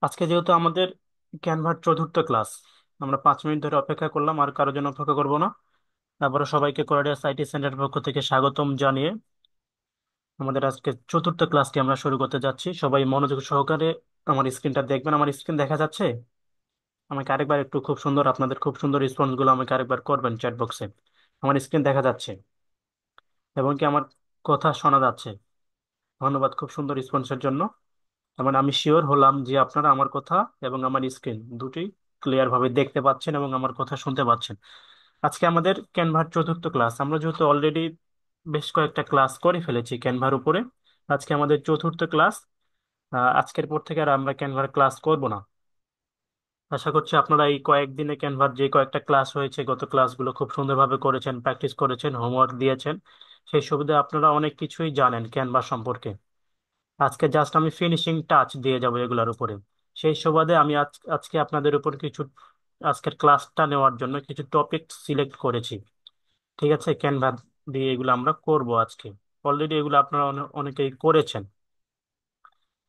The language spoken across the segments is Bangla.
আজকে যেহেতু আমাদের ক্যানভার চতুর্থ ক্লাস, আমরা 5 মিনিট ধরে অপেক্ষা করলাম, আর কারোর জন্য অপেক্ষা করবো না। তারপরে সবাইকে কোরাডিয়াস আইটি সেন্টার পক্ষ থেকে স্বাগতম জানিয়ে আমাদের আজকে চতুর্থ ক্লাসটি আমরা শুরু করতে যাচ্ছি। সবাই মনোযোগ সহকারে আমার স্ক্রিনটা দেখবেন। আমার স্ক্রিন দেখা যাচ্ছে? আমাকে আরেকবার একটু, খুব সুন্দর, আপনাদের খুব সুন্দর রেসপন্স গুলো আমাকে আরেকবার করবেন চ্যাট বক্সে। আমার স্ক্রিন দেখা যাচ্ছে এবং কি আমার কথা শোনা যাচ্ছে? ধন্যবাদ খুব সুন্দর রেসপন্সের জন্য। মানে আমি শিওর হলাম যে আপনারা আমার কথা এবং আমার স্ক্রিন দুটি ক্লিয়ার ভাবে দেখতে পাচ্ছেন এবং আমার কথা শুনতে পাচ্ছেন। আজকে আমাদের ক্যানভার চতুর্থ ক্লাস। আমরা যেহেতু অলরেডি বেশ কয়েকটা ক্লাস করে ফেলেছি ক্যানভার উপরে, আজকে আমাদের চতুর্থ ক্লাস। আজকের পর থেকে আর আমরা ক্যানভার ক্লাস করব না। আশা করছি আপনারা এই কয়েকদিনে ক্যানভার যে কয়েকটা ক্লাস হয়েছে, গত ক্লাসগুলো খুব সুন্দরভাবে করেছেন, প্র্যাকটিস করেছেন, হোমওয়ার্ক দিয়েছেন। সেই সুবিধা আপনারা অনেক কিছুই জানেন ক্যানভা সম্পর্কে। আজকে জাস্ট আমি ফিনিশিং টাচ দিয়ে যাব এগুলোর উপরে। সেই সুবাদে আমি আজকে আপনাদের উপর কিছু, আজকের ক্লাসটা নেওয়ার জন্য কিছু টপিক সিলেক্ট করেছি। ঠিক আছে, ক্যানভা দিয়ে এগুলো আমরা করব আজকে। অলরেডি এগুলো আপনারা অনেকেই করেছেন।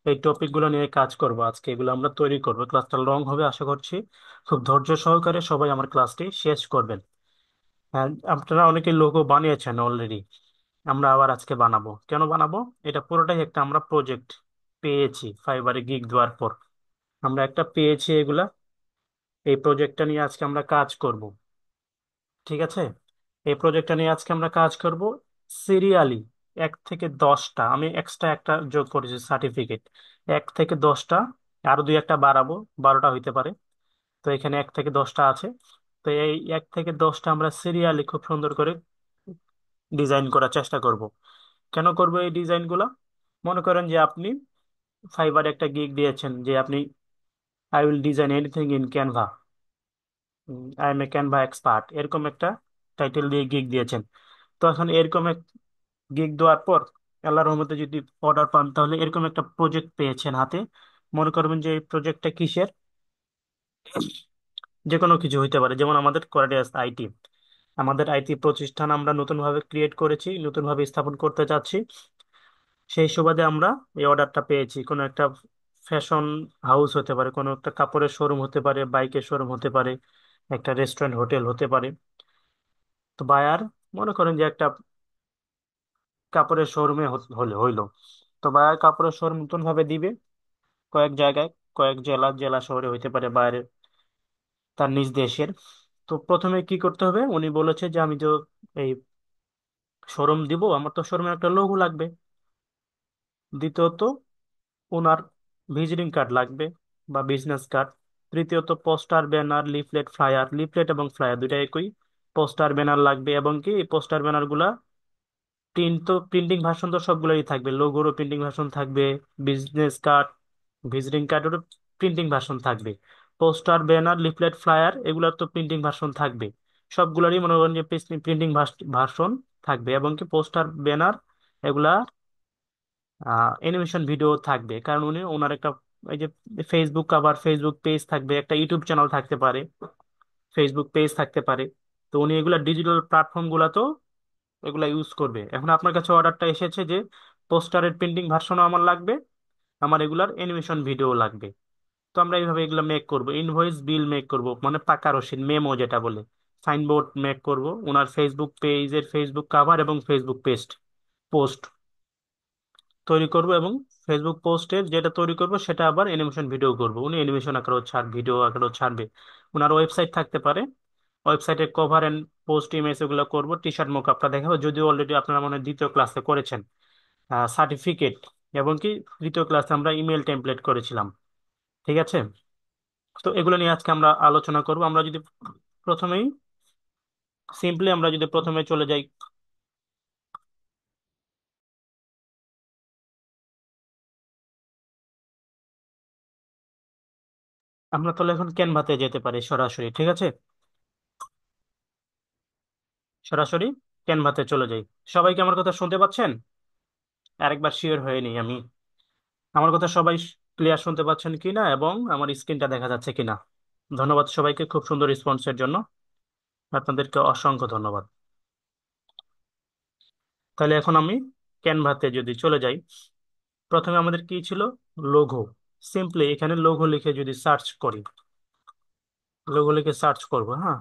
এই টপিক গুলো নিয়ে কাজ করব আজকে, এগুলো আমরা তৈরি করব। ক্লাসটা লং হবে আশা করছি। খুব ধৈর্য সহকারে সবাই আমার ক্লাসটি শেষ করবেন। হ্যাঁ, আপনারা অনেকে লোগো বানিয়েছেন অলরেডি। আমরা আবার আজকে বানাবো। কেন বানাবো? এটা পুরোটাই একটা আমরা প্রজেক্ট পেয়েছি ফাইবারে গিগ দেওয়ার পর। আমরা একটা পেয়েছি এগুলা। এই প্রজেক্টটা নিয়ে আজকে আমরা কাজ করব। ঠিক আছে, এই প্রজেক্টটা নিয়ে আজকে আমরা কাজ করব সিরিয়ালি। 1 থেকে 10টা আমি এক্সট্রা একটা যোগ করেছি সার্টিফিকেট। 1 থেকে 10টা, আরো দুই একটা বাড়াবো, 12টা হইতে পারে। তো এখানে 1 থেকে 10টা আছে। তো এই 1 থেকে 10টা আমরা সিরিয়ালি খুব সুন্দর করে ডিজাইন করার চেষ্টা করব। কেন করব এই ডিজাইন গুলা? মনে করেন যে আপনি ফাইবার একটা গিগ দিয়েছেন যে আপনি I will design anything in Canva, I M A Canva expert, এরকম একটা টাইটেল দিয়ে গিগ দিয়েছেন। তো এখন এরকম এক গিগ দেওয়ার পর আল্লাহর রহমতে যদি অর্ডার পান, তাহলে এরকম একটা প্রজেক্ট পেয়েছেন হাতে। মনে করবেন যে এই প্রজেক্টটা কিসের, যে কোনো কিছু হইতে পারে। যেমন আমাদের কোরাডিয়াস আইটি, আমাদের আইটি প্রতিষ্ঠান আমরা নতুন ভাবে ক্রিয়েট করেছি, নতুন ভাবে স্থাপন করতে চাচ্ছি। সেই সুবাদে আমরা এই অর্ডারটা পেয়েছি। কোনো একটা ফ্যাশন হাউস হতে পারে, কোনো একটা কাপড়ের শোরুম হতে পারে, বাইকের শোরুম হতে পারে, একটা রেস্টুরেন্ট হোটেল হতে পারে। তো বায়ার মনে করেন যে একটা কাপড়ের শোরুমে হলে হইলো। তো বায়ার কাপড়ের শোরুম নতুন ভাবে দিবে কয়েক জায়গায়, কয়েক জেলা জেলা শহরে হইতে পারে বাইরে, তার নিজ দেশের। তো প্রথমে কি করতে হবে, উনি বলেছে যে আমি তো এই শোরুম দিব, আমার তো শোরুমের একটা লোগো লাগবে। দ্বিতীয়ত ওনার ভিজিটিং কার্ড লাগবে বা বিজনেস কার্ড। তৃতীয়ত poster, banner, leaflet, flyer. Leaflet এবং ফ্লায়ার দুইটা একই। পোস্টার ব্যানার লাগবে এবং কি এই পোস্টার ব্যানার গুলা প্রিন্ট, তো প্রিন্টিং ভার্সন তো সবগুলোই থাকবে, লোগোরও প্রিন্টিং ভার্সন থাকবে, বিজনেস কার্ড, ভিজিটিং কার্ডেরও প্রিন্টিং ভার্সন থাকবে। পোস্টার, ব্যানার, লিফলেট, ফ্লায়ার এগুলোর তো প্রিন্টিং ভার্সন থাকবে। সবগুলোরই মনে করেন যে প্রিন্টিং ভার্সন থাকবে এবং কি পোস্টার, ব্যানার এগুলা অ্যানিমেশন ভিডিও থাকবে। কারণ উনি ওনার একটা এই যে ফেসবুক কভার, ফেসবুক পেজ থাকবে, একটা ইউটিউব চ্যানেল থাকতে পারে, ফেসবুক পেজ থাকতে পারে। তো উনি এগুলা ডিজিটাল প্ল্যাটফর্ম গুলাতেও এগুলা ইউজ করবে। এখন আপনার কাছে অর্ডারটা এসেছে যে পোস্টারের প্রিন্টিং ভার্সনও আমার লাগবে, আমার এগুলার অ্যানিমেশন ভিডিও লাগবে। তো আমরা এইভাবে এগুলো মেক করব। ইনভয়েস বিল মেক করব, মানে পাকা রসিদ, মেমো যেটা বলে। সাইনবোর্ড মেক করব, ওনার ফেসবুক পেজের ফেসবুক কাভার এবং ফেসবুক পোস্ট তৈরি করব, এবং ফেসবুক পোস্টের যেটা তৈরি করব সেটা আবার অ্যানিমেশন ভিডিও করব। উনি অ্যানিমেশন আকারেও ভিডিও আকারেও ছাড়বে। ওনার ওয়েবসাইট থাকতে পারে, ওয়েবসাইটের কভার এন্ড পোস্ট ইমেজ এগুলো করব। টি শার্ট মোকআপটা দেখাবো, যদিও অলরেডি আপনারা মনে হয় দ্বিতীয় ক্লাসে করেছেন। সার্টিফিকেট এবং কি তৃতীয় ক্লাসে আমরা ইমেল টেমপ্লেট করেছিলাম। ঠিক আছে, তো এগুলো নিয়ে আজকে আমরা আলোচনা করব। আমরা যদি প্রথমেই সিম্পলি আমরা যদি প্রথমে চলে যাই, আমরা তাহলে এখন ক্যানভাতে যেতে পারি সরাসরি। ঠিক আছে, সরাসরি ক্যানভাতে চলে যাই। সবাইকে আমার কথা শুনতে পাচ্ছেন? আরেকবার শিওর হয়ে নিই আমি, আমার কথা সবাই ক্লিয়ার শুনতে পাচ্ছেন কিনা এবং আমার স্ক্রিনটা দেখা যাচ্ছে কিনা। ধন্যবাদ সবাইকে খুব সুন্দর রেসপন্সের জন্য, আপনাদেরকে অসংখ্য ধন্যবাদ। তাহলে এখন আমি ক্যানভাতে যদি চলে যাই, প্রথমে আমাদের কি ছিল? লোগো, সিম্পলি এখানে লোগো লিখে যদি সার্চ করি, লোগো লিখে সার্চ করব, হ্যাঁ,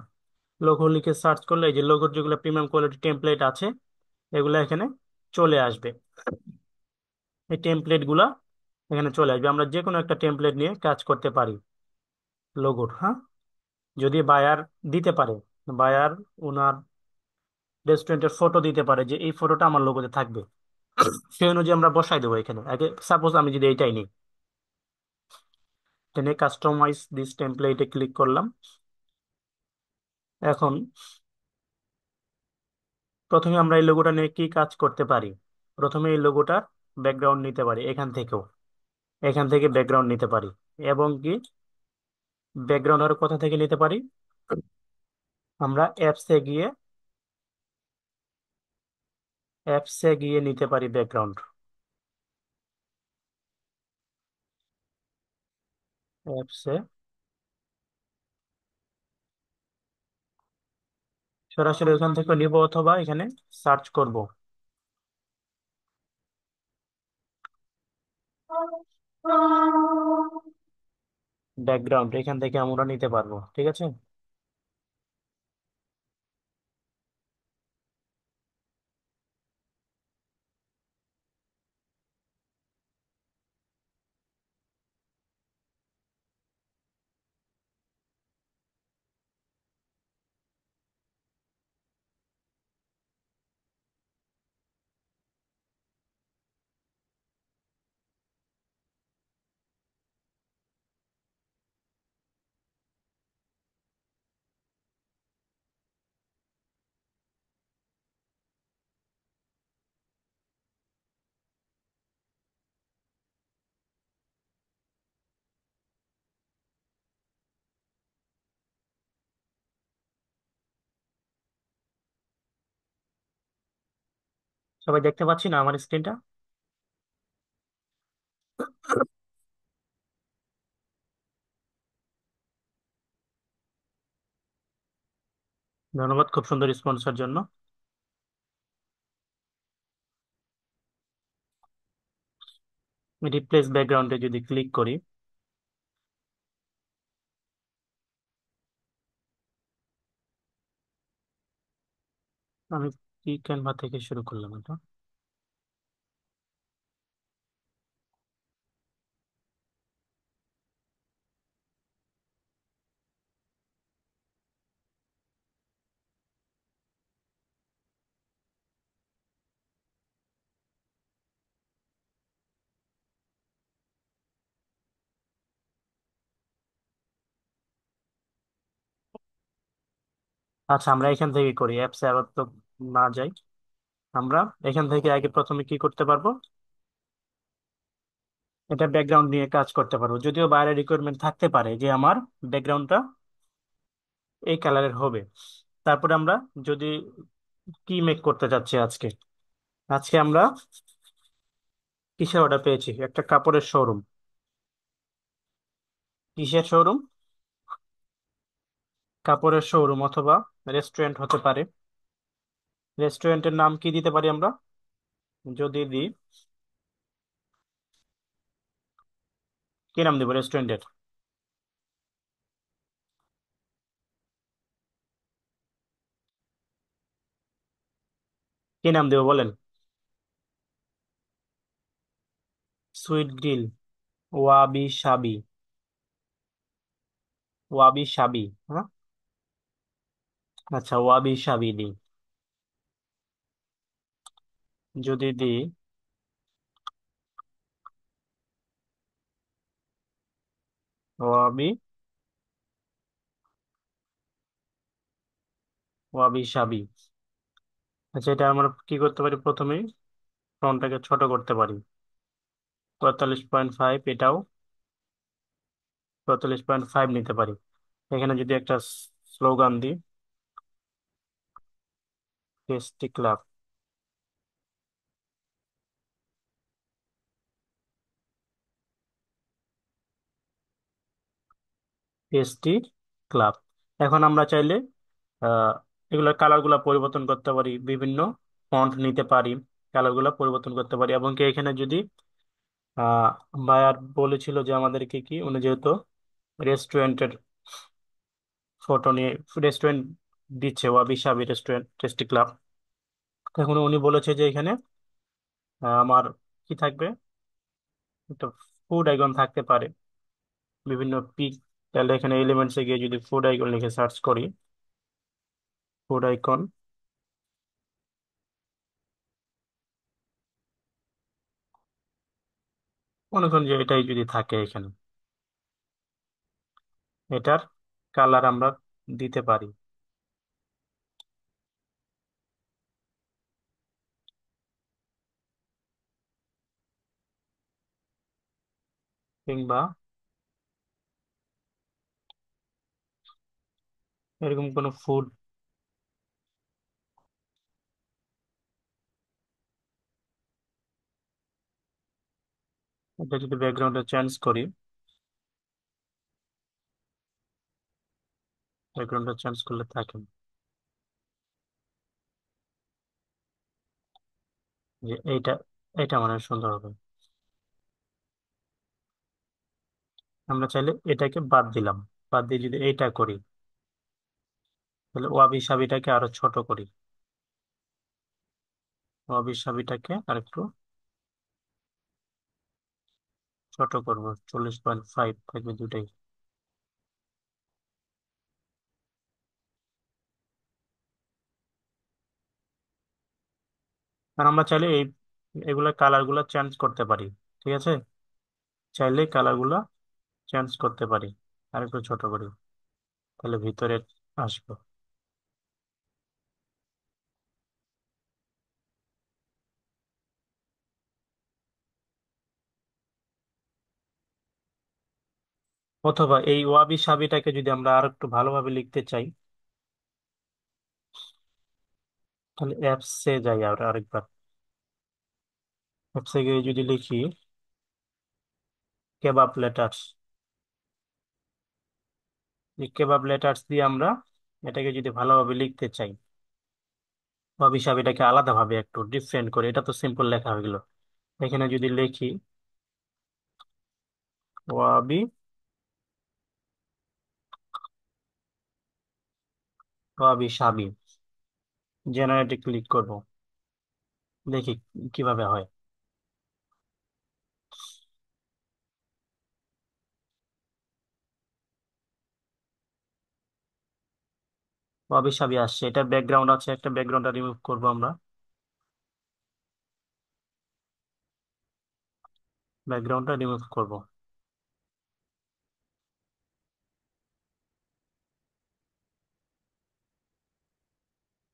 লোগো লিখে সার্চ করলে এই যে লোগোর যেগুলো প্রিমিয়াম কোয়ালিটি টেমপ্লেট আছে এগুলো এখানে চলে আসবে। এই টেমপ্লেট গুলা এখানে চলে আসবে, আমরা যে কোনো একটা টেমপ্লেট নিয়ে কাজ করতে পারি লোগোর, হ্যাঁ। যদি বায়ার দিতে পারে, বায়ার ওনার রেস্টুরেন্টের ফটো দিতে পারে যে এই ফটোটা আমার লোগোতে থাকবে, সেই অনুযায়ী আমরা বসাই দেবো এখানে। আগে সাপোজ আমি যদি এইটাই নিই, এখানে কাস্টমাইজ দিস টেমপ্লেটে ক্লিক করলাম। এখন প্রথমে আমরা এই লোগোটা নিয়ে কি কাজ করতে পারি, প্রথমে এই লোগোটার ব্যাকগ্রাউন্ড নিতে পারি এখান থেকেও, এখান থেকে ব্যাকগ্রাউন্ড নিতে পারি। এবং কি ব্যাকগ্রাউন্ড আর কোথা থেকে নিতে পারি, আমরা অ্যাপসে গিয়ে নিতে পারি ব্যাকগ্রাউন্ড। অ্যাপসে সরাসরি ওখান থেকে নিব অথবা এখানে সার্চ করব ব্যাকগ্রাউন্ড, এখান থেকে আমরা নিতে পারবো, ঠিক আছে। সবাই দেখতে পাচ্ছি না আমার স্ক্রিনটা? ধন্যবাদ খুব সুন্দর রেসপন্সের জন্য। রিপ্লেস ব্যাকগ্রাউন্ডে যদি ক্লিক করি, আমি কি ক্যানভা থেকে শুরু করলাম এটা। আচ্ছা, আমরা এখান থেকে করি, অ্যাপসে আবার তো না যাই। আমরা এখান থেকে আগে প্রথমে কি করতে পারবো, এটা ব্যাকগ্রাউন্ড নিয়ে কাজ করতে পারবো, যদিও বাইরে রিকোয়ারমেন্ট থাকতে পারে যে আমার ব্যাকগ্রাউন্ডটা এই কালারের হবে। তারপরে আমরা যদি কি মেক করতে চাচ্ছি আজকে, আজকে আমরা কিসের অর্ডার পেয়েছি, একটা কাপড়ের শোরুম। কিসের শোরুম? কাপড়ের শোরুম অথবা রেস্টুরেন্ট হতে পারে। রেস্টুরেন্টের নাম কি দিতে পারি আমরা, যদি দিই, কি নাম দিব রেস্টুরেন্টের? কি নাম দেবো বলেন? সুইট গ্রিল, ওয়াবি সাবি, ওয়াবি সাবি, হ্যাঁ। আচ্ছা, ওয়াবি সাবি দিই। যদি দিই ওয়াবি, ওয়াবি সাবি। আচ্ছা, এটা আমরা কি করতে পারি, প্রথমেই ফন্টটাকে ছোট করতে পারি, 45.5, এটাও 45.5 নিতে পারি। এখানে যদি একটা স্লোগান দিই, টেস্টি ক্লাব, টেস্টি ক্লাব। এখন আমরা চাইলে আহ এগুলোর কালার গুলা পরিবর্তন করতে পারি, বিভিন্ন ফন্ট নিতে পারি, কালার গুলা পরিবর্তন করতে পারি। এবং কি এখানে যদি আহ বায়ার বলেছিল যে আমাদেরকে কি, উনি যেহেতু রেস্টুরেন্টের ফটো নিয়ে, রেস্টুরেন্ট দিচ্ছে ওয়াবি সাবি রেস্টুরেন্ট টেস্টি ক্লাব, এখন উনি বলেছে যে এখানে আমার কি থাকবে, একটা ফুড আইকন থাকতে পারে, বিভিন্ন পিক। তাহলে এখানে এলিমেন্টসে গিয়ে যদি ফুড আইকন লিখে সার্চ করি, ফুড আইকন, মনে করুন যে এটাই যদি থাকে এখানে, এটার কালার আমরা দিতে পারি, কিংবা এরকম কোনো ফুড, এটা যদি ব্যাকগ্রাউন্ডে চেঞ্জ করি, ব্যাকগ্রাউন্ডে চেঞ্জ করলে থাকে যে এইটা, এটা মানে সুন্দর হবে। আমরা চাইলে এটাকে বাদ দিলাম, বাদ দিয়ে যদি এইটা করি, তাহলে ওয়াবি সাবিটাকে আরো ছোট করি, ওয়াবি সাবিটাকে আর একটু ছোট করবো, 40.5 থাকবে দুটাই। আর আমরা চাইলে এই এগুলা কালার গুলা চেঞ্জ করতে পারি, ঠিক আছে, চাইলে কালার গুলা চেঞ্জ করতে পারি, আর একটু ছোট করি, তাহলে ভিতরে আসবে। অথবা এই ওয়াবি সাবিটাকে যদি আমরা আর একটু ভালোভাবে লিখতে চাই, তাহলে অ্যাপসে যাই আর আরেকবার, অ্যাপসে গিয়ে যদি লিখি কেবাব লেটার্স, এই কেবাব লেটার্স দিয়ে আমরা এটাকে যদি ভালোভাবে লিখতে চাই, ওয়াবি সাবিটাকে আলাদাভাবে একটু ডিফারেন্ট করে, এটা তো সিম্পল লেখা হয়ে গেল, এখানে যদি লিখি ওয়াবি, ওয়াবি সাবি, জেনারেটে ক্লিক করব, দেখি কিভাবে হয়। ওয়াবি সাবি আসছে, এটা ব্যাকগ্রাউন্ড আছে, একটা ব্যাকগ্রাউন্ডটা রিমুভ করব আমরা, ব্যাকগ্রাউন্ডটা রিমুভ করব।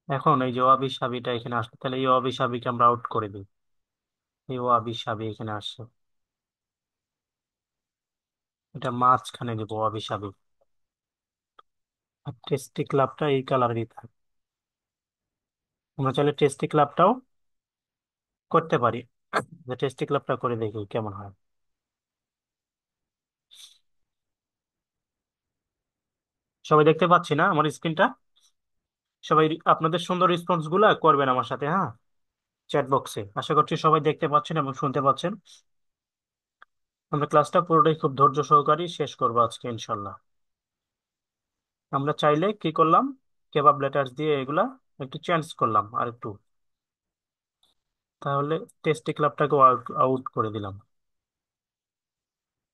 এখন এই যে ওয়াবি সাবিটা এখানে আসছে, তাহলে এই ওয়াবি সাবিকে আমরা আউট করে দিই, এই ওয়াবি সাবি এখানে আসছে, এটা মাঝখানে দিব ওয়াবি সাবি, আর টেস্টি ক্লাবটা এই কালারেরই থাক। আমরা চাইলে টেস্টি ক্লাবটাও করতে পারি, যে টেস্টি ক্লাবটা করে দেখি কেমন হয়। সবাই দেখতে পাচ্ছি না আমার স্ক্রিনটা? সবাই আপনাদের সুন্দর রেসপন্স গুলা করবেন আমার সাথে, হ্যাঁ, চ্যাট বক্সে। আশা করছি সবাই দেখতে পাচ্ছেন এবং শুনতে পাচ্ছেন। আমরা ক্লাসটা পুরোটাই খুব ধৈর্য সহকারে শেষ করবো আজকে ইনশাল্লাহ। আমরা চাইলে কি করলাম, কেবাব লেটার্স দিয়ে এগুলা একটু চেঞ্জ করলাম আর একটু, তাহলে টেস্টি ক্লাবটাকে আউট করে দিলাম,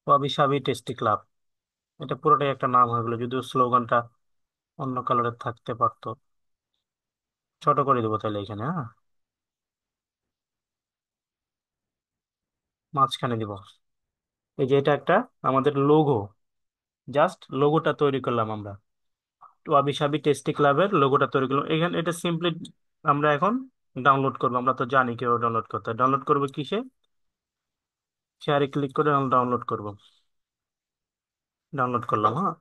ওয়াবি সাবি টেস্টি ক্লাব, এটা পুরোটাই একটা নাম হয়ে গেলো, যদিও স্লোগানটা অন্য কালারের থাকতে পারতো। ছোট করে দেবো তাহলে এখানে, হ্যাঁ, মাঝখানে দিব। এই যে এটা একটা আমাদের লোগো, জাস্ট লোগোটা তৈরি করলাম আমরা, ওয়াবি সাবি টেস্টি ক্লাবের লোগোটা তৈরি করলাম এখানে। এটা সিম্পলি আমরা এখন ডাউনলোড করবো, আমরা তো জানি কিভাবে ডাউনলোড করতে হয়। ডাউনলোড করবো কিসে, শেয়ারে ক্লিক করে ডাউনলোড করব, ডাউনলোড করলাম, হ্যাঁ।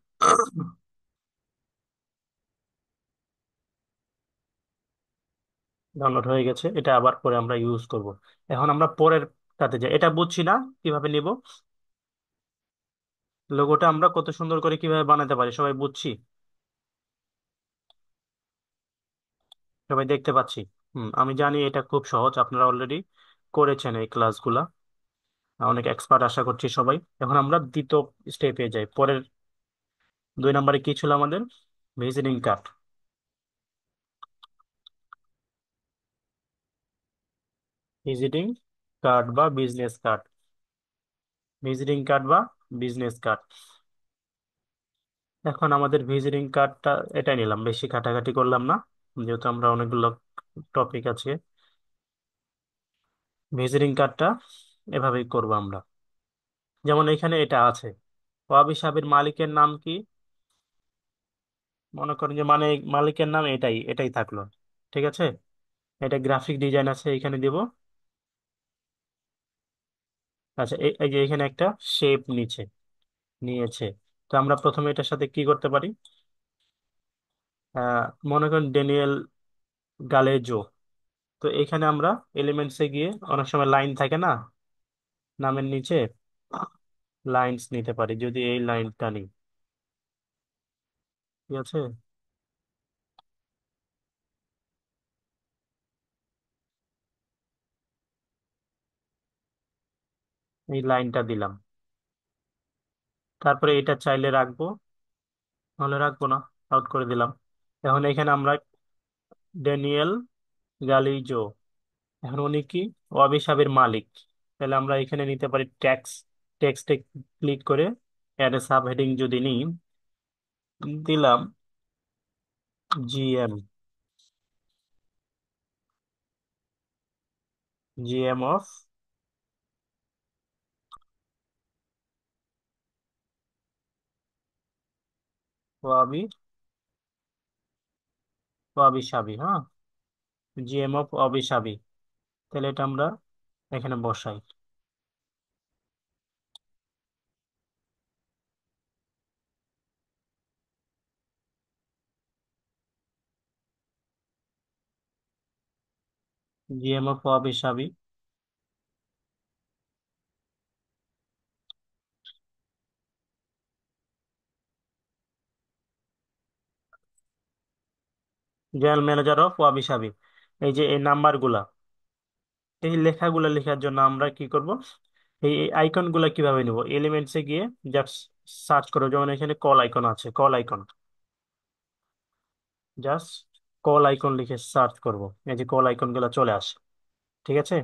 ডাউনলোড হয়ে গেছে, এটা আবার পরে আমরা ইউজ করব। এখন আমরা পরের তাতে যাই, এটা বুঝছি না কিভাবে নিব, লোগোটা আমরা কত সুন্দর করে কিভাবে বানাতে পারি সবাই বুঝছি, সবাই দেখতে পাচ্ছি। আমি জানি এটা খুব সহজ, আপনারা অলরেডি করেছেন এই ক্লাসগুলা। অনেক এক্সপার্ট আশা করছি সবাই। এখন আমরা দ্বিতীয় স্টেপে যাই। পরের 2 নম্বরে কি ছিল আমাদের? Visiting card. ভিজিটিং কার্ড বা বিজনেস কার্ড। ভিজিটিং কার্ড বা বিজনেস কার্ড। এখন আমাদের ভিজিটিং কার্ডটা এটাই নিলাম, বেশি ঘাটাঘাটি করলাম না, যেহেতু আমরা অনেকগুলো টপিক আছে। ভিজিটিং কার্ডটা এভাবেই করবো আমরা। যেমন এখানে এটা আছে, ওয়াবি সাহেবের মালিকের নাম কি? মনে করেন যে মানে মালিকের নাম এটাই এটাই থাকলো। ঠিক আছে, এটা গ্রাফিক ডিজাইন আছে এখানে দিব। আচ্ছা, এই যে এখানে একটা শেপ নিয়েছে। তো আমরা প্রথমে এটার সাথে কি করতে পারি? আহ মনে করেন ড্যানিয়েল গালেজো। তো এখানে আমরা এলিমেন্টসে গিয়ে অনেক সময় লাইন থাকে না নামের নিচে, লাইনস নিতে পারি। যদি এই লাইনটা নিই, ঠিক আছে, এই লাইনটা দিলাম। তারপরে এটা চাইলে রাখবো, নাহলে রাখবো না, আউট করে দিলাম। এখন এখানে আমরা ড্যানিয়েল গালিজো, এখন উনি কি? ওয়াবি সাহেবের মালিক। তাহলে আমরা এখানে নিতে পারি ট্যাক্স। টেক্সটে ক্লিক করে অ্যাড এ সাব হেডিং যদি নিই, দিলাম জিএম, জিএম অফ ওয়াবি ওয়াবি সাবি। হ্যাঁ, জিএম অফ ওয়াবি সাবি। তাহলে এটা আমরা এখানে বসাই। জিএম অফ ওয়াবি সাবি। জেনারেল ম্যানেজার অফ ওয়াবি সাবি। এই যে এই নাম্বারগুলা, এই লেখাগুলা লেখার জন্য আমরা কি করব? এই আইকন গুলা কিভাবে নিব? এলিমেন্টসে গিয়ে জাস্ট সার্চ করো। যেমন এখানে কল আইকন আছে, call icon, just call icon লিখে সার্চ করব। এই যে কল আইকন গুলা চলে আসে। ঠিক আছে,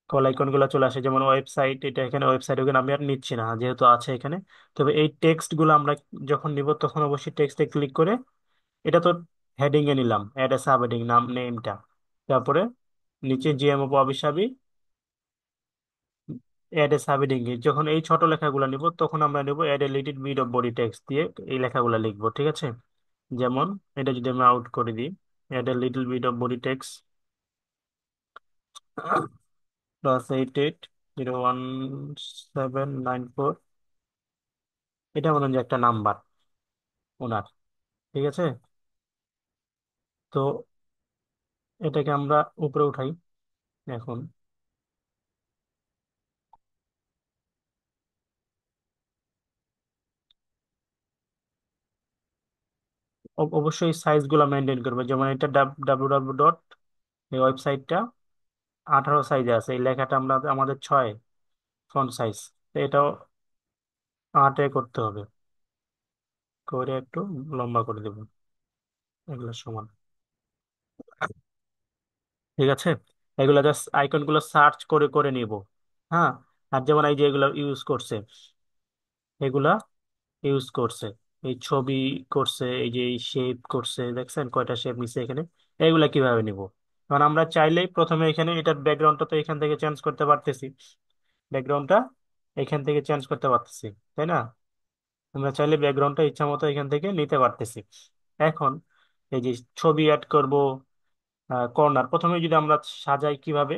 কল আইকন গুলা চলে আসে। যেমন ওয়েবসাইট, এটা এখানে ওয়েবসাইট ওখানে আমি আর নিচ্ছি না যেহেতু আছে এখানে। তবে এই টেক্সট গুলো আমরা যখন নিব তখন অবশ্যই টেক্সটে ক্লিক করে, এটা তো হেডিং এ নিলাম, অ্যাড এ সাব হেডিং নাম নেমটা। তারপরে নিচে জিএমও অবিসাবি, অ্যাড এ সাব হেডিং। যখন এই ছোট লেখাগুলো নিব তখন আমরা নেব add a little bit of body text দিয়ে এই লেখাগুলো লিখবো। ঠিক আছে, যেমন এটা যদি আমি আউট করে দিই, add a little bit of body text +88 01794। এটা মনে হয় যে একটা নাম্বার ওনার। ঠিক আছে, তো এটাকে আমরা উপরে উঠাই। এখন অবশ্যই সাইজ গুলা মেনটেন করবে। যেমন এটা ডাব্লিউ ডট, এই ওয়েবসাইটটা 18 সাইজে আছে, এই লেখাটা আমরা আমাদের 6 ফন্ট সাইজ, তো এটাও 8-এ করতে হবে। করে একটু লম্বা করে দেবো, এগুলো সমান। ঠিক আছে, এগুলা জাস্ট আইকন গুলো সার্চ করে করে নিব। হ্যাঁ, আর যেমন এই যে এগুলা ইউজ করছে, এগুলা ইউজ করছে, এই ছবি করছে, এই যে শেপ করছে, দেখছেন কয়টা শেপ নিছে এখানে। এগুলা কিভাবে নিব? কারণ আমরা চাইলেই প্রথমে এখানে এটার ব্যাকগ্রাউন্ডটা তো এখান থেকে চেঞ্জ করতে পারতেছি, ব্যাকগ্রাউন্ডটা এখান থেকে চেঞ্জ করতে পারতেছি, তাই না? আমরা চাইলে ব্যাকগ্রাউন্ডটা ইচ্ছা মতো এখান থেকে নিতে পারতেছি। এখন এই যে ছবি অ্যাড করব, কর্নার প্রথমে যদি আমরা সাজাই কিভাবে,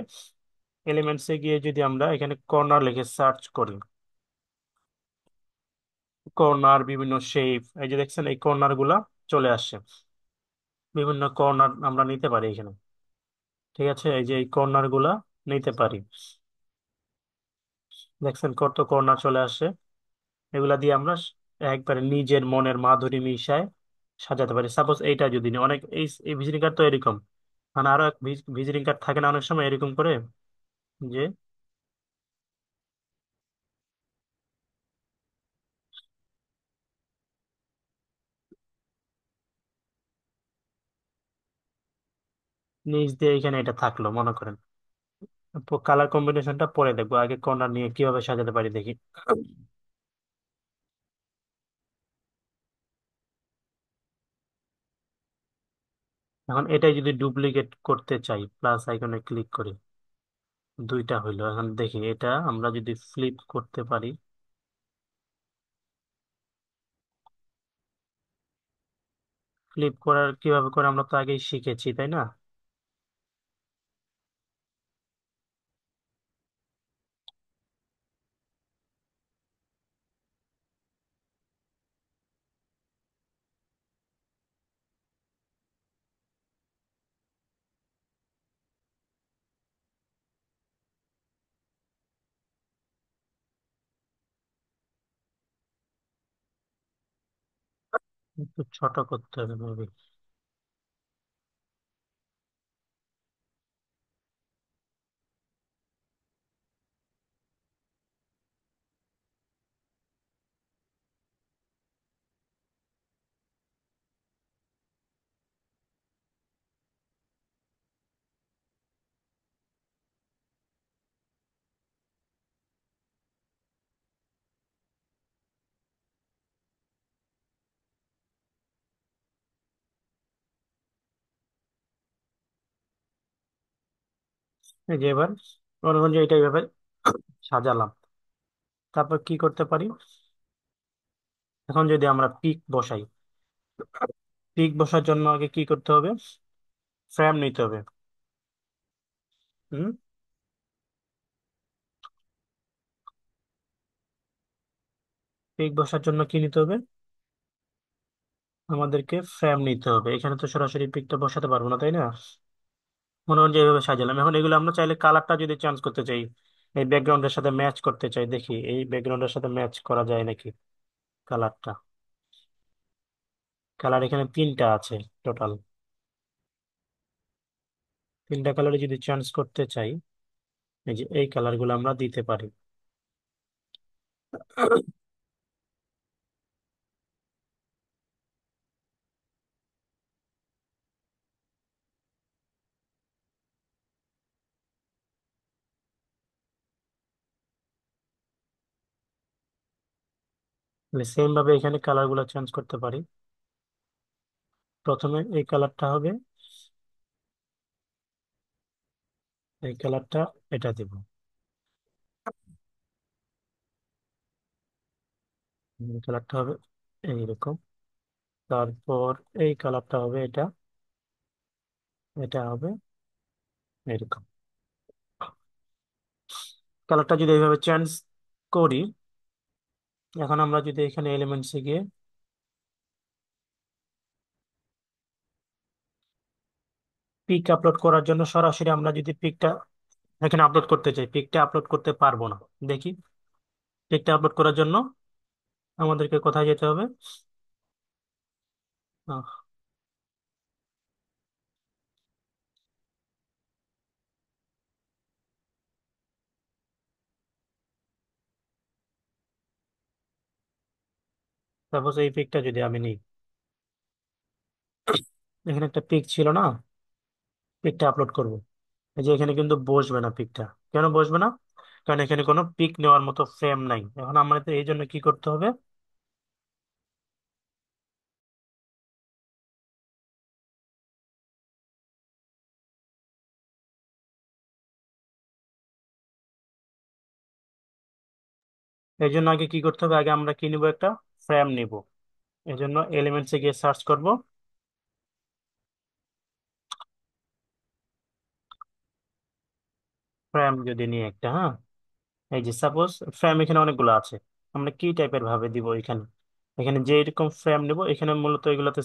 এলিমেন্টসে গিয়ে যদি আমরা এখানে কর্নার লিখে সার্চ করি, কর্নার বিভিন্ন শেপ, এই যে দেখছেন এই কর্নার গুলা চলে আসছে। বিভিন্ন কর্নার আমরা নিতে পারি এখানে। ঠিক আছে, এই যে এই কর্নার গুলা নিতে পারি। দেখছেন কত কর্নার চলে আসে। এগুলা দিয়ে আমরা একবারে নিজের মনের মাধুরী মিশায় সাজাতে পারি। সাপোজ এইটা যদি নিই, অনেক এই ভিজিটিং কার্ড তো এরকম, মানে আরো ভিজিটিং কার্ড থাকে না অনেক সময় এরকম করে, যে নিচ দিয়ে এখানে এটা থাকলো মনে করেন। কালার কম্বিনেশনটা পরে দেখবো, আগে কর্নার নিয়ে কিভাবে সাজাতে পারি দেখি। এখন এটাই যদি ডুপ্লিকেট করতে চাই, প্লাস আইকনে ক্লিক করি, দুইটা হইলো। এখন দেখি এটা আমরা যদি ফ্লিপ করতে পারি। ফ্লিপ করার কিভাবে করে আমরা তো আগেই শিখেছি, তাই না? একটু ছোট করতে হবে মেবি। এই যে এবার মনে করেন যে এটা এইভাবে সাজালাম, তারপর কি করতে পারি? এখন যদি আমরা পিক বসাই, পিক বসার জন্য আগে কি করতে হবে? ফ্রেম নিতে হবে। হুম। পিক বসার জন্য কি নিতে হবে? আমাদেরকে ফ্রেম নিতে হবে। এখানে তো সরাসরি পিকটা বসাতে পারবো না, তাই না? মনে করেন যে এইভাবে সাজালাম। এখন এগুলো আমরা চাইলে কালারটা যদি চেঞ্জ করতে চাই, এই ব্যাকগ্রাউন্ডের সাথে ম্যাচ করতে চাই, দেখি এই ব্যাকগ্রাউন্ডের সাথে ম্যাচ করা যায় নাকি কালারটা। কালার এখানে তিনটা আছে টোটাল। তিনটা কালারে যদি চেঞ্জ করতে চাই, এই যে এই কালার গুলো আমরা দিতে পারি। সেম ভাবে এখানে কালার গুলো চেঞ্জ করতে পারি। প্রথমে এই কালারটা হবে, এই কালারটা এটা দিব, এই কালারটা হবে এইরকম। তারপর এই কালারটা হবে এটা, এটা হবে এরকম। কালারটা যদি এইভাবে চেঞ্জ করি, এখন আমরা যদি এখানে এলিমেন্টসে গিয়ে পিক আপলোড করার জন্য সরাসরি আমরা যদি পিকটা এখানে আপলোড করতে চাই, পিকটা আপলোড করতে পারবো না। দেখি, পিকটা আপলোড করার জন্য আমাদেরকে কোথায় যেতে হবে? সাপোজ এই পিকটা যদি আমি নিই, এখানে একটা পিক ছিল না, পিকটা আপলোড করব। এই যে এখানে কিন্তু বসবে না পিকটা। কেন বসবে না? কারণ এখানে কোনো পিক নেওয়ার মতো ফ্রেম নাই। এখন আমাদের এই জন্য কি করতে হবে? এই জন্য আগে কি করতে হবে? আগে আমরা কি নিব? একটা ফ্রেম নিব। এই জন্য এলিমেন্টসে গিয়ে সার্চ করব, ফ্রেম যদি নিয়ে একটা, হ্যাঁ। এই যে সাপোজ ফ্রেম এখানে অনেকগুলো আছে, আমরা কি টাইপের ভাবে দিব এখানে? এখানে যে এরকম ফ্রেম নিব, এখানে মূলত এগুলোতে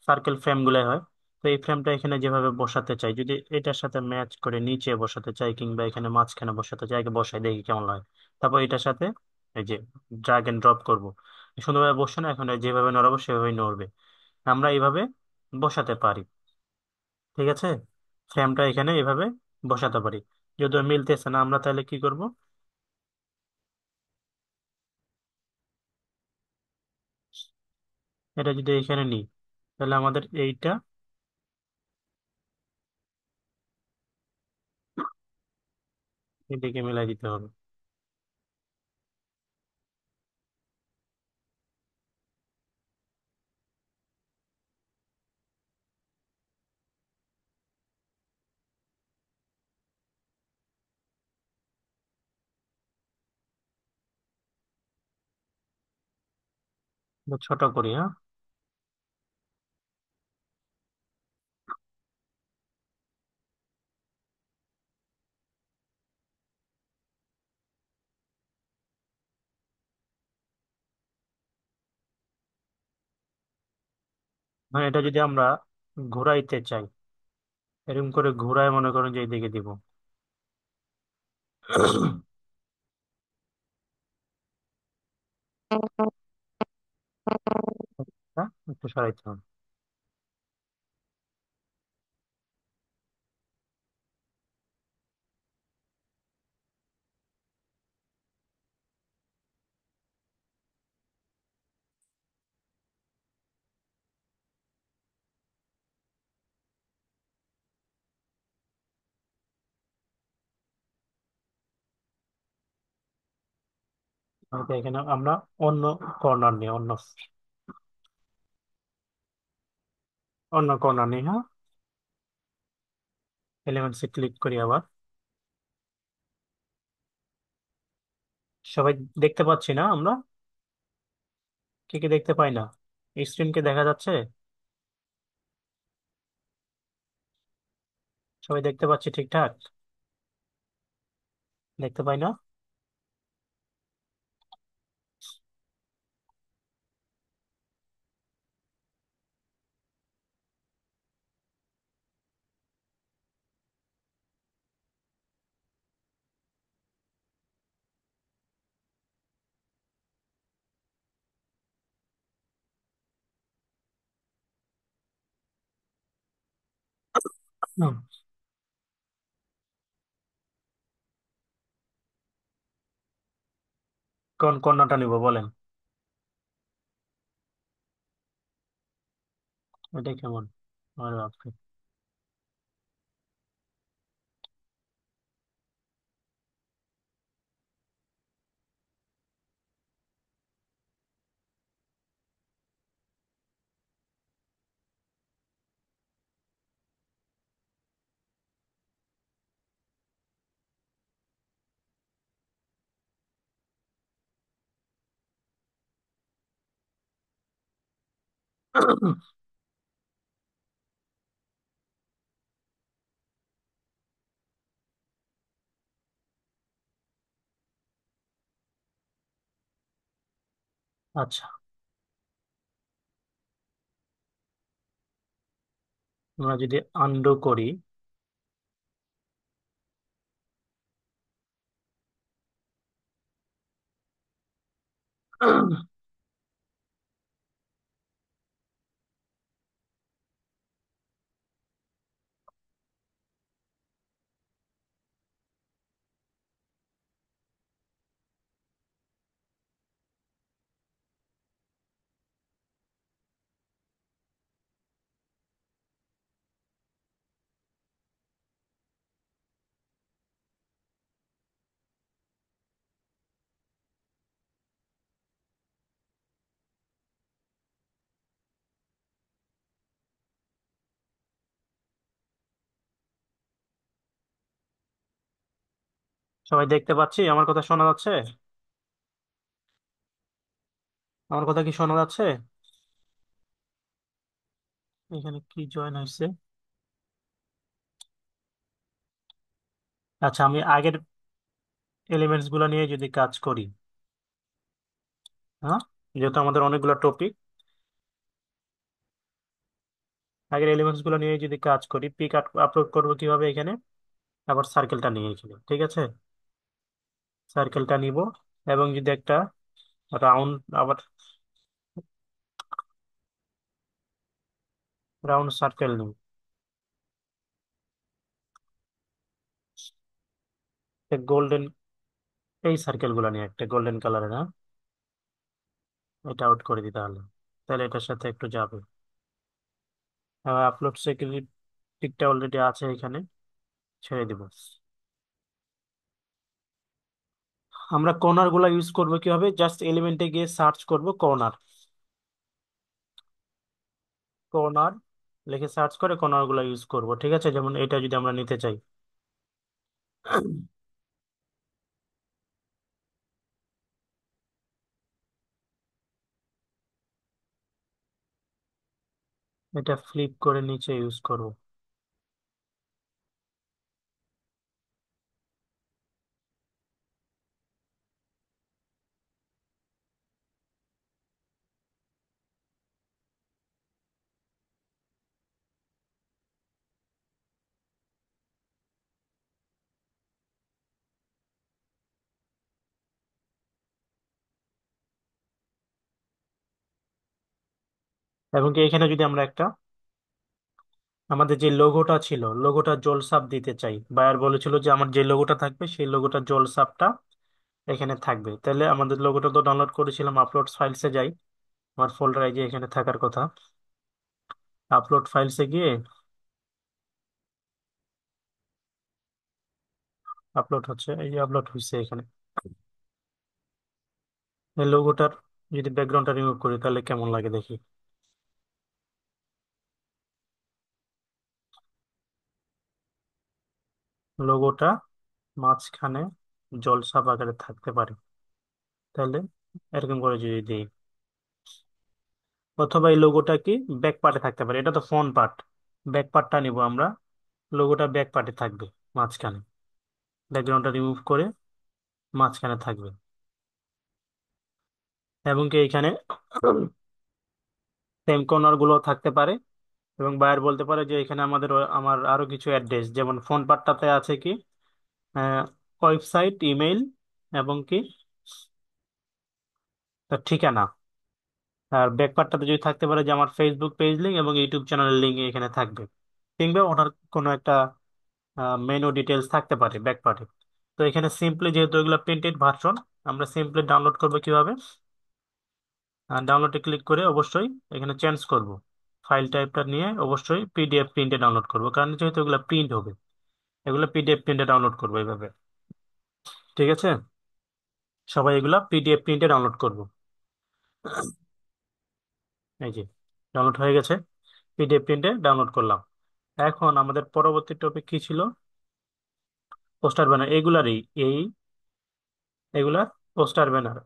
সার্কেল ফ্রেম গুলাই হয়। তো এই ফ্রেমটা এখানে যেভাবে বসাতে চাই, যদি এটার সাথে ম্যাচ করে নিচে বসাতে চাই কিংবা এখানে মাঝখানে বসাতে চাই, আগে বসাই দেখি কেমন হয়। তারপর এটার সাথে এই যে ড্রাগ এন্ড ড্রপ করব, সুন্দরভাবে বসে না, এখন যেভাবে নড়াবো সেভাবেই নড়বে। আমরা এইভাবে বসাতে পারি, ঠিক আছে? ফ্রেমটা এখানে এভাবে বসাতে পারি। যদিও মিলতেছে না, আমরা তাহলে কি করব? এটা যদি এখানে নিই, তাহলে আমাদের এইটা এদিকে মিলাই দিতে হবে। তো ছোট করি, হ্যাঁ। মানে এটা যদি আমরা ঘুরাইতে চাই, এরকম করে ঘুরায় মনে করেন যে এইদিকে দিব। হ্যাঁ, একটু সরাইতে হবে। তাহলে এখানে আমরা অন্য কর্নার নিই, অন্য অন্য কর্নার নিই, হ্যাঁ। এলিমেন্টসে ক্লিক করি আবার। সবাই দেখতে পাচ্ছি না আমরা? কে কে দেখতে পাই না? স্ক্রিনকে দেখা যাচ্ছে? সবাই দেখতে পাচ্ছি ঠিকঠাক? দেখতে পাই না? হুম। কোন কর্নারটা নিব বলেন? এটা কেমন? আরে বাপরে। আচ্ছা, আমরা যদি আন্ডু করি। সবাই দেখতে পাচ্ছি? আমার কথা শোনা যাচ্ছে? আমার কথা কি শোনা যাচ্ছে? এখানে কি জয়েন হয়েছে? আচ্ছা, আমি আগের এলিমেন্টস গুলো নিয়ে যদি কাজ করি, হ্যাঁ, যেহেতু আমাদের অনেকগুলো টপিক, আগের এলিমেন্টস গুলো নিয়ে যদি কাজ করি, পিক আপলোড করবো কিভাবে এখানে? আবার সার্কেলটা নিয়ে এখানে, ঠিক আছে। সার্কেলটা নিব, এবং যদি একটা রাউন্ড, আবার রাউন্ড সার্কেল নিব। গোল্ডেন, এই সার্কেল গুলো নিয়ে একটা গোল্ডেন কালারের, হ্যাঁ। এটা আউট করে দিতে হলো, তাহলে এটার সাথে একটু যাবে। আপলোড সিকিউরিটিটা অলরেডি আছে এখানে, ছেড়ে দিব। আমরা কর্নার গুলা ইউজ করবো কিভাবে, জাস্ট এলিমেন্টে গিয়ে সার্চ করব কর্নার। কর্নার লিখে সার্চ করে কর্নার গুলা ইউজ করব, ঠিক আছে? যেমন এটা যদি আমরা নিতে চাই, এটা ফ্লিপ করে নিচে ইউজ করব। এবং কি এখানে যদি আমরা একটা আমাদের যে লোগোটা ছিল, লোগোটা জোলসাপ দিতে চাই, বায়ার বলেছিল যে আমার যে লোগোটা থাকবে সেই লোগোটা জোলসাপটা এখানে থাকবে, তাহলে আমাদের লোগোটা তো ডাউনলোড করেছিলাম, আপলোড ফাইলসে যাই, আমার ফোল্ডার এই যে এখানে থাকার কথা, আপলোড ফাইলসে গিয়ে আপলোড হচ্ছে, এই যে আপলোড হয়েছে এখানে। এই লোগোটার যদি ব্যাকগ্রাউন্ডটা রিমুভ করি তাহলে কেমন লাগে দেখি। লোগোটা মাঝখানে জলছাপ আকারে থাকতে পারে, তাহলে এরকম করে যদি দিই, অথবা এই লোগোটা কি ব্যাক পার্টে থাকতে পারে, এটা তো ফ্রন্ট পার্ট, ব্যাক পার্টটা নিব আমরা, লোগোটা ব্যাক পার্টে থাকবে মাঝখানে, ব্যাকগ্রাউন্ডটা রিমুভ করে মাঝখানে থাকবে। এবং কি এখানে সেম কর্নার গুলো থাকতে পারে, এবং বায়ার বলতে পারে যে এখানে আমার আরো কিছু অ্যাড্রেস, যেমন ফোন পার্টটাতে আছে কি ওয়েবসাইট, ইমেইল, এবং কি তার ঠিকানা। আর ব্যাক পার্টটাতে যদি থাকতে পারে যে আমার ফেসবুক পেজ লিঙ্ক এবং ইউটিউব চ্যানেলের লিঙ্ক এখানে থাকবে, কিংবা ওনার কোনো একটা মেনু ডিটেলস থাকতে পারে ব্যাক পার্টে। তো এখানে সিম্পলি যেহেতু এগুলো প্রিন্টেড ভার্সন, আমরা সিম্পলি ডাউনলোড করবো কিভাবে, ডাউনলোডে ক্লিক করে অবশ্যই এখানে চেঞ্জ করব, ফাইল টাইপটা নিয়ে অবশ্যই পিডিএফ প্রিন্টে ডাউনলোড করব, কারণ যেহেতু এগুলো প্রিন্ট হবে, এগুলো পিডিএফ প্রিন্টে ডাউনলোড করবো এইভাবে, ঠিক আছে? সবাই এগুলা পিডিএফ প্রিন্টে ডাউনলোড করব। এই যে ডাউনলোড হয়ে গেছে, পিডিএফ প্রিন্টে ডাউনলোড করলাম। এখন আমাদের পরবর্তী টপিক কি ছিল, পোস্টার ব্যানার, এগুলারই এই এগুলার poster banner,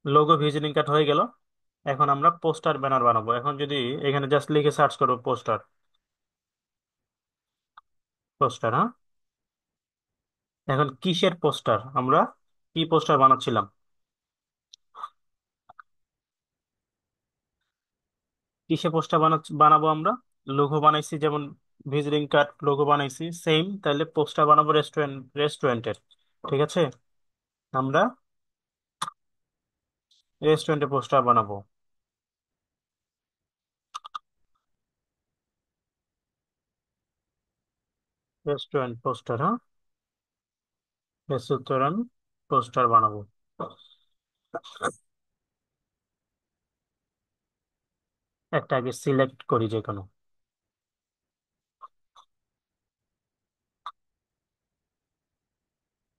logo visiting card হয়ে গেল। এখন আমরা পোস্টার ব্যানার বানাবো, এখন যদি এখানে জাস্ট লিখে সার্চ করবো পোস্টার, পোস্টার, হ্যাঁ। এখন কিসের পোস্টার, আমরা কি পোস্টার বানাচ্ছিলাম, কিসে পোস্টার বানাবো আমরা, লোগো বানাইছি যেমন ভিজিটিং কার্ড লোগো বানাইছি সেম, তাহলে পোস্টার বানাবো রেস্টুরেন্টের, ঠিক আছে? আমরা রেস্টুরেন্টের পোস্টার বানাবো, রেস্টুরেন্ট পোস্টার, হ্যাঁ, রেস্টুরেন্ট পোস্টার বানাবো। একটা আগে সিলেক্ট করি যে কোনো,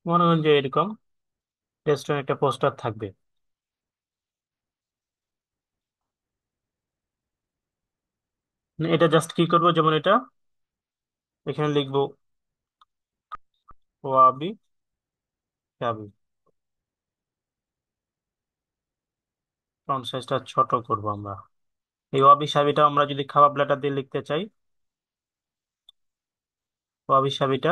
মনে করেন যে এরকম রেস্টুরেন্ট একটা পোস্টার থাকবে। এটা জাস্ট কি করব, যেমন এটা এখানে লিখবো ওয়াবি চাবি, ফন্ট সাইজটা ছোট করব আমরা। এই ওয়াবি সাবিটা আমরা যদি খাবার লেটার দিয়ে লিখতে চাই, ওয়াবি সাবিটা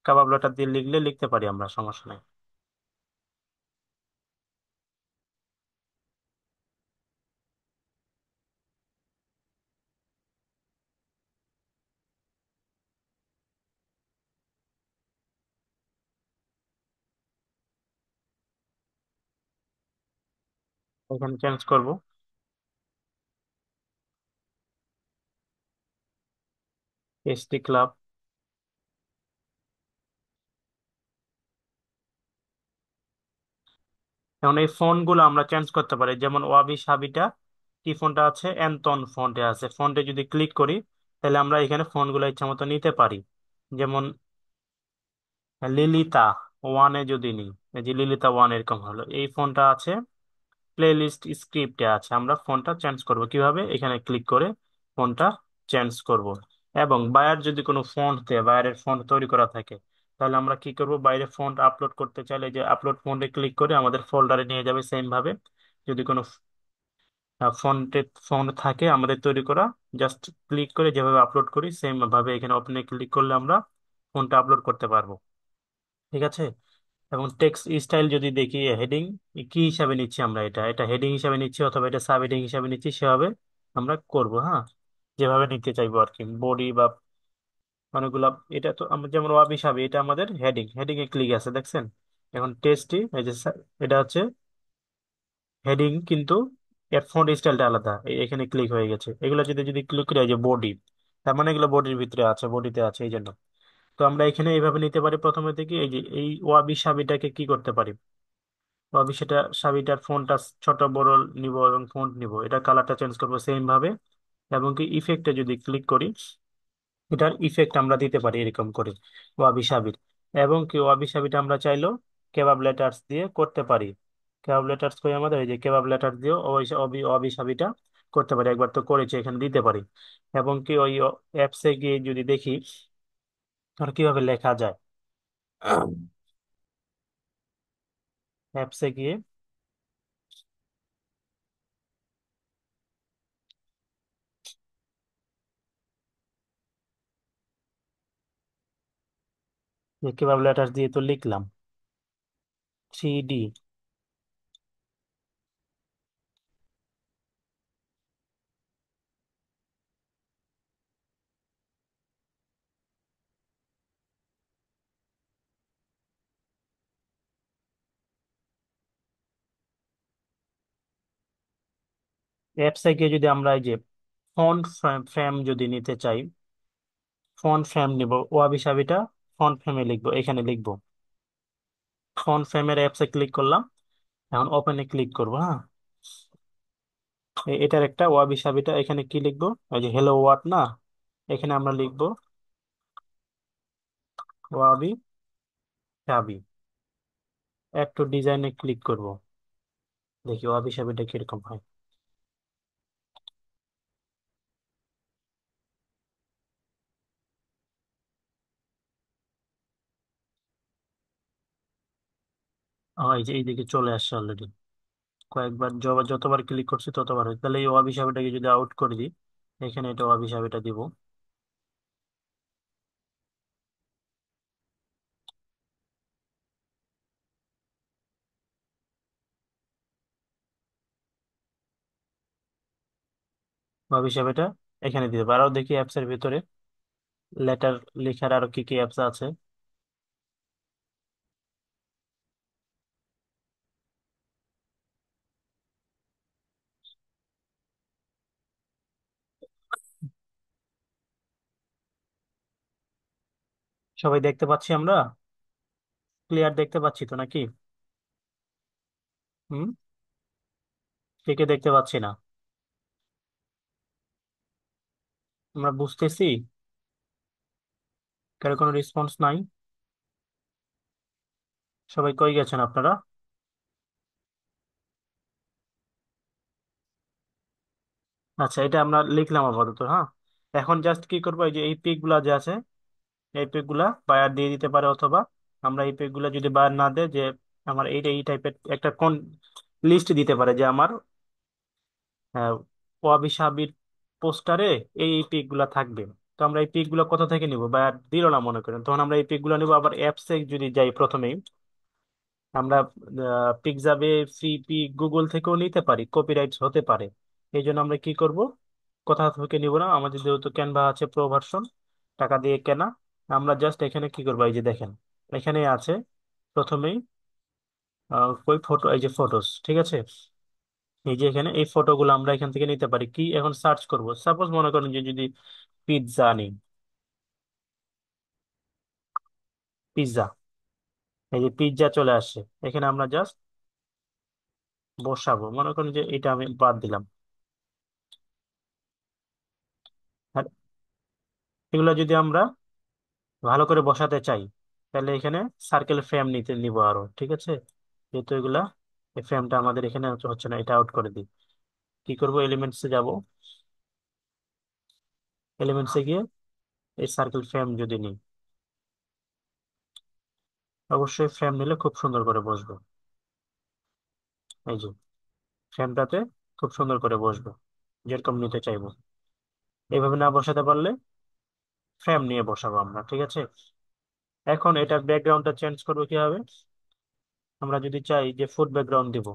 কাবাব লেটার দিয়ে লিখলে লিখতে পারি আমরা, সমস্যা নেই। এখানে চেঞ্জ করব, এসটি ক্লাব। এখন এই ফন্ট গুলো আমরা চেঞ্জ করতে পারি, যেমন ওয়াবি সাবিটা কি ফন্টে আছে, এনটন ফন্টে আছে, ফন্টে যদি ক্লিক করি তাহলে আমরা এখানে ফন্ট গুলো ইচ্ছা মতো নিতে পারি, যেমন লিলিতা, ওয়ানে যদি নিই, এই যে লিলিতা ওয়ান এরকম হলো, এই ফোনটা আছে প্লেলিস্ট স্ক্রিপ্টে আছে। আমরা ফোনটা চেঞ্জ করব কিভাবে? এখানে ক্লিক করে ফোনটা চেঞ্জ করব। এবং বায়ার যদি কোনো ফন্ট দেয়, বায়ারের ফন্ট তৈরি করা থাকে, তাহলে আমরা কি করব? বাইরে ফন্ট আপলোড করতে চাইলে যে আপলোড ফন্টে ক্লিক করে আমাদের ফোল্ডারে নিয়ে যাবে সেম ভাবে। যদি কোনো ফন্টে ফন্ট থাকে আমাদের তৈরি করা, জাস্ট ক্লিক করে যেভাবে আপলোড করি সেম ভাবে এখানে ওপেনে ক্লিক করলে আমরা ফোনটা আপলোড করতে পারবো। ঠিক আছে? এবং টেক্সট স্টাইল যদি দেখি, হেডিং কি হিসাবে নিচ্ছি আমরা, এটা এটা হেডিং হিসাবে নিচ্ছি অথবা এটা সাব হেডিং হিসাবে নিচ্ছি, সেভাবে আমরা করব। হ্যাঁ, যেভাবে নিতে চাইবো আর কি, বডি বা অনেকগুলা। এটা তো আমরা যেমন ওয়াবি সাবি, এটা আমাদের হেডিং, হেডিং এ ক্লিক আছে দেখছেন। এখন টেক্সটি এই যে এটা হচ্ছে হেডিং, কিন্তু এর ফন্ট স্টাইলটা আলাদা, এখানে ক্লিক হয়ে গেছে। এগুলো যদি যদি ক্লিক করি, এই যে বডি, তার মানে এগুলো বডির ভিতরে আছে, বডিতে আছে এই জন্য। তো আমরা এখানে এইভাবে নিতে পারি। প্রথমে থেকে এই যে এই ওয়াবি সাবিটাকে কি করতে পারি, ভাবি সেটা সাবিটার ফন্টটা ছোট বড় নিব এবং ফন্ট নিব, এটা কালারটা চেঞ্জ করবো সেম ভাবে। এবং কি ইফেক্টে যদি ক্লিক করি, এটার ইফেক্ট আমরা দিতে পারি এরকম করে ওয়াবি সাবির। এবং কি ওয়াবি সাবিটা আমরা চাইলেও কেবাব লেটার্স দিয়ে করতে পারি। কেবাব লেটার্স করে আমাদের এই যে কেবাব লেটার দিয়েও ওই ওবি ওয়াবি সাবিটা করতে পারি। একবার তো করেছি, এখানে দিতে পারি। এবং কি ওই অ্যাপসে গিয়ে যদি দেখি আর কিভাবে লেখা যায়, অ্যাপসে গিয়ে যে কেবাব লেটার্স দিয়ে তো লিখলাম 3D। অ্যাপসে গিয়ে যদি আমরা এই যে ফন্ট ফ্রেম যদি নিতে চাই, ফন্ট ফ্রেম নিব, ওয়াবি সাবিটা ফন্ট ফ্রেমে লিখবো, এখানে লিখবো ফন্ট ফ্রেমের অ্যাপসে ক্লিক করলাম। এখন ওপেনে ক্লিক করবো। হ্যাঁ, এটার একটা ওয়াবি সাবিটা এখানে কি লিখবো, এই যে হ্যালো ওয়াট না, এখানে আমরা লিখবো ওয়াবি সাবি। একটু ডিজাইনে ক্লিক করব, দেখি ওয়াবি সাবিটা কিরকম হয়। এই যে এইদিকে চলে আসছে অলরেডি। কয়েকবার যতবার ক্লিক করছি ততবার হয়। তাহলে এই ওয়াবি সাবিটাকে যদি আউট করে দিই, এখানে এটা ওয়াবি সাবিটা দিব। ওয়াবি সাবিটা এখানে দিতে পারো। দেখি অ্যাপস এর ভিতরে লেটার লেখার আরো কি কি অ্যাপস আছে। সবাই দেখতে পাচ্ছি আমরা? ক্লিয়ার দেখতে পাচ্ছি তো নাকি? হুম, কে কে দেখতে পাচ্ছি না? আমরা বুঝতেছি, কারো কোনো রেসপন্স নাই। সবাই কই গেছেন আপনারা? আচ্ছা, এটা আমরা লিখলাম আপাতত। হ্যাঁ, এখন জাস্ট কি করবো, এই যে এই পিক গুলা যে আছে, এই পিক গুলা বায়ার দিয়ে দিতে পারে, অথবা আমরা এই পিক গুলা যদি বায়ার না দেয়, যে আমার এইটা এই টাইপের একটা কোন লিস্ট দিতে পারে যে আমার ওয়াবি সাবির পোস্টারে এই এই পিক গুলা থাকবে। তো আমরা এই পিক গুলা কোথা থেকে নিব? বায়ার দিল না মনে করেন, তখন আমরা এই পিক গুলা নিবো আবার অ্যাপসে যদি যাই প্রথমেই। আমরা পিকজাবে ফ্রি পিক গুগল থেকেও নিতে পারি, কপিরাইটস হতে পারে। এই জন্য আমরা কি করব, কোথা থেকে নিব না, আমাদের যেহেতু ক্যানভা আছে প্রো ভার্সন, টাকা দিয়ে কেনা, আমরা জাস্ট এখানে কি করবো, এই যে দেখেন এখানে আছে প্রথমেই কই ফটো, এই যে ফটোস, ঠিক আছে। এই যে এখানে এই ফটোগুলো আমরা এখান থেকে নিতে পারি। কি এখন সার্চ করব, সাপোজ মনে করেন যে যদি পিৎজা নিই, পিৎজা, এই যে পিৎজা চলে আসছে। এখানে আমরা জাস্ট বসাবো, মনে করেন যে এটা আমি বাদ দিলাম। আর এগুলো যদি আমরা ভালো করে বসাতে চাই, তাহলে এখানে সার্কেল ফ্রেম নিতে নিব আরো, ঠিক আছে। যেহেতু এগুলা, এই ফ্রেমটা আমাদের এখানে হচ্ছে না, এটা আউট করে দিই। কি করব, এলিমেন্টসে যাব, এলিমেন্টসে গিয়ে এই সার্কেল ফ্রেম যদি নিই, অবশ্যই ফ্রেম নিলে খুব সুন্দর করে বসবে। এই যে ফ্রেমটাতে খুব সুন্দর করে বসবে, যেরকম নিতে চাইবো। এইভাবে না বসাতে পারলে ফ্রেম নিয়ে বসাবো আমরা, ঠিক আছে। এখন এটার ব্যাকগ্রাউন্ডটা চেঞ্জ করবো কিভাবে? আমরা যদি চাই যে ফুড ব্যাকগ্রাউন্ড দিব,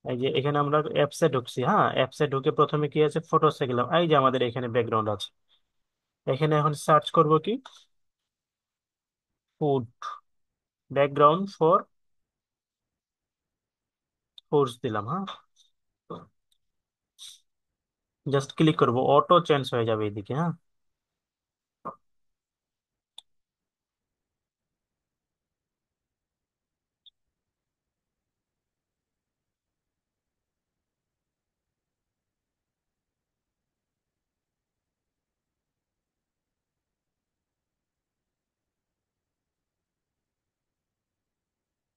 এই যে এখানে আমরা অ্যাপসে ঢুকছি, হ্যাঁ অ্যাপসে ঢুকে প্রথমে কি আছে, ফটোসে গেলাম, এই যে আমাদের এখানে ব্যাকগ্রাউন্ড আছে। এখানে এখন সার্চ করব কি, ফুড ব্যাকগ্রাউন্ড ফর ফুডস দিলাম, হ্যাঁ। জাস্ট ক্লিক করব, অটো চেঞ্জ হয়ে যাবে এদিকে, হ্যাঁ।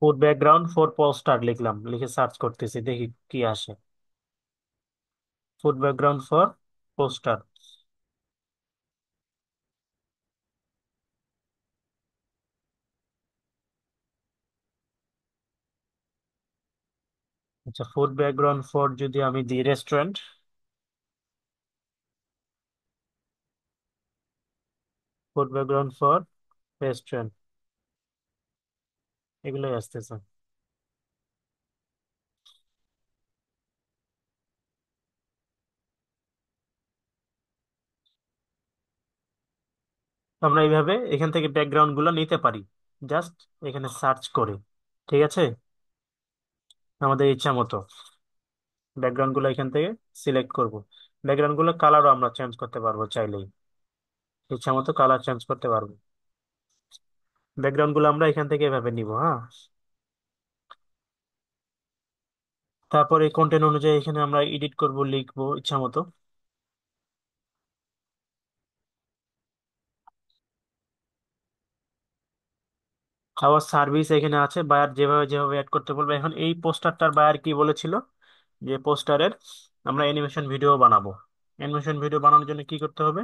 ফুড ব্যাকগ্রাউন্ড ফর পোস্টার লিখলাম, লিখে সার্চ করতেছি, দেখি কি আসে। Food background for poster. আচ্ছা, ফুড ব্যাকগ্রাউন্ড ফর যদি আমি দিই restaurant, food background for restaurant, এগুলোই আসতেছে। আমরা এইভাবে এখান থেকে ব্যাকগ্রাউন্ড গুলো নিতে পারি, জাস্ট এখানে সার্চ করে, ঠিক আছে। আমাদের ইচ্ছা মতো ব্যাকগ্রাউন্ড গুলো এখান থেকে সিলেক্ট করব। ব্যাকগ্রাউন্ড গুলো কালারও আমরা চেঞ্জ করতে পারবো চাইলেই, ইচ্ছা মতো কালার চেঞ্জ করতে পারবো। ব্যাকগ্রাউন্ড গুলো আমরা এখান থেকে এভাবে নিব, হ্যাঁ। তারপর এই কন্টেন্ট অনুযায়ী এখানে আমরা এডিট করব, লিখবো ইচ্ছা মতো। আবার সার্ভিস এখানে আছে, বায়ার যেভাবে যেভাবে অ্যাড করতে বলবে। এখন এই পোস্টারটার বায়ার কি বলেছিল, যে পোস্টারের আমরা অ্যানিমেশন ভিডিও বানাবো। অ্যানিমেশন ভিডিও বানানোর জন্য কি করতে হবে,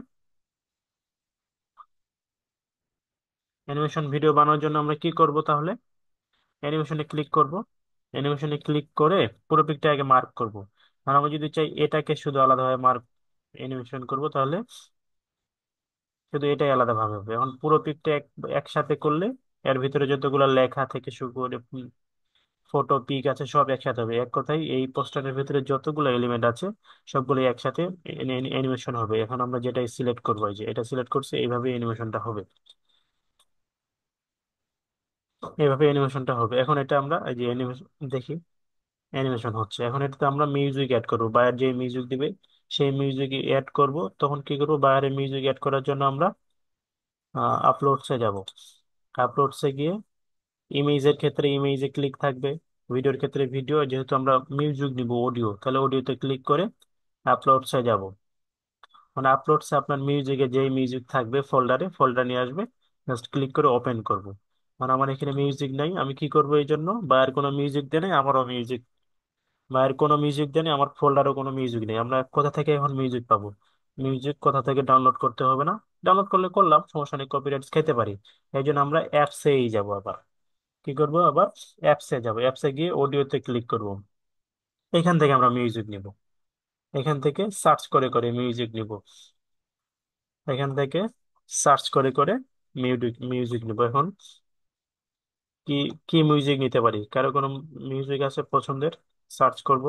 অ্যানিমেশন ভিডিও বানানোর জন্য আমরা কি করব তাহলে, অ্যানিমেশনে ক্লিক করব। অ্যানিমেশনে ক্লিক করে পুরো পিকটা আগে মার্ক করব। আর আমরা যদি চাই এটাকে শুধু আলাদাভাবে মার্ক অ্যানিমেশন করব, তাহলে শুধু এটাই আলাদাভাবে হবে। এখন পুরো পিকটা একসাথে করলে এর ভিতরে যতগুলো লেখা থেকে শুরু করে ফটো পিক আছে সব একসাথে হবে। এক কথায় এই পোস্টারের ভিতরে যতগুলো এলিমেন্ট আছে সবগুলো একসাথে অ্যানিমেশন হবে। এখন আমরা যেটা সিলেক্ট করবো, এই যে এটা সিলেক্ট করছে, এইভাবে অ্যানিমেশনটা হবে, এইভাবে অ্যানিমেশনটা হবে। এখন এটা আমরা এই যে অ্যানিমেশন দেখি, অ্যানিমেশন হচ্ছে। এখন এটাতে আমরা মিউজিক অ্যাড করবো, বায়ার যে মিউজিক দিবে সেই মিউজিক অ্যাড করব। তখন কি করবো, বায়ারে মিউজিক অ্যাড করার জন্য আমরা আপলোডসে যাব। আপলোডসে গিয়ে ইমেজের ক্ষেত্রে ইমেজে ক্লিক থাকবে, ভিডিওর ক্ষেত্রে ভিডিও, যেহেতু আমরা মিউজিক নিব অডিও, তাহলে অডিওতে ক্লিক করে আপলোডসে যাব। মানে আপলোডসে আপনার মিউজিকে যেই মিউজিক থাকবে ফোল্ডারে, ফোল্ডার নিয়ে আসবে, জাস্ট ক্লিক করে ওপেন করব। মানে আমার এখানে মিউজিক নাই, আমি কি করব, এই জন্য বাইরের কোনো মিউজিক দেয় নাই, আমারও মিউজিক, বাইরের কোনো মিউজিক দেয় নাই, আমার ফোল্ডারও কোনো মিউজিক নেই। আমরা কোথা থেকে এখন মিউজিক পাবো, মিউজিক কোথা থেকে ডাউনলোড করতে হবে না, ডাউনলোড করলে করলাম, সমস্যা নেই, কপিরাইট খেতে পারি। এই জন্য আমরা অ্যাপসেই যাব আবার, কি করব আবার, অ্যাপসে যাব, অ্যাপসে গিয়ে অডিওতে ক্লিক করব। এখান থেকে আমরা মিউজিক নিব, এখান থেকে সার্চ করে করে মিউজিক নিব, এখান থেকে সার্চ করে করে মিউজিক মিউজিক নিব। এখন কি কি মিউজিক নিতে পারি, কারো কোনো মিউজিক আছে পছন্দের, সার্চ করব,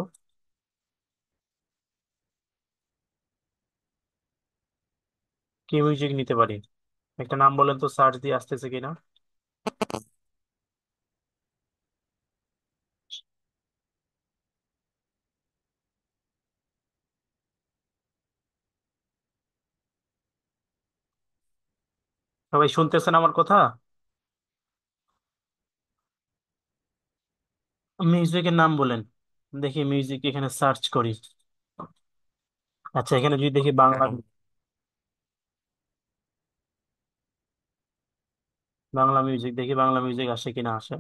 কি মিউজিক নিতে পারি, একটা নাম বলেন তো, সার্চ দিয়ে আসতেছে কিনা। সবাই শুনতেছেন আমার কথা? মিউজিকের নাম বলেন, দেখি মিউজিক এখানে সার্চ করি। আচ্ছা, এখানে যদি দেখি বাংলা, বাংলা মিউজিক দেখি, বাংলা মিউজিক আসে কিনা আসে।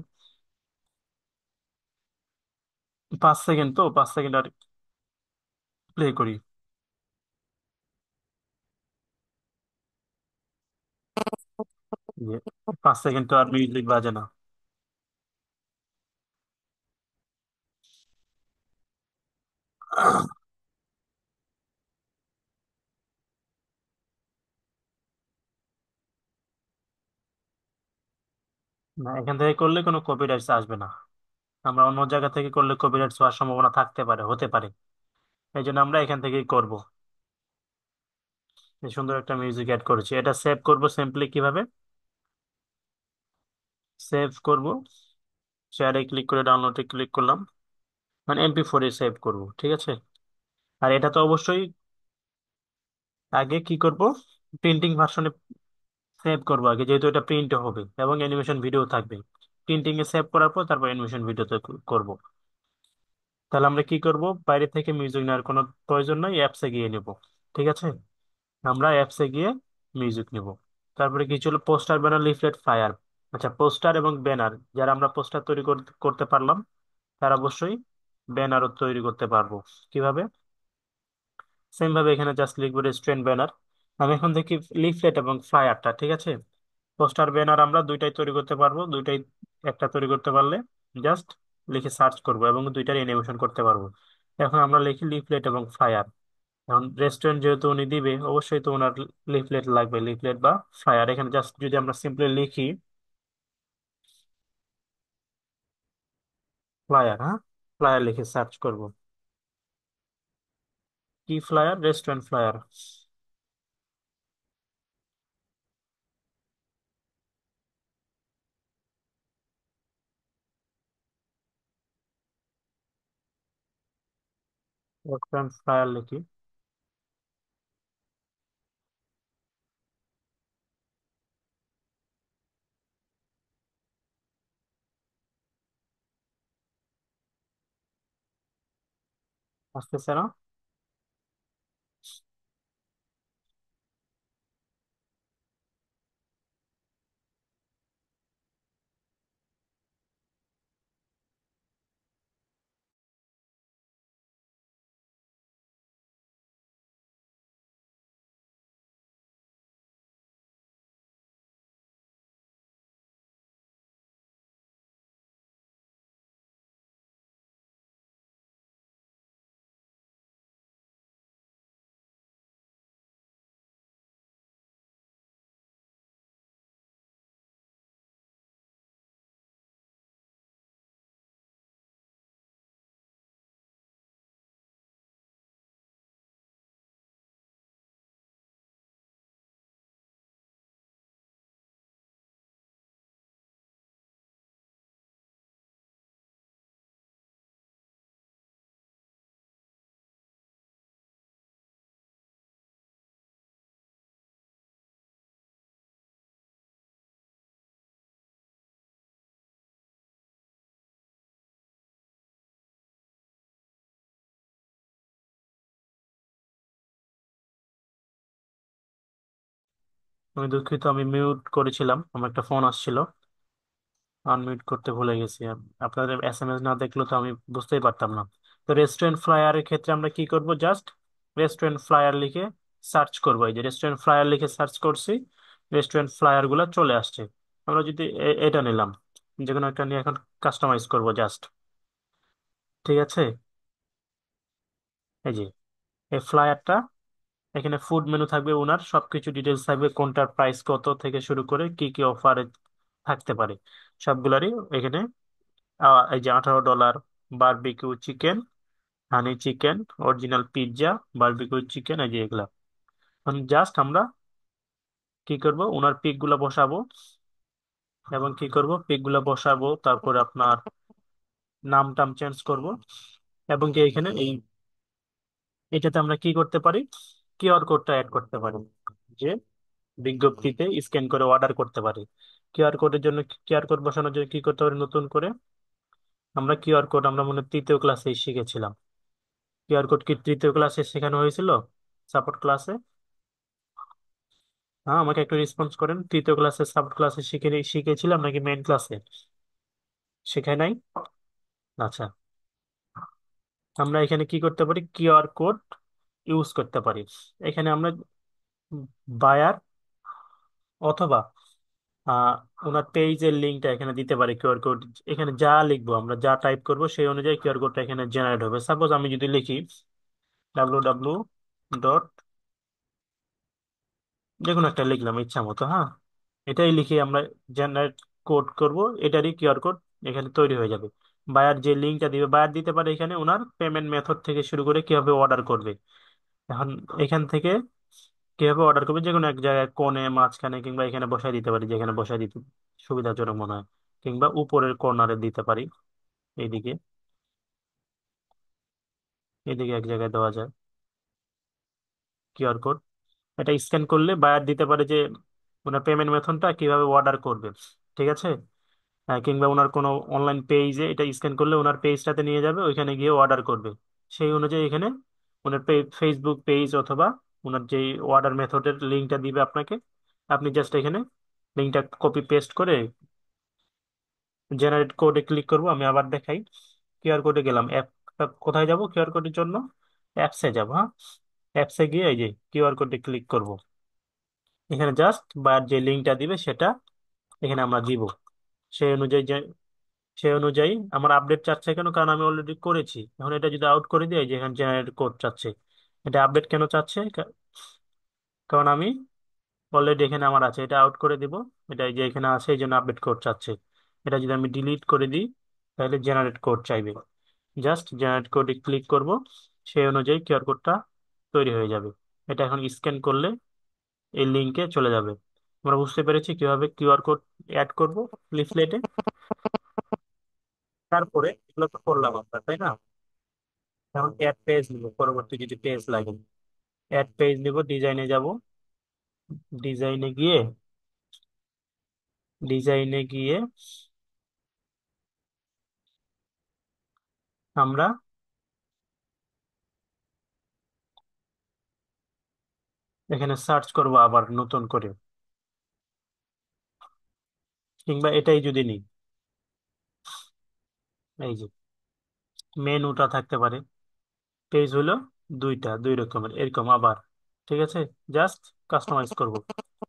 5 সেকেন্ড, তো 5 সেকেন্ড আর প্লে করি। 5 সেকেন্ড তো আর মিউজিক বাজে না। না, এখান থেকে করলে কোনো কপিরাইটস আসবে না। আমরা অন্য জায়গা থেকে করলে কপিরাইটস হওয়ার সম্ভাবনা থাকতে পারে, হতে পারে। এই জন্য আমরা এখান থেকেই করব। এই সুন্দর একটা মিউজিক অ্যাড করেছি, এটা সেভ করব সিম্পলি কিভাবে সেভ করব। শেয়ারে ক্লিক করে ডাউনলোডে ক্লিক করলাম, মানে MP4 এ সেভ করব, ঠিক আছে। আর এটা তো অবশ্যই আগে কি করব, প্রিন্টিং ভার্সনে সেভ করব আগে, যেহেতু এটা প্রিন্ট হবে এবং অ্যানিমেশন ভিডিও থাকবে। প্রিন্টিং এ সেভ করার পর তারপর অ্যানিমেশন ভিডিওতে করব। তাহলে আমরা কি করব, বাইরে থেকে মিউজিক নেওয়ার কোনো প্রয়োজন নাই, অ্যাপসে গিয়ে নেব। ঠিক আছে, আমরা অ্যাপসে গিয়ে মিউজিক নেব। তারপরে কি ছিল, পোস্টার, ব্যানার, লিফলেট, ফ্লায়ার। আচ্ছা, পোস্টার এবং ব্যানার, যারা আমরা পোস্টার তৈরি করতে পারলাম, তারা অবশ্যই ব্যানারও তৈরি করতে পারবো। কিভাবে, সেম ভাবে এখানে জাস্ট লিখবো রেস্টুরেন্ট ব্যানার। আমি এখন দেখি লিফলেট এবং ফ্লায়ারটা, ঠিক আছে। পোস্টার ব্যানার আমরা দুইটাই তৈরি করতে পারবো, দুইটাই একটা তৈরি করতে পারলে জাস্ট লিখে সার্চ করব এবং দুইটার অ্যানিমেশন করতে পারবো। এখন আমরা লিখি লিফলেট এবং ফ্লায়ার। এখন রেস্টুরেন্ট যেহেতু উনি দিবে, অবশ্যই তো ওনার লিফলেট লাগবে, লিফলেট বা ফ্লায়ার। এখানে জাস্ট যদি আমরা সিম্পলি লিখি ফ্লায়ার, হ্যাঁ, ফ্লায়ার লিখে সার্চ করব। কি flyer, restaurant flyer. Restaurant flyer লিখি। আসতেছে না? আমি দুঃখিত, আমি মিউট করেছিলাম, আমার একটা ফোন আসছিল, আনমিউট করতে ভুলে গেছি। আপনাদের SMS না দেখলে তো আমি বুঝতেই পারতাম না। তো রেস্টুরেন্ট ফ্লায়ারের ক্ষেত্রে আমরা কি করব, জাস্ট রেস্টুরেন্ট ফ্লায়ার লিখে সার্চ করবো। এই যে রেস্টুরেন্ট ফ্লায়ার লিখে সার্চ করছি, রেস্টুরেন্ট ফ্লায়ার গুলা চলে আসছে। আমরা যদি এটা নিলাম, যে কোনো একটা নিয়ে এখন কাস্টমাইজ করব জাস্ট। ঠিক আছে, এই যে এই ফ্লায়ারটা, এখানে ফুড মেনু থাকবে, ওনার সবকিছু ডিটেলস থাকবে, কোনটার প্রাইস কত থেকে শুরু করে কি কি অফারে থাকতে পারে সবগুলারই এখানে। এই যে $18 বারবিকিউ চিকেন, হানি chicken, original pizza, barbecue chicken, এই যে এগুলা। জাস্ট আমরা কি করব, ওনার পিক গুলা বসাবো এবং কি করব, পিক গুলা বসাবো, তারপর আপনার নাম টাম চেঞ্জ করব। এবং কি এখানে এটাতে আমরা কি করতে পারি, QR কোডটা অ্যাড করতে পারি, যে বিজ্ঞপ্তিতে স্ক্যান করে অর্ডার করতে পারি। কিউআর কোড বসানোর জন্য কি করতে পারি, নতুন করে আমরা কিউআর কোড, আমরা মনে হয় তৃতীয় ক্লাসে শিখেছিলাম। কিউআর কোড কি তৃতীয় ক্লাসে শেখানো হয়েছিল, সাপোর্ট ক্লাসে? হ্যাঁ, আমাকে একটু রেসপন্স করেন। তৃতীয় ক্লাসে সাব ক্লাসে শিখেছিলাম নাকি মেইন ক্লাসে শেখায় নাই? আচ্ছা, আমরা এখানে কি করতে পারি, কিউআর কোড ইউজ করতে পারি। এখানে আমরা বায়ার অথবা আহ ওনার পেজের লিঙ্কটা এখানে দিতে পারি। কিউআর কোড এখানে যা লিখবো, আমরা যা টাইপ করব সেই অনুযায়ী কিউআর কোডটা এখানে জেনারেট হবে। সাপোজ আমি যদি লিখি www. যে কোনো একটা লিখলাম ইচ্ছা মতো, হ্যাঁ, এটাই লিখে আমরা জেনারেট কোড করব, এটারই কিউআর কোড এখানে তৈরি হয়ে যাবে। বায়ার যে লিঙ্কটা দিবে, বায়ার দিতে পারে এখানে ওনার পেমেন্ট মেথড থেকে শুরু করে কিভাবে অর্ডার করবে। এখন এখান থেকে কিভাবে অর্ডার করবে, যে কোনো এক জায়গায় কোণে মাঝখানে কিংবা এখানে বসাই দিতে পারি, যেখানে বসাই দিতে সুবিধাজনক মনে হয়, কিংবা উপরের কর্নারে দিতে পারি। এইদিকে, এদিকে এক জায়গায় দেওয়া যায় কিউআর কোড। এটা স্ক্যান করলে বায়ার দিতে পারে যে ওনার পেমেন্ট মেথডটা কিভাবে অর্ডার করবে। ঠিক আছে। কিংবা ওনার কোনো অনলাইন পেজে এটা স্ক্যান করলে ওনার পেজটাতে নিয়ে যাবে, ওইখানে গিয়ে অর্ডার করবে। সেই অনুযায়ী এখানে ওনার ফেসবুক পেজ অথবা ওনার যে অর্ডার মেথডের লিঙ্কটা দিবে আপনাকে, আপনি জাস্ট এখানে লিঙ্কটা কপি পেস্ট করে জেনারেট কোডে ক্লিক করব। আমি আবার দেখাই, কিউআর কোডে গেলাম, অ্যাপ কোথায় যাব কিউআর কোডের জন্য, অ্যাপসে যাব। হ্যাঁ, অ্যাপসে গিয়ে এই যে কিউআর কোডে ক্লিক করব। এখানে জাস্ট বা যে লিঙ্কটা দিবে সেটা এখানে আমরা দিব। সেই অনুযায়ী সেই অনুযায়ী আমার আপডেট চাচ্ছে কেন, কারণ আমি অলরেডি করেছি। এখন এটা যদি আউট করে দিই, এই যে এখানে জেনারেট কোড চাচ্ছে, এটা আপডেট কেন চাচ্ছে, কারণ আমি অলরেডি এখানে আমার আছে, এটা আউট করে দিব। এটা এই যে এখানে আছে এই জন্য আপডেট কোড চাচ্ছে। এটা যদি আমি ডিলিট করে দিই তাহলে জেনারেট কোড চাইবে। জাস্ট জেনারেট কোডে ক্লিক করব, সেই অনুযায়ী কিউআর কোডটা তৈরি হয়ে যাবে। এটা এখন স্ক্যান করলে এই লিঙ্কে চলে যাবে। আমরা বুঝতে পেরেছি কিভাবে কিউআর কোড অ্যাড করব লিফলেটে। তারপরে এগুলো তো করলাম আমরা, তাই না? এখন অ্যাড পেজ নিব, পরবর্তী যদি পেজ লাগে অ্যাড পেজ নিব, ডিজাইনে যাব। ডিজাইনে গিয়ে ডিজাইনে গিয়ে আমরা এখানে সার্চ করব আবার নতুন করে, কিংবা এটাই যদি নিই, এই যে মেনুটা থাকতে পারে। পেজ হলো দুই রকমের এরকম আবার। ঠিক আছে, জাস্ট কাস্টমাইজ করব,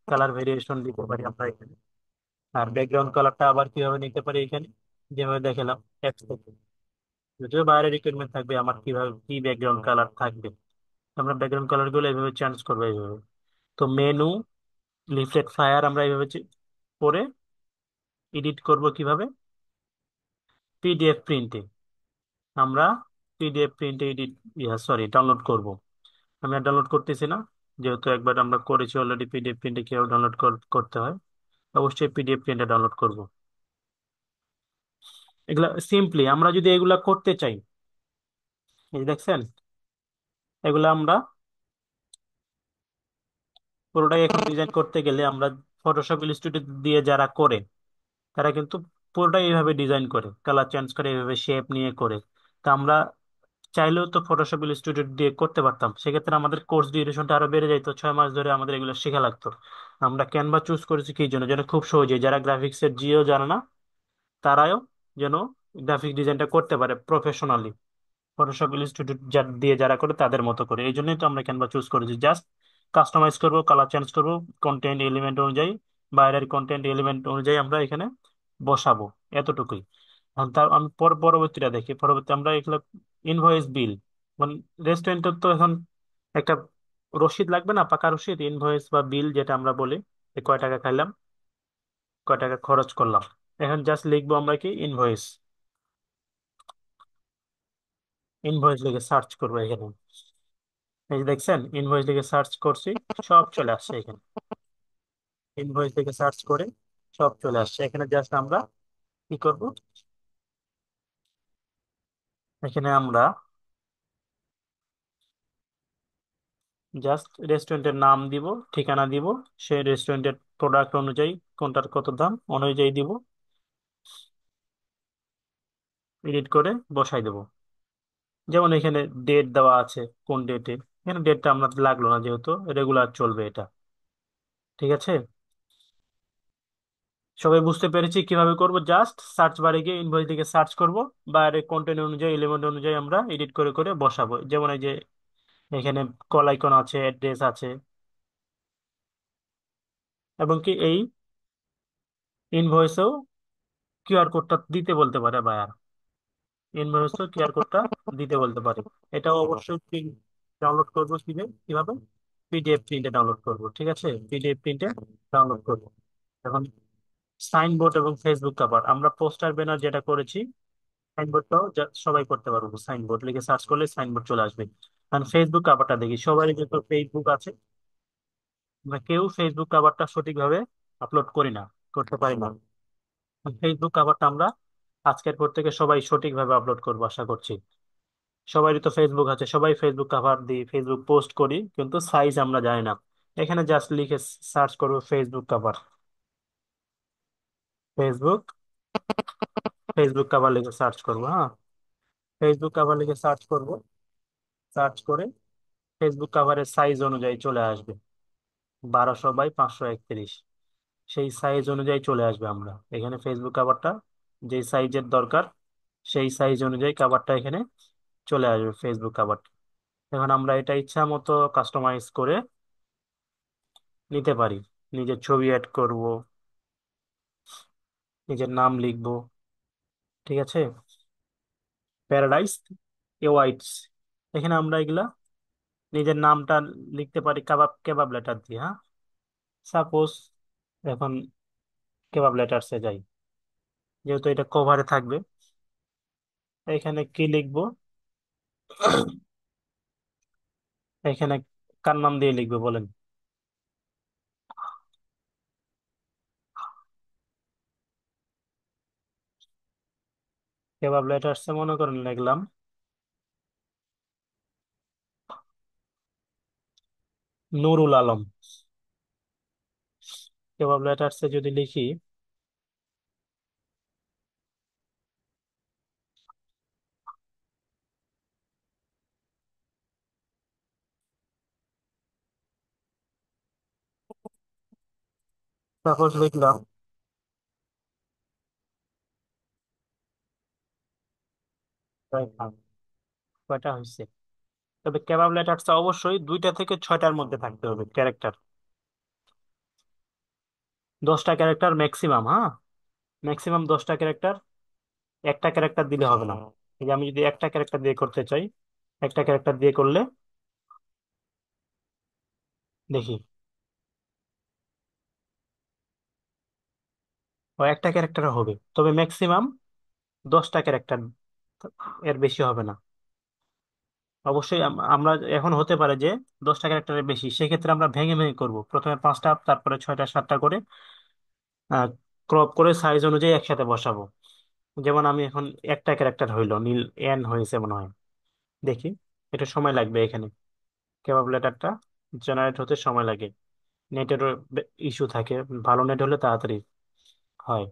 কালার ভেরিয়েশন দিতে পারি আমরা এখানে। আর ব্যাকগ্রাউন্ড কালারটা আবার কিভাবে নিতে পারি এখানে, যেভাবে দেখালাম টেক্সট থেকে। যদিও বাইরে রিকোয়ারমেন্ট থাকবে আমার কিভাবে কি ব্যাকগ্রাউন্ড কালার থাকবে, আমরা ব্যাকগ্রাউন্ড কালার গুলো এইভাবে চেঞ্জ করবো এইভাবে। তো মেনু, লিফলেট, ফ্লায়ার আমরা এইভাবে করে এডিট করব কিভাবে, পিডিএফ প্রিন্টে। আমরা পিডিএফ প্রিন্টে এডিট, সরি, ডাউনলোড করব। আমি আর ডাউনলোড করতেছি না, যেহেতু একবার আমরা করেছি অলরেডি। পিডিএফ প্রিন্টে কিভাবে ডাউনলোড করতে হয়, অবশ্যই পিডিএফ প্রিন্টে ডাউনলোড করব। এগুলা সিম্পলি আমরা যদি এগুলা করতে চাই, এই যে দেখছেন, এগুলা আমরা পুরোটাই এখন ডিজাইন করতে গেলে আমরা ফটোশপ ইলাস্ট্রেটর দিয়ে যারা করে তারা কিন্তু পুরোটাই এইভাবে ডিজাইন করে, কালার চেঞ্জ করে, এইভাবে শেপ নিয়ে করে। তা আমরা চাইলেও তো ফটোশপ ইলাস্ট্রেটর দিয়ে করতে পারতাম, সেক্ষেত্রে আমাদের কোর্স ডিউরেশনটা আরো বেড়ে যাইতো, 6 মাস ধরে আমাদের এগুলো শেখা লাগতো। আমরা ক্যানভা চুজ করেছি কি জন্য, যেন খুব সহজে যারা গ্রাফিক্সের জিও জানে না তারাও যেন গ্রাফিক ডিজাইনটা করতে পারে প্রফেশনালি, ফটোশপ ইলাস্ট্রেটর দিয়ে যারা করে তাদের মতো করে। এই জন্যই তো আমরা ক্যানভা চুজ করেছি। জাস্ট কাস্টমাইজ করব, কালার চেঞ্জ করব, কন্টেন্ট এলিমেন্ট অনুযায়ী, বাইরের কন্টেন্ট এলিমেন্ট অনুযায়ী আমরা এখানে বসাবো, এতটুকুই। এখন তার আমি পরবর্তীটা দেখি, পরবর্তী আমরা এগুলো ইনভয়েস বিল, মানে রেস্টুরেন্টের তো এখন একটা রসিদ লাগবে না, পাকা রসিদ, ইনভয়েস বা বিল যেটা আমরা বলি, যে কয় টাকা খাইলাম, কয় টাকা খরচ করলাম। এখন জাস্ট লিখবো আমরা কি ইনভয়েস, ইনভয়েস লিখে সার্চ করবো এখানে। এই যে দেখছেন, ইনভয়েস লিখে সার্চ করছি, সব চলে আসছে এখানে। ইনভয়েস লিখে সার্চ করে সব চলে আসছে এখানে। জাস্ট আমরা কি করব, এখানে আমরা জাস্ট রেস্টুরেন্টের নাম দিব, ঠিকানা দিব, সেই রেস্টুরেন্টের প্রোডাক্ট অনুযায়ী কোনটার কত দাম অনুযায়ী দিব, এডিট করে বসাই দেব। যেমন এখানে ডেট দেওয়া আছে, কোন ডেটে, এখানে ডেটটা আমরা লাগলো না যেহেতু রেগুলার চলবে এটা। ঠিক আছে, সবাই বুঝতে পেরেছি কিভাবে করব? জাস্ট সার্চ বারে গিয়ে ইনভয়েস দিকে সার্চ করব, বাইরে কন্টেন্ট অনুযায়ী এলিমেন্ট অনুযায়ী আমরা এডিট করে করে বসাবো। যেমন এই যে এখানে কল আইকন আছে, অ্যাড্রেস আছে, এবং কি এই ইনভয়েসেও কিউআর কোডটা দিতে বলতে পারে বায়ার, ইনভয়েসেও কিউআর কোডটা দিতে বলতে পারে। এটাও অবশ্যই প্রিন্ট ডাউনলোড করবো কিভাবে? পিডিএফ প্রিন্টে ডাউনলোড করব, ঠিক আছে, পিডিএফ প্রিন্টে ডাউনলোড করব। এখন সাইনবোর্ড এবং ফেসবুক কভার, আমরা পোস্টার ব্যানার যেটা করেছি, সাইনবোর্ডটাও সবাই করতে পারবো। সাইনবোর্ড লিখে সার্চ করলে সাইনবোর্ড চলে আসবে। কারণ ফেসবুক কভারটা দেখি সবারই যেহেতু ফেসবুক আছে, আমরা কেউ ফেসবুক কভারটা সঠিকভাবে আপলোড করি না, করতে পারি না। ফেসবুক কভারটা আমরা আজকের পর থেকে সবাই সঠিকভাবে আপলোড করবো আশা করছি। সবারই তো ফেসবুক আছে, সবাই ফেসবুক কভার দিই, ফেসবুক পোস্ট করি, কিন্তু সাইজ আমরা জানি না। এখানে জাস্ট লিখে সার্চ করবো Facebook cover, Facebook Facebook cover লিখে সার্চ করবো, হ্যাঁ, ফেসবুক কভার লিখে সার্চ করব। সার্চ করে ফেসবুক কাভারের সাইজ অনুযায়ী চলে আসবে, 1200 বাই 531। সেই সাইজ অনুযায়ী চলে আসবে। আমরা এখানে ফেসবুক কাভারটা যেই সাইজের দরকার, সেই সাইজ অনুযায়ী কাভারটা এখানে চলে আসবে, ফেসবুক কাভারটা। এখন আমরা এটা ইচ্ছা মতো কাস্টমাইজ করে নিতে পারি। নিজের ছবি অ্যাড করব, নিজের নাম লিখবো, ঠিক আছে, প্যারাডাইস ওয়াইটস। এখানে আমরা এগুলা নিজের নামটা লিখতে পারি কাবাব কেবাব লেটার দিয়ে, হ্যাঁ। সাপোজ এখন কেবাব লেটার্সে যাই, যেহেতু এটা কভারে থাকবে। এখানে কি লিখবো? এখানে কার নাম দিয়ে লিখবে বলেন? কেবাব লেটার্সে মনে করেন লিখলাম নুরুল আলম। কেবাব লেটার্সে যদি লিখি, সাপোজ লিখলাম রায়হান। কয়টা হয়েছে? তবে কেবাব লেটার্সটা অবশ্যই 2টা থেকে 6টার মধ্যে থাকতে হবে ক্যারেক্টার, 10টা ক্যারেক্টার ম্যাক্সিমাম, হ্যাঁ, ম্যাক্সিমাম 10টা ক্যারেক্টার। একটা ক্যারেক্টার দিলে হবে না। এই যে আমি যদি একটা ক্যারেক্টার দিয়ে করতে চাই, একটা ক্যারেক্টার দিয়ে করলে দেখি, ও একটা ক্যারেক্টার হবে, তবে ম্যাক্সিমাম 10টা ক্যারেক্টার, এর বেশি হবে না। অবশ্যই আমরা এখন হতে পারে যে 10টা ক্যারেক্টারের বেশি, সেক্ষেত্রে আমরা ভেঙে ভেঙে করব, প্রথমে 5টা, তারপরে 6টা 7টা করে ক্রপ করে সাইজ অনুযায়ী একসাথে বসাবো। যেমন আমি এখন একটা ক্যারেক্টার হইলো নীল এন হয়েছে মনে হয়, দেখি, এটা সময় লাগবে এখানে। কেবাব লেটারটা জেনারেট হতে সময় লাগে, নেটেরও ইস্যু থাকে, ভালো নেট হলে তাড়াতাড়ি হয়।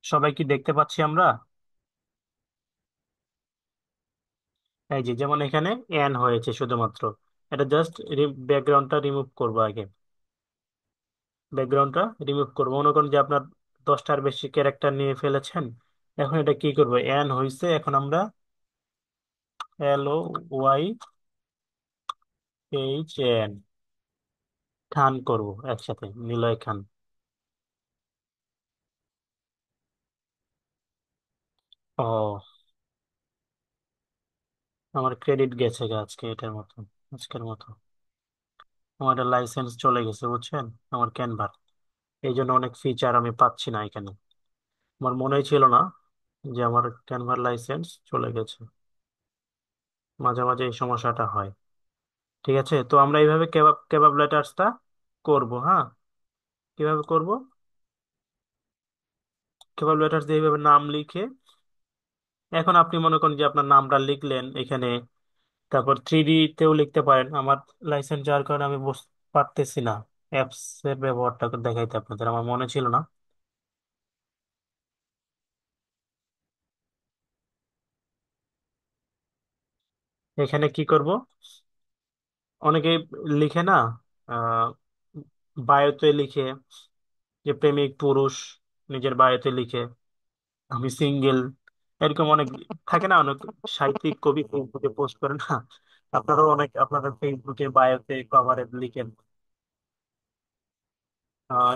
সবাই কি দেখতে পাচ্ছি আমরা? এই যে যেমন এখানে এন হয়েছে শুধুমাত্র, এটা জাস্ট ব্যাকগ্রাউন্ডটা রিমুভ করবো আগে। ব্যাকগ্রাউন্ডটা রিমুভ করবো, মনে করেন যে আপনার 10টার বেশি ক্যারেক্টার নিয়ে ফেলেছেন। এখন এটা কি করবো? এন হয়েছে, এখন আমরা LOYHN খান করব একসাথে, নিলয় খান। ও, আমার ক্রেডিট গেছে গা আজকে, এটার মতো, আজকের মতো আমার একটা লাইসেন্স চলে গেছে বুঝছেন, আমার ক্যানভার। এই জন্য অনেক ফিচার আমি পাচ্ছি না এখানে। আমার মনেই ছিল না যে আমার ক্যানভার লাইসেন্স চলে গেছে। মাঝে মাঝে এই সমস্যাটা হয়। ঠিক আছে, তো আমরা এইভাবে কেবাব কেবাব লেটার্সটা করবো, হ্যাঁ। কিভাবে করব? কেবল লেটার্স দিয়ে এইভাবে নাম লিখে, এখন আপনি মনে করেন যে আপনার নামটা লিখলেন এখানে, তারপর 3D তেও লিখতে পারেন। আমার লাইসেন্স যাওয়ার কারণে আমি বুঝতে পারতেছি না অ্যাপস এর ব্যবহারটা দেখাইতে আপনাদের, আমার মনে ছিল না। এখানে কি করব, অনেকে লিখে না, আহ বায়োতে লিখে যে প্রেমিক পুরুষ, নিজের বায়োতে লিখে আমি সিঙ্গেল, এরকম অনেক থাকে না, অনেক সাহিত্যিক কবি ফেসবুকে পোস্ট করেন না। আপনারাও অনেক আপনাদের ফেসবুকে বায়োতে কভারে লিখেন। আহ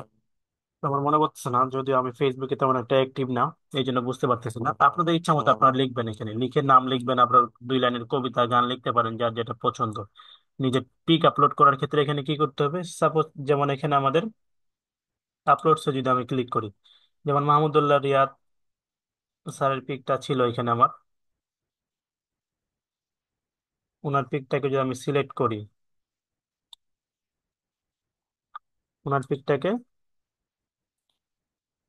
আমার মনে পড়তেছে না, যদিও আমি ফেসবুকে তেমন একটা অ্যাক্টিভ না, এই জন্য বুঝতে পারতেছি না। তা আপনাদের ইচ্ছা মতো আপনারা লিখবেন, এখানে লিখে নাম লিখবেন, আপনার 2 লাইনের কবিতা গান লিখতে পারেন যার যেটা পছন্দ। নিজের পিক আপলোড করার ক্ষেত্রে এখানে কি করতে হবে, সাপোজ যেমন এখানে আমাদের আপলোডসে যদি আমি ক্লিক করি, যেমন মাহমুদুল্লাহ রিয়াদ স্যারের পিকটা ছিল এখানে আমার, ওনার পিকটাকে যদি আমি সিলেক্ট করি, ওনার পিকটাকে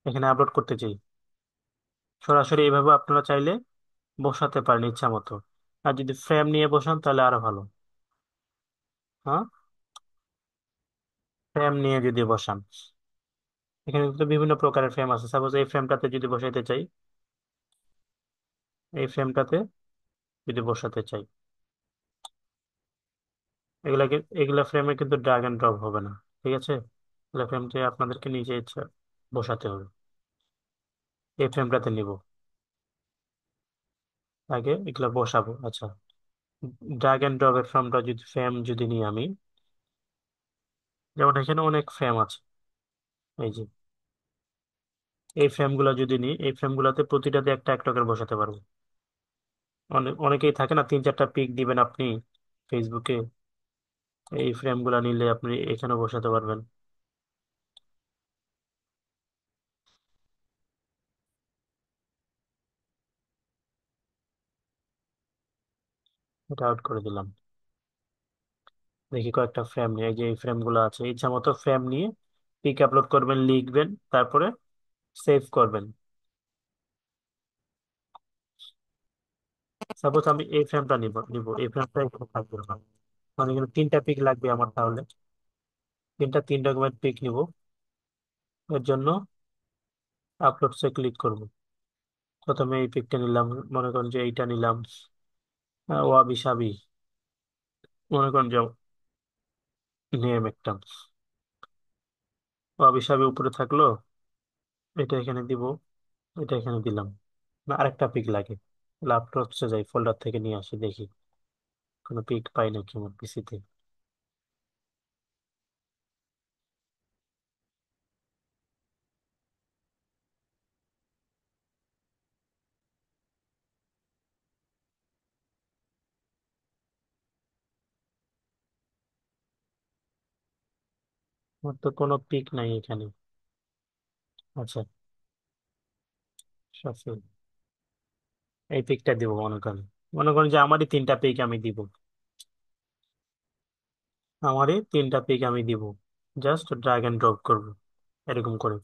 এখানে আপলোড করতে চাই, সরাসরি এইভাবে আপনারা চাইলে বসাতে পারেন ইচ্ছা মতো। আর যদি ফ্রেম নিয়ে বসান তাহলে আরো ভালো। হ্যাঁ, ফ্রেম নিয়ে যদি বসান, এখানে তো বিভিন্ন প্রকারের ফ্রেম আছে, সাপোজ এই ফ্রেমটাতে যদি বসাইতে চাই, এই ফ্রেমটাতে যদি বসাতে চাই, এগুলা ফ্রেমে কিন্তু ড্রাগ এন্ড ড্রপ হবে না, ঠিক আছে? এগুলা ফ্রেমটি আপনাদেরকে নিজে ইচ্ছা বসাতে হবে। এই ফ্রেমটাতে নিব, আগে এগুলা বসাবো। আচ্ছা, ড্রাগ এন্ড ড্রপের ফ্রেমটা যদি ফ্রেম যদি নিই আমি, যেমন এখানে অনেক ফ্রেম আছে, এই যে এই ফ্রেম গুলা যদি নিই, এই ফ্রেম গুলাতে প্রতিটাতে একটা একটা করে বসাতে পারবো। অনেকেই থাকে না, 3-4টা পিক দিবেন আপনি ফেসবুকে, এই ফ্রেম গুলা নিলে আপনি এখানে বসাতে পারবেন। এটা আউট করে দিলাম। দেখি কয়েকটা ফ্রেম নিয়ে, এই যে এই ফ্রেম গুলো আছে, ইচ্ছা মতো ফ্রেম নিয়ে পিক আপলোড করবেন, লিখবেন, তারপরে সেভ করবেন। সাপোজ আমি এই ফ্রেমটা নিব নিব এই ফ্রেমটা এখানে থাকবে না, মানে এখানে 3টা পিক লাগবে আমার, তাহলে 3 রকমের পিক নিব। এর জন্য আপলোডসে ক্লিক করব। প্রথমে এই পিকটা নিলাম, মনে করেন যে এইটা নিলাম, ওয়াবি সাবি, মনে করেন যে নেম একটা ওয়াবি সাবি উপরে থাকলো, এটা এখানে দিব, এটা এখানে দিলাম। না, আরেকটা পিক লাগে, ল্যাপটপসে যাই, ফোল্ডার থেকে নিয়ে আসি, দেখি কোনো পিক পাই নাকি আমার পিসিতে। আমার তো কোনো পিক নাই এখানে। আচ্ছা, সফল, এই পিকটা দিব, মনে করেন যে আমারই 3টা পিক আমি দিব, আমারই 3টা পিক আমি দিব, জাস্ট ড্র্যাগ এন্ড ড্রপ করব এরকম করে।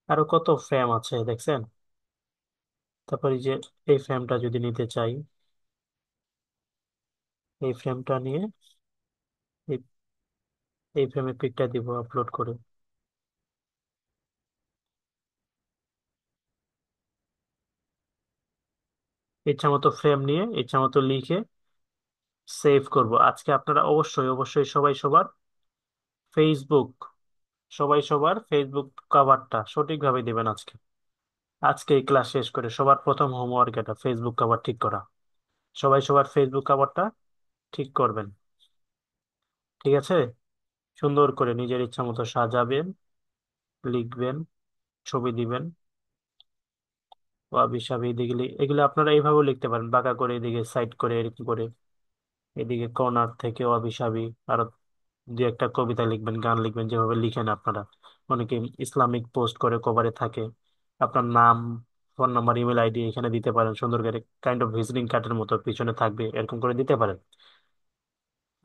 আরো কত ফ্রেম আছে দেখছেন? তারপরে এই যে এই ফ্রেমটা যদি নিতে চাই, এই ফ্রেমটা নিয়ে এই এই ফ্রেমের পিকটা দিব আপলোড করে। ইচ্ছা মতো ফ্রেম নিয়ে ইচ্ছা মতো লিখে সেভ করব। আজকে আপনারা অবশ্যই অবশ্যই ফেসবুক সবাই সবার ফেসবুক কভারটা সঠিকভাবে দিবেন আজকে। আজকে এই ক্লাস শেষ করে সবার প্রথম হোমওয়ার্ক এটা, ফেসবুক কভার ঠিক করা। সবাই সবার ফেসবুক কভারটা ঠিক করবেন, ঠিক আছে? সুন্দর করে নিজের ইচ্ছা মতো সাজাবেন, লিখবেন, ছবি দিবেন, ওয়াবি সাবি এদিকে এগুলো আপনারা এইভাবেও লিখতে পারেন, বাঁকা করে এদিকে সাইড করে এরকম করে, এদিকে কর্নার থেকে ওয়াবি সাবি। আর 2-একটা কবিতা লিখবেন, গান লিখবেন, যেভাবে লিখেন আপনারা। অনেকে ইসলামিক পোস্ট করে কভারে থাকে, আপনার নাম, ফোন নাম্বার, ইমেল আইডি এখানে দিতে পারেন, সুন্দর করে কাইন্ড অফ ভিজিটিং কার্ডের মতো পিছনে থাকবে, এরকম করে দিতে পারেন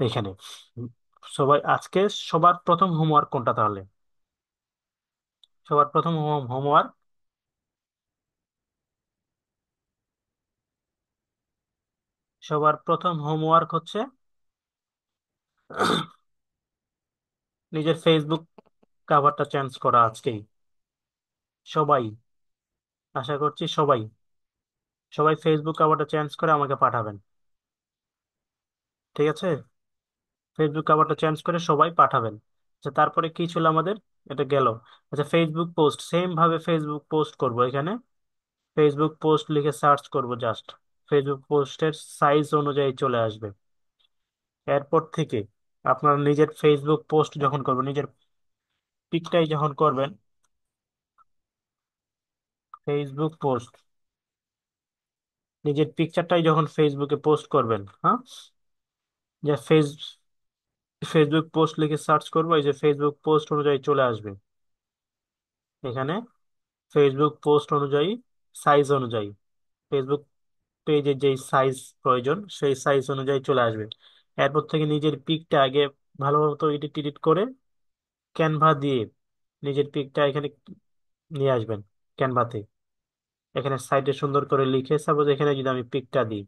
এখানে। উম, সবাই আজকে সবার প্রথম হোমওয়ার্ক কোনটা তাহলে? সবার প্রথম হোমওয়ার্ক, সবার প্রথম হোমওয়ার্ক হচ্ছে নিজের ফেসবুক কাভারটা চেঞ্জ করা আজকেই। সবাই, আশা করছি সবাই সবাই ফেসবুক কাভারটা চেঞ্জ করে আমাকে পাঠাবেন। ঠিক আছে, ফেসবুক কভারটা চেঞ্জ করে সবাই পাঠাবেন। আচ্ছা, তারপরে কি ছিল আমাদের? এটা গেল। আচ্ছা, ফেসবুক পোস্ট সেম ভাবে ফেসবুক পোস্ট করব এখানে। ফেসবুক পোস্ট লিখে সার্চ করব জাস্ট, ফেসবুক পোস্টের সাইজ অনুযায়ী চলে আসবে। এরপর থেকে আপনার নিজের ফেসবুক পোস্ট যখন করবেন, নিজের পিকটাই যখন করবেন, ফেসবুক পোস্ট, নিজের পিকচারটাই যখন ফেসবুকে পোস্ট করবেন, হ্যাঁ, যে ফেসবুক পোস্ট লিখে সার্চ করবো, এই যে ফেসবুক পোস্ট অনুযায়ী চলে আসবে এখানে। ফেসবুক পোস্ট অনুযায়ী, সাইজ অনুযায়ী, ফেসবুক পেজের যেই সাইজ প্রয়োজন সেই সাইজ অনুযায়ী চলে আসবে। এরপর থেকে নিজের পিকটা আগে ভালো মতো এডিট টিডিট করে ক্যানভা দিয়ে নিজের পিকটা এখানে নিয়ে আসবেন ক্যানভাতে। এখানে সাইডে সুন্দর করে লিখে, সাপোজ এখানে যদি আমি পিকটা দিই,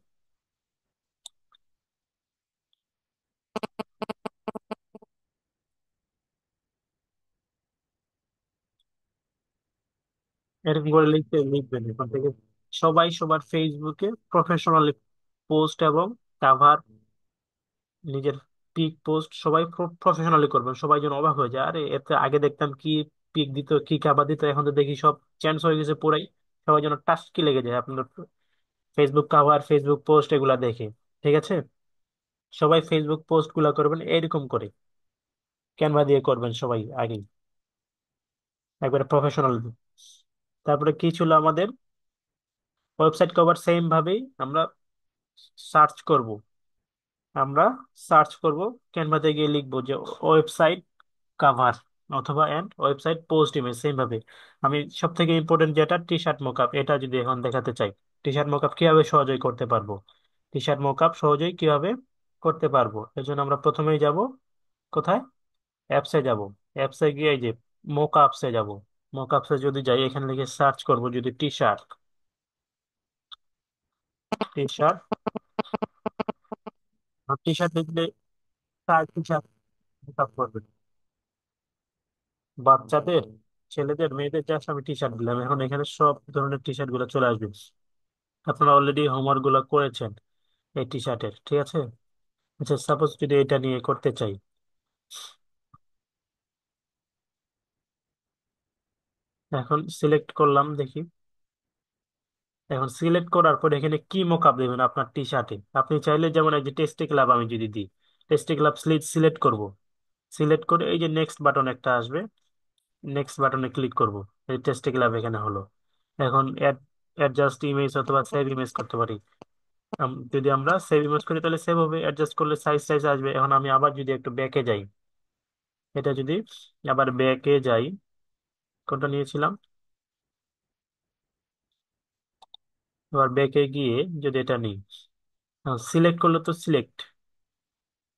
এরকম করে লিখতে লিখবেন এখান থেকে। সবাই সবার ফেসবুকে প্রফেশনালি পোস্ট এবং কাভার, নিজের পিক পোস্ট সবাই প্রফেশনালি করবেন, সবাই যেন অবাক হয়ে যায়, আরে এতে আগে দেখতাম কি পিক দিত কি কাভার দিত, এখন তো দেখি সব চেঞ্জ হয়ে গেছে পুরাই। সবাই যেন টাস্কি লেগে যায় আপনার ফেসবুক কাভার, ফেসবুক পোস্ট এগুলা দেখে। ঠিক আছে, সবাই ফেসবুক পোস্ট গুলা করবেন এরকম করে, ক্যানভা দিয়ে করবেন সবাই আগে, একবারে প্রফেশনাল। তারপরে কি ছিল আমাদের? ওয়েবসাইট কভার সেম ভাবেই আমরা সার্চ করব। আমরা সার্চ করব, ক্যানভাতে গিয়ে লিখবো যে ওয়েবসাইট কাভার অথবা and website post image same ভাবে। আমি সব থেকে ইম্পর্টেন্ট যেটা টি শার্ট মোকআপ, এটা যদি এখন দেখাতে চাই, টি শার্ট মোকআপ কিভাবে সহজেই করতে পারবো, টি শার্ট মোকআপ সহজেই কিভাবে করতে পারবো, এর জন্য আমরা প্রথমেই যাব কোথায়, অ্যাপসে যাব। অ্যাপসে গিয়ে এই যে মোকআপসে যাব। মোকআপসে যদি যাই, এখানে লিখে সার্চ করব যদি T shirt, T shirt, T shirt লিখলে টি শার্ট মোকআপ করবে বাচ্চাদের, ছেলেদের, মেয়েদের, জাস্ট আমি টি শার্ট দিলাম, এখন এখানে সব ধরনের টি শার্ট গুলো চলে আসবে। আপনারা অলরেডি হোমওয়ার্ক গুলো করেছেন এই টি শার্টের, ঠিক আছে। আচ্ছা, সাপোজ যদি এটা নিয়ে করতে চাই, এখন সিলেক্ট করলাম দেখি। এখন সিলেক্ট করার পর এখানে কি মোকআপ দেবেন আপনার টি শার্টে। আপনি চাইলে যেমন এই যে টেস্টি ক্লাব আমি যদি দিই, টেস্টি ক্লাব সিলেক্ট করব। সিলেক্ট করে এই যে নেক্সট বাটন একটা আসবে, নেক্সট বাটনে ক্লিক করব। এই টেস্টি ক্লাব এখানে হলো। এখন অ্যাডজাস্ট ইমেজ অথবা সেভ ইমেজ করতে পারি। যদি আমরা সেভ ইমেজ করি তাহলে সেভ হবে, অ্যাডজাস্ট করলে সাইজ সাইজ আসবে। এখন আমি আবার যদি একটু ব্যাকে যাই, এটা যদি আবার ব্যাকে যাই, কোনটা নিয়েছিলাম, এবার ব্যাকে গিয়ে যদি এটা নিই, সিলেক্ট করলে তো সিলেক্ট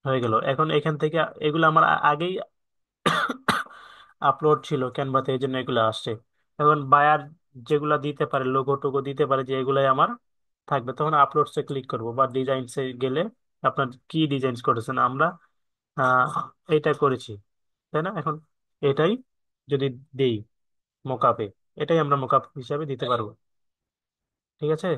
হয়ে গেল। এখন এখান থেকে এগুলো আমার আগেই আপলোড ছিল ক্যানভাতে, এই জন্য এগুলো আসছে। এখন বায়ার যেগুলা দিতে পারে, লোগো টোগো দিতে পারে যে এগুলাই আমার থাকবে, তখন আপলোডসে ক্লিক করব বা ডিজাইনসে গেলে আপনার কি ডিজাইনস করেছেন, আমরা আহ এটা করেছি, তাই না? এখন এটাই যদি দেই মোকাপে, এটাই আমরা মোকাপ হিসাবে দিতে পারবো। ঠিক আছে।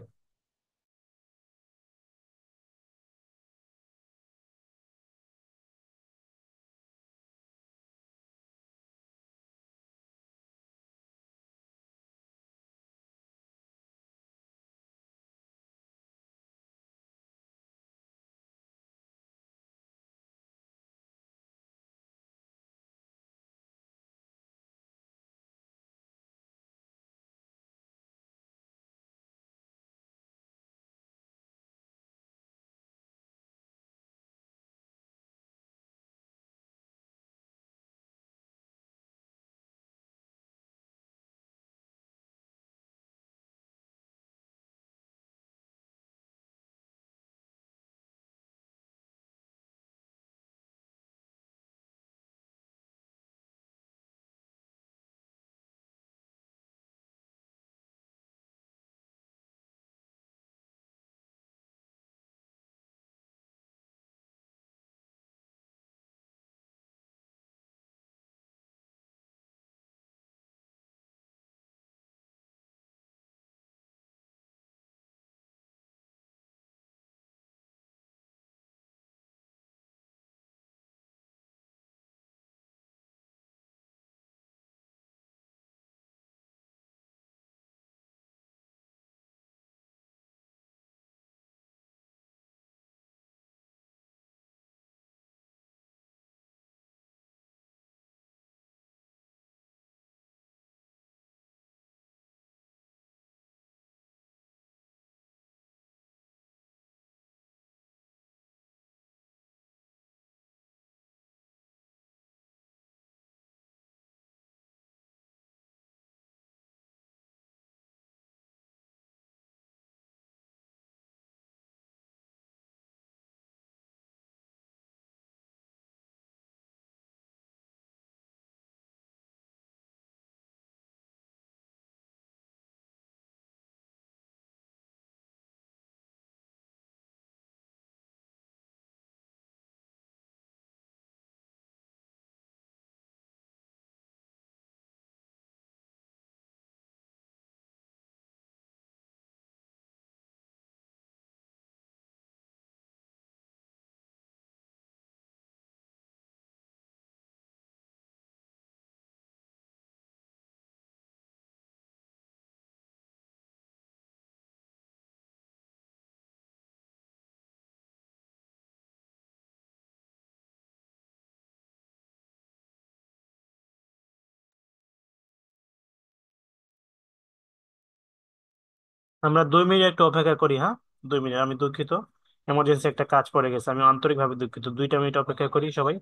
আমরা 2 মিনিট একটু অপেক্ষা করি, হ্যাঁ? 2 মিনিট, আমি দুঃখিত। এমার্জেন্সি একটা কাজ পড়ে গেছে, আমি আন্তরিকভাবে দুঃখিত। 2টা মিনিট অপেক্ষা করি সবাই।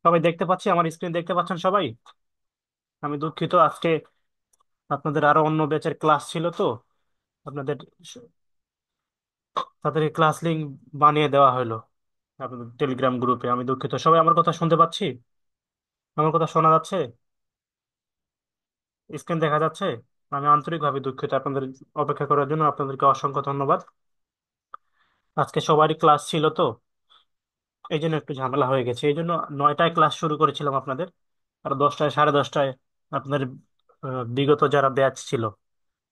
সবাই দেখতে পাচ্ছি, আমার স্ক্রিন দেখতে পাচ্ছেন সবাই? আমি দুঃখিত, আজকে আপনাদের আরো অন্য ব্যাচের ক্লাস ছিল তো, আপনাদের তাদেরকে ক্লাস লিংক বানিয়ে দেওয়া হলো আপনাদের টেলিগ্রাম গ্রুপে। আমি দুঃখিত, সবাই আমার কথা শুনতে পাচ্ছি? আমার কথা শোনা যাচ্ছে? স্ক্রিন দেখা যাচ্ছে? আমি আন্তরিকভাবে দুঃখিত আপনাদের অপেক্ষা করার জন্য, আপনাদেরকে অসংখ্য ধন্যবাদ। আজকে সবারই ক্লাস ছিল তো, এই জন্য একটু ঝামেলা হয়ে গেছে। এই জন্য 9টায় ক্লাস শুরু করেছিলাম আপনাদের, আর 10টায়, 10:30টায় আপনাদের বিগত যারা ব্যাচ ছিল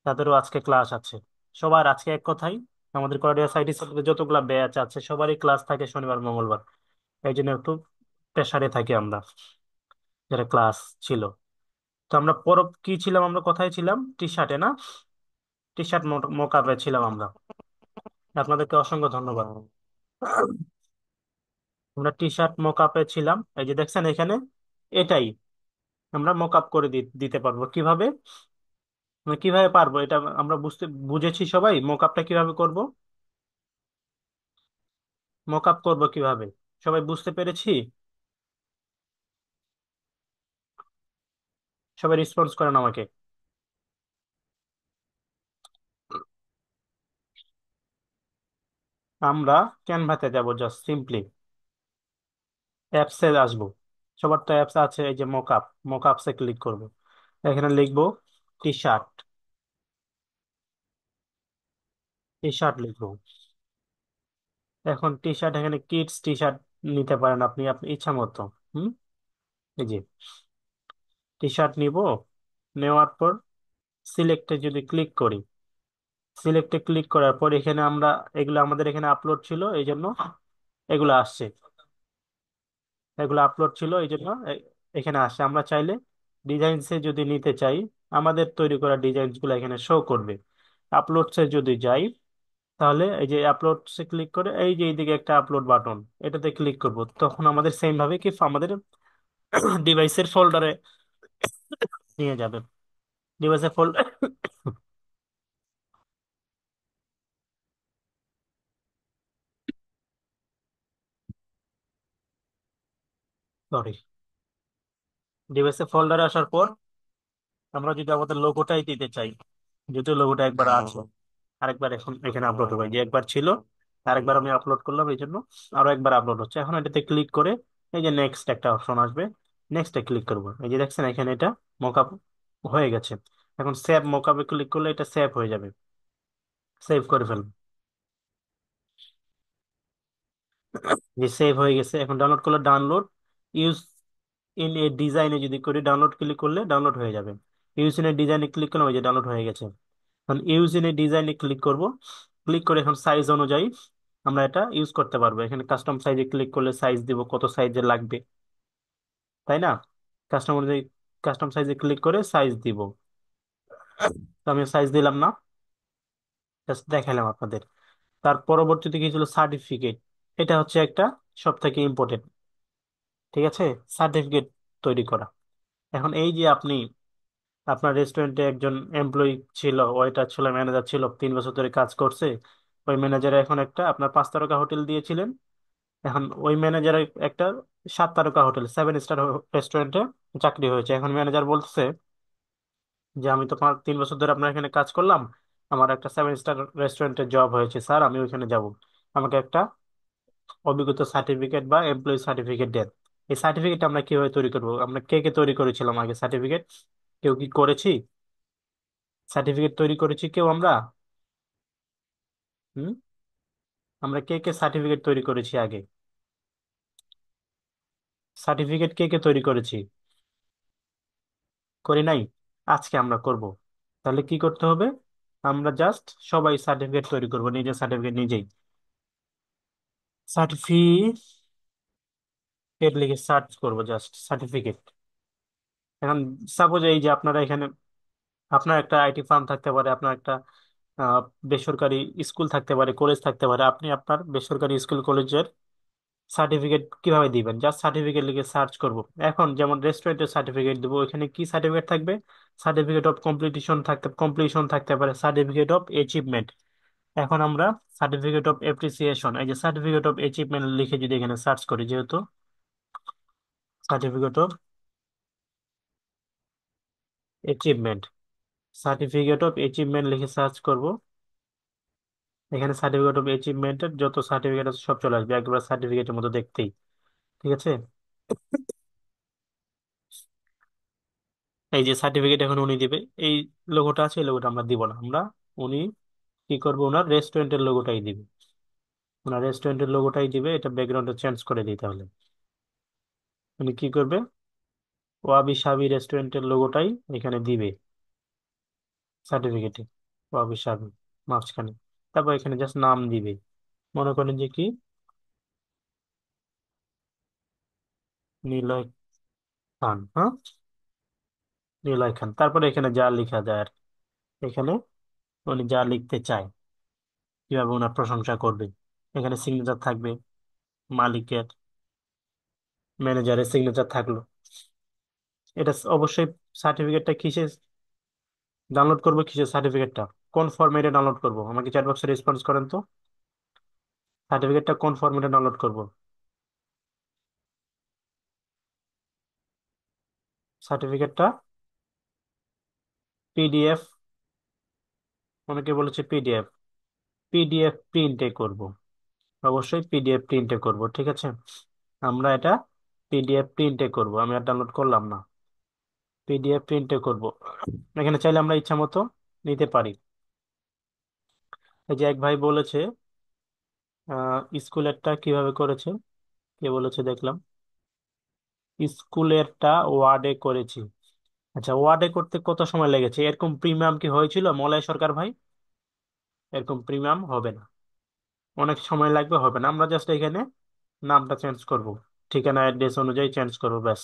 তাদেরও আজকে ক্লাস আছে। সবার আজকে এক কথাই, আমাদের কর্ডিয়া সাইটি সেন্টারে যতগুলা ব্যাচ আছে সবারই ক্লাস থাকে শনিবার মঙ্গলবার। এই জন্য একটু প্রেসারে থাকি আমরা, যারা ক্লাস ছিল। তো আমরা পরব কি ছিলাম, আমরা কোথায় ছিলাম? টি শার্টে না? টি শার্ট মোকাবে ছিলাম আমরা। আপনাদেরকে অসংখ্য ধন্যবাদ। আমরা টি শার্ট মোকাপে ছিলাম, এই যে দেখছেন এখানে, এটাই আমরা মোকআপ করে দিতে পারবো কিভাবে? আমরা কিভাবে পারবো এটা? আমরা বুঝেছি সবাই মোকআপটা কিভাবে করব? মোকআপ করব কিভাবে সবাই বুঝতে পেরেছি? সবাই রেসপন্স করেন আমাকে। আমরা ক্যানভাতে যাব, জাস্ট সিম্পলি অ্যাপসে আসবো। সবার তো অ্যাপস আছে, এই যে মোকআপ, মোকআপসে ক্লিক করব। এখানে লিখবো টি শার্ট, টি শার্ট লিখবো। এখন টি শার্ট, এখানে কিডস টি শার্ট নিতে পারেন আপনি, আপনি ইচ্ছা মতো। হুম, এই যে টি শার্ট নিব। নেওয়ার পর সিলেক্টে যদি ক্লিক করি, সিলেক্টে ক্লিক করার পর এখানে আমরা, এগুলো আমাদের এখানে আপলোড ছিল এই জন্য এগুলো আসছে, এগুলো আপলোড ছিল এই জন্য এখানে আসছে। আমরা চাইলে ডিজাইনসে যদি নিতে চাই, আমাদের তৈরি করা ডিজাইনস গুলো এখানে শো করবে। আপলোডসে যদি যাই, তাহলে এই যে আপলোডসে ক্লিক করে এই যে এইদিকে একটা আপলোড বাটন, এটাতে ক্লিক করব, তখন আমাদের সেম ভাবে কি আমাদের ডিভাইসের ফোল্ডারে নিয়ে যাবে। ডিভাইসের ফোল্ডার, সরি, ডিভাইসের ফোল্ডারে আসার পর আমরা যদি আমাদের লোগোটাই দিতে চাই, যদিও লোগোটা একবার আছে, আরেকবার এখন এখানে আপলোড হবে, যে একবার ছিল আরেকবার আমি আপলোড করলাম এই জন্য আরো একবার আপলোড হচ্ছে। এখন এটাতে ক্লিক করে এই যে নেক্সট একটা অপশন আসবে, নেক্সটে ক্লিক করবো। এই যে দেখছেন এখানে এটা মকআপ হয়ে গেছে। এখন সেভ মকআপে ক্লিক করলে এটা সেভ হয়ে যাবে, সেভ করে ফেলবো। যে সেভ হয়ে গেছে, এখন ডাউনলোড করলে ডাউনলোড, ইউজ ইন এ ডিজাইনে যদি করি, ডাউনলোড ক্লিক করলে ডাউনলোড হয়ে যাবে। ইউজ ইন এ ডিজাইনে ক্লিক করলে ওই যে ডাউনলোড হয়ে গেছে। এখন ইউজ ইন এ ডিজাইনে ক্লিক করব, ক্লিক করে এখন সাইজ অনুযায়ী আমরা এটা ইউজ করতে পারবো। এখানে কাস্টম সাইজে ক্লিক করলে সাইজ দিব কত সাইজের লাগবে, তাই না? কাস্টম অনুযায়ী, কাস্টম সাইজে ক্লিক করে সাইজ দিব। তো আমি সাইজ দিলাম না, জাস্ট দেখালাম আপনাদের। তার পরবর্তীতে কি ছিল, সার্টিফিকেট। এটা হচ্ছে একটা সব থেকে ইম্পর্টেন্ট, ঠিক আছে? সার্টিফিকেট তৈরি করা। এখন এই যে আপনি, আপনার রেস্টুরেন্টে একজন এমপ্লয়ি ছিল, ওয়েটার ছিল, ম্যানেজার ছিল, 3 বছর ধরে কাজ করছে। ওই ম্যানেজার এখন একটা আপনার 5 তারকা হোটেল দিয়েছিলেন, এখন ওই ম্যানেজারের একটা 7 তারকা হোটেল, 7 স্টার রেস্টুরেন্টে চাকরি হয়েছে। এখন ম্যানেজার বলছে যে আমি তো 3 বছর ধরে আপনার এখানে কাজ করলাম, আমার একটা 7 স্টার রেস্টুরেন্টে জব হয়েছে স্যার, আমি ওইখানে যাব, আমাকে একটা অভিজ্ঞতা সার্টিফিকেট বা এমপ্লয়ি সার্টিফিকেট দেন। এই সার্টিফিকেট আমরা কিভাবে তৈরি করবো? আমরা কে কে তৈরি করেছিলাম আগে সার্টিফিকেট? কেউ কি করেছি? সার্টিফিকেট তৈরি করেছি কেউ আমরা? হুম, আমরা কে কে সার্টিফিকেট তৈরি করেছি আগে? সার্টিফিকেট কে কে তৈরি করেছি? করি নাই? আজকে আমরা করব। তাহলে কি করতে হবে? আমরা জাস্ট সবাই সার্টিফিকেট তৈরি করব, নিজের সার্টিফিকেট নিজেই। সার্টিফিকেট লিখে সার্চ করব, জাস্ট সার্টিফিকেট। এখন সাপোজ এই যে আপনারা এখানে, আপনার একটা আইটি ফার্ম থাকতে পারে, আপনার একটা আহ, বেসরকারি স্কুল থাকতে পারে, কলেজ থাকতে পারে। আপনি আপনার বেসরকারি স্কুল কলেজের সার্টিফিকেট কিভাবে দিবেন? জাস্ট সার্টিফিকেট লিখে সার্চ করব। এখন যেমন রেস্টুরেন্টের সার্টিফিকেট দেবো, ওইখানে কি সার্টিফিকেট থাকবে? সার্টিফিকেট অফ কমপ্লিশন থাকতে পারে, সার্টিফিকেট অফ অ্যাচিভমেন্ট। এখন আমরা সার্টিফিকেট অফ এপ্রিসিয়েশন, এই যে সার্টিফিকেট অফ অ্যাচিভমেন্ট লিখে যদি এখানে সার্চ করি, যেহেতু certificate of achievement, certificate of achievement লিখে সার্চ করব। এখানে সার্টিফিকেট অফ অ্যাচিভমেন্টের যত সার্টিফিকেট আছে সব চলে আসবে, একবার সার্টিফিকেটের মতো দেখতেই, ঠিক আছে? এই যে সার্টিফিকেট এখন উনি দিবে, এই লোগোটা আছে, এই লোগোটা আমরা দিব না, আমরা উনি কি করবো, ওনার রেস্টুরেন্টের লোগোটাই দিবে, ওনার রেস্টুরেন্টের লোগোটাই দিবে। এটা ব্যাকগ্রাউন্ডে চেঞ্জ করে দিতে হলে উনি কি করবে, ওয়াবি সাবি রেস্টুরেন্টের লোগোটাই এখানে দিবে সার্টিফিকেটে, ওয়াবি সাবি মাঝখানে। তারপর এখানে জাস্ট নাম দিবে, মনে করেন যে কি, নিলয় খান, হ্যাঁ, নিলয় খান। তারপরে এখানে যা লেখা যায় আর কি। এখানে উনি যা লিখতে চায়, কিভাবে ওনার প্রশংসা করবে, এখানে সিগনেচার থাকবে, মালিকের, ম্যানেজারের সিগনেচার থাকলো। এটা অবশ্যই সার্টিফিকেটটা কিসে ডাউনলোড করবো, কিসের সার্টিফিকেটটা, কোন ফরম্যাটে ডাউনলোড করবো? আমাকে চ্যাট বক্সে রেসপন্স করেন তো, সার্টিফিকেটটা কোন ফরম্যাটে ডাউনলোড করব? সার্টিফিকেটটা পিডিএফ, অনেকে বলেছে পিডিএফ, পিডিএফ প্রিন্টে করব। অবশ্যই পিডিএফ প্রিন্টে করব, ঠিক আছে। আমরা এটা পিডিএফ প্রিন্টে করব, আমি আর ডাউনলোড করলাম না। পিডিএফ প্রিন্টে করব। এখানে চাইলে আমরা ইচ্ছা মতো নিতে পারি। এই যে এক ভাই বলেছে স্কুলেরটা কিভাবে করেছে, কে বলেছে দেখলাম, স্কুলেরটা ওয়ার্ডে করেছি। আচ্ছা, ওয়ার্ডে করতে কত সময় লেগেছে? এরকম প্রিমিয়াম কি হয়েছিল মলয় সরকার ভাই? এরকম প্রিমিয়াম হবে না, অনেক সময় লাগবে, হবে না। আমরা জাস্ট এখানে নামটা চেঞ্জ করব, ঠিকানা অ্যাড্রেস অনুযায়ী চেঞ্জ করবো, ব্যাস।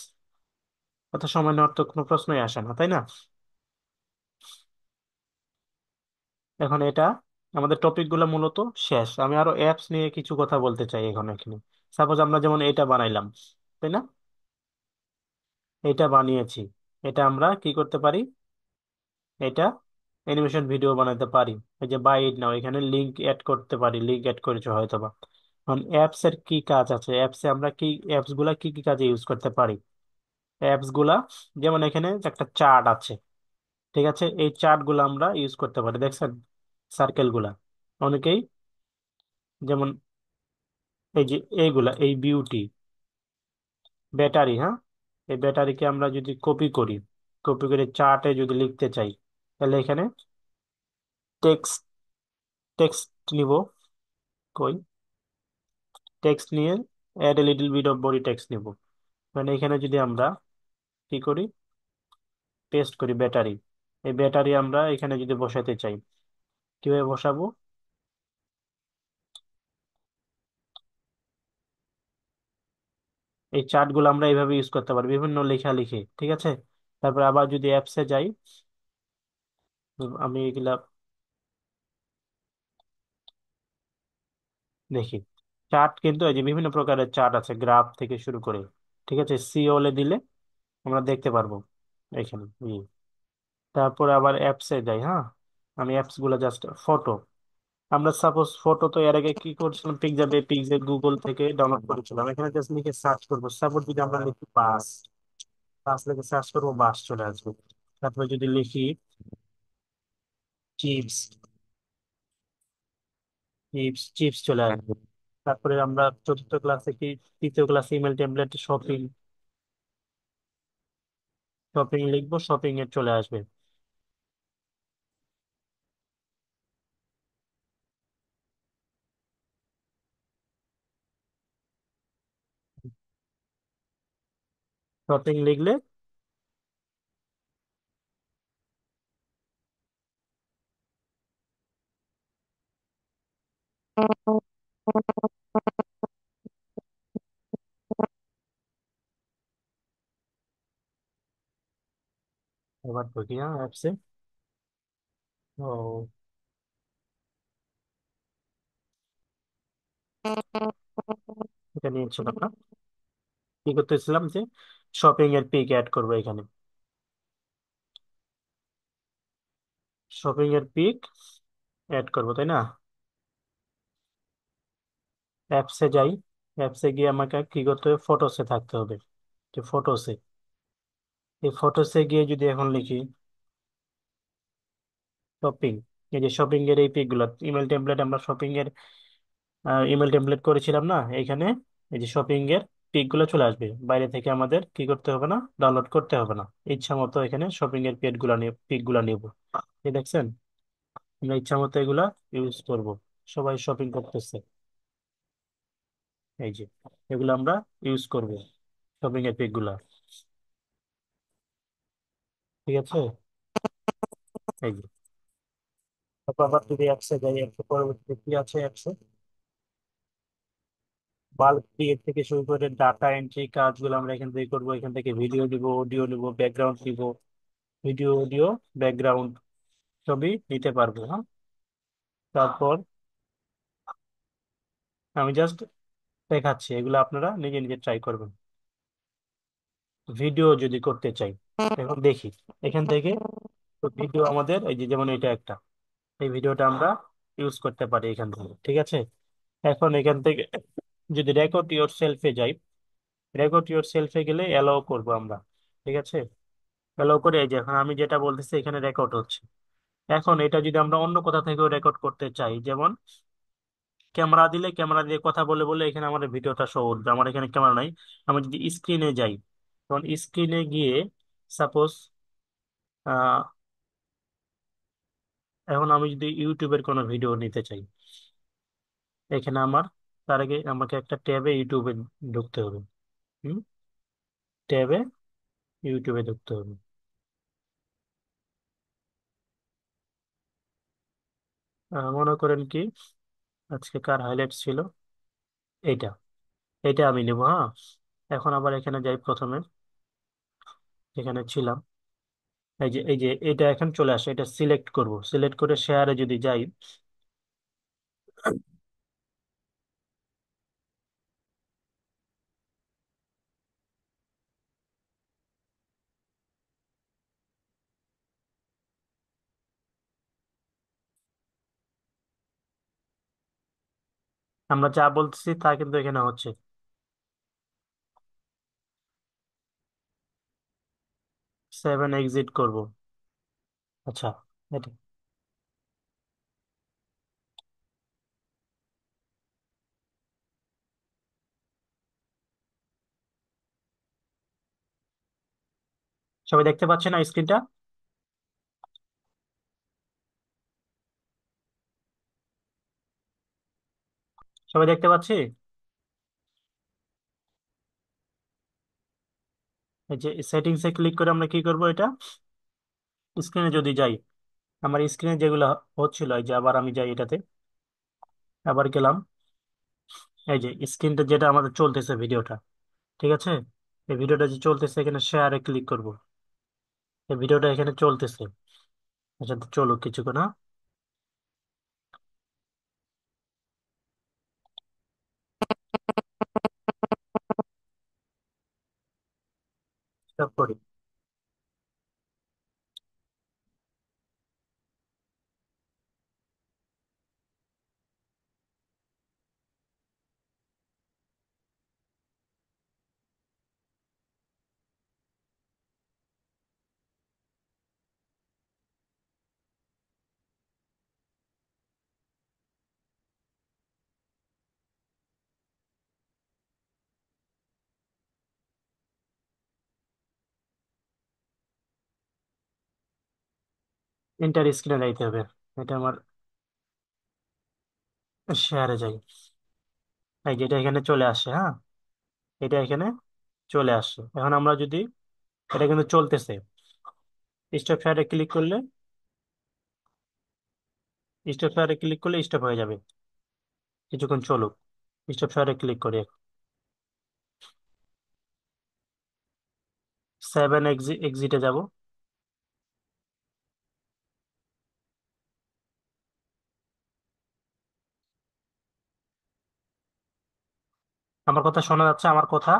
এত সময় নেওয়ার তো কোনো প্রশ্নই আসে না, তাই না? এখন এটা আমাদের টপিক গুলো মূলত শেষ। আমি আরো অ্যাপস নিয়ে কিছু কথা বলতে চাই এখন এখানে। সাপোজ আমরা যেমন এটা বানাইলাম, তাই না? এটা বানিয়েছি, এটা আমরা কি করতে পারি? এটা অ্যানিমেশন ভিডিও বানাতে পারি। এই যে বাই নাও, এখানে লিংক অ্যাড করতে পারি, লিংক অ্যাড করেছো হয়তো বা। এখন অ্যাপস এর কি কাজ আছে, অ্যাপসে আমরা কি, অ্যাপস গুলা কি কি কাজে ইউজ করতে পারি? অ্যাপস গুলা যেমন এখানে একটা চার্ট আছে, ঠিক আছে, এই চার্ট গুলা আমরা ইউজ করতে পারি, দেখছেন সার্কেল গুলা? অনেকেই যেমন এই যে এইগুলা, এই বিউটি, ব্যাটারি, হ্যাঁ, এই ব্যাটারিকে আমরা যদি কপি করি, কপি করে চার্টে যদি লিখতে চাই, তাহলে এখানে টেক্সট, টেক্সট নিব, কই, টেক্সট নিয়ে add a little bit of body text নিব। মানে এখানে যদি আমরা কি করি, পেস্ট করি ব্যাটারি, এই ব্যাটারি আমরা এখানে যদি বসাতে চাই, কিভাবে বসাবো? এই চার্ট গুলো আমরা এইভাবে ইউজ করতে পারি বিভিন্ন লেখা লিখে, ঠিক আছে। তারপর আবার যদি অ্যাপসে যাই, আমি এগুলা দেখি। চার্ট কিন্তু এই যে বিভিন্ন প্রকারের চার্ট আছে, গ্রাফ থেকে শুরু করে, ঠিক আছে, সিওলে দিলে আমরা দেখতে পারবো এখানে। তারপর আবার অ্যাপসে যাই, হ্যাঁ, আমি অ্যাপস গুলো জাস্ট ফটো, আমরা সাপোজ ফটো তো এর আগে কি করছিলাম, পিকজাবে, পিকজে গুগল থেকে ডাউনলোড করেছিলাম। এখানে জাস্ট লিখে সার্চ করবো, সাপোজ যদি আমরা লিখি বাস, বাস লিখে সার্চ করবো, বাস চলে আসবে। তারপরে যদি লিখি চিপস, চিপস, চিপস চলে আসবে। তারপরে আমরা চতুর্থ ক্লাসে কি, তৃতীয় ক্লাসে ইমেল টেমপ্লেট, শপিং, শপিং লিখবো, শপিং এর চলে আসবে। শপিং লিখলে আবার ঢুকি, হ্যাঁ, অ্যাপসে। ও, এটা নিয়েছিলাম না, কি করতেছিলাম যে শপিং এর পিক অ্যাড করবো এখানে, শপিং এর পিক অ্যাড করবো, তাই না? অ্যাপসে যাই, অ্যাপসে গিয়ে আমাকে কি করতে হবে, ফটোসে থাকতে হবে, যে ফটোসে, এই ফটোসে গিয়ে যদি এখন লিখি শপিং, এই যে শপিং এর এই পিক গুলো, ইমেল টেমপ্লেট, আমরা শপিং এর ইমেল টেমপ্লেট করেছিলাম না এখানে, এই যে শপিং এর পিক গুলো চলে আসবে, বাইরে থেকে আমাদের কি করতে হবে না, ডাউনলোড করতে হবে না। ইচ্ছা মতো এখানে শপিং এর পেড গুলা নিয়ে, পিক গুলা নিব, এই দেখছেন, আমরা ইচ্ছা মতো এগুলা ইউজ করব। সবাই শপিং করতেছে, এই যে এগুলো আমরা ইউজ করব, শপিং এর পিক গুলা, ঠিক আছে। এই যে তারপর আবার যদি অ্যাপসে যাই, একটু পরবর্তীতে কি আছে অ্যাপসে, বাল্ক ক্রিয়েট থেকে শুরু করে ডাটা এন্ট্রি কাজগুলো আমরা এখান থেকে করবো। এখান থেকে ভিডিও দিব, অডিও নিব, ব্যাকগ্রাউন্ড দিব, ভিডিও, অডিও, ব্যাকগ্রাউন্ড ছবি নিতে পারবো, হ্যাঁ। তারপর আমি জাস্ট দেখাচ্ছি, এগুলো আপনারা নিজে নিজে ট্রাই করবেন। ভিডিও যদি করতে চাই, এখন দেখি এখান থেকে, তো ভিডিও আমাদের এই যে যেমন এটা একটা, এই ভিডিওটা আমরা ইউজ করতে পারি এখান থেকে, ঠিক আছে। এখন এখান থেকে যদি রেকর্ড ইওর সেলফে যাই, রেকর্ড ইওর সেলফে গেলে অ্যালাউ করব আমরা, ঠিক আছে। অ্যালাউ করে এই যে এখন আমি যেটা বলতেছি এখানে রেকর্ড হচ্ছে। এখন এটা যদি আমরা অন্য কোথা থেকেও রেকর্ড করতে চাই, যেমন ক্যামেরা দিলে ক্যামেরা দিয়ে কথা বলে বলে এখানে আমার ভিডিওটা শো উঠবে। আমার এখানে ক্যামেরা নাই। আমি যদি স্ক্রিনে যাই, তখন স্ক্রিনে গিয়ে সাপোজ এখন আমি যদি ইউটিউবের কোনো ভিডিও নিতে চাই, এখানে আমার তার আগে আমাকে একটা ট্যাবে ইউটিউবে ঢুকতে হবে। হুম, ট্যাবে ইউটিউবে ঢুকতে হবে। মনে করেন কি আজকে কার হাইলাইট ছিল, এইটা, এটা আমি নেবো। হ্যাঁ, এখন আবার এখানে যাই প্রথমে, এখানে ছিলাম, এই যে এটা এখন চলে আসে, এটা সিলেক্ট করব, সিলেক্ট করে শেয়ারে যদি যাই, আমরা যা বলতেছি তা কিন্তু এখানে হচ্ছে। 7 এক্সিট করব। আচ্ছা, এটা সবাই দেখতে পাচ্ছে না স্ক্রিনটা? সবাই দেখতে পাচ্ছি? এই যে সেটিংসে ক্লিক করে আমরা কি করব, এটা স্ক্রিনে যদি যাই, আমার স্ক্রিনে যেগুলো হচ্ছিল, এই যে আবার আমি যাই এটাতে, আবার গেলাম, এই যে স্ক্রিনটা যেটা আমাদের চলতেছে ভিডিওটা, ঠিক আছে, এই ভিডিওটা যে চলতেছে এখানে শেয়ারে ক্লিক করব। এই ভিডিওটা এখানে চলতেছে। আচ্ছা, তো চলুক কিছুক্ষণ। হ্যাঁ, stop করি। ইন্টার স্ক্রিনে যাইতে হবে। এটা আমার শেয়ারে যাই, এই যেটা এখানে চলে আসে। হ্যাঁ, এটা এখানে চলে আসছে। এখন আমরা যদি, এটা কিন্তু চলতেছে, স্টপ শেয়ারে ক্লিক করলে, স্টপ শেয়ারে ক্লিক করলে স্টপ হয়ে যাবে। কিছুক্ষণ চলুক, স্টপ শেয়ারে ক্লিক করি। 7 এক্সিটে যাব। আমার কথা শোনা যাচ্ছে? আমার কথা?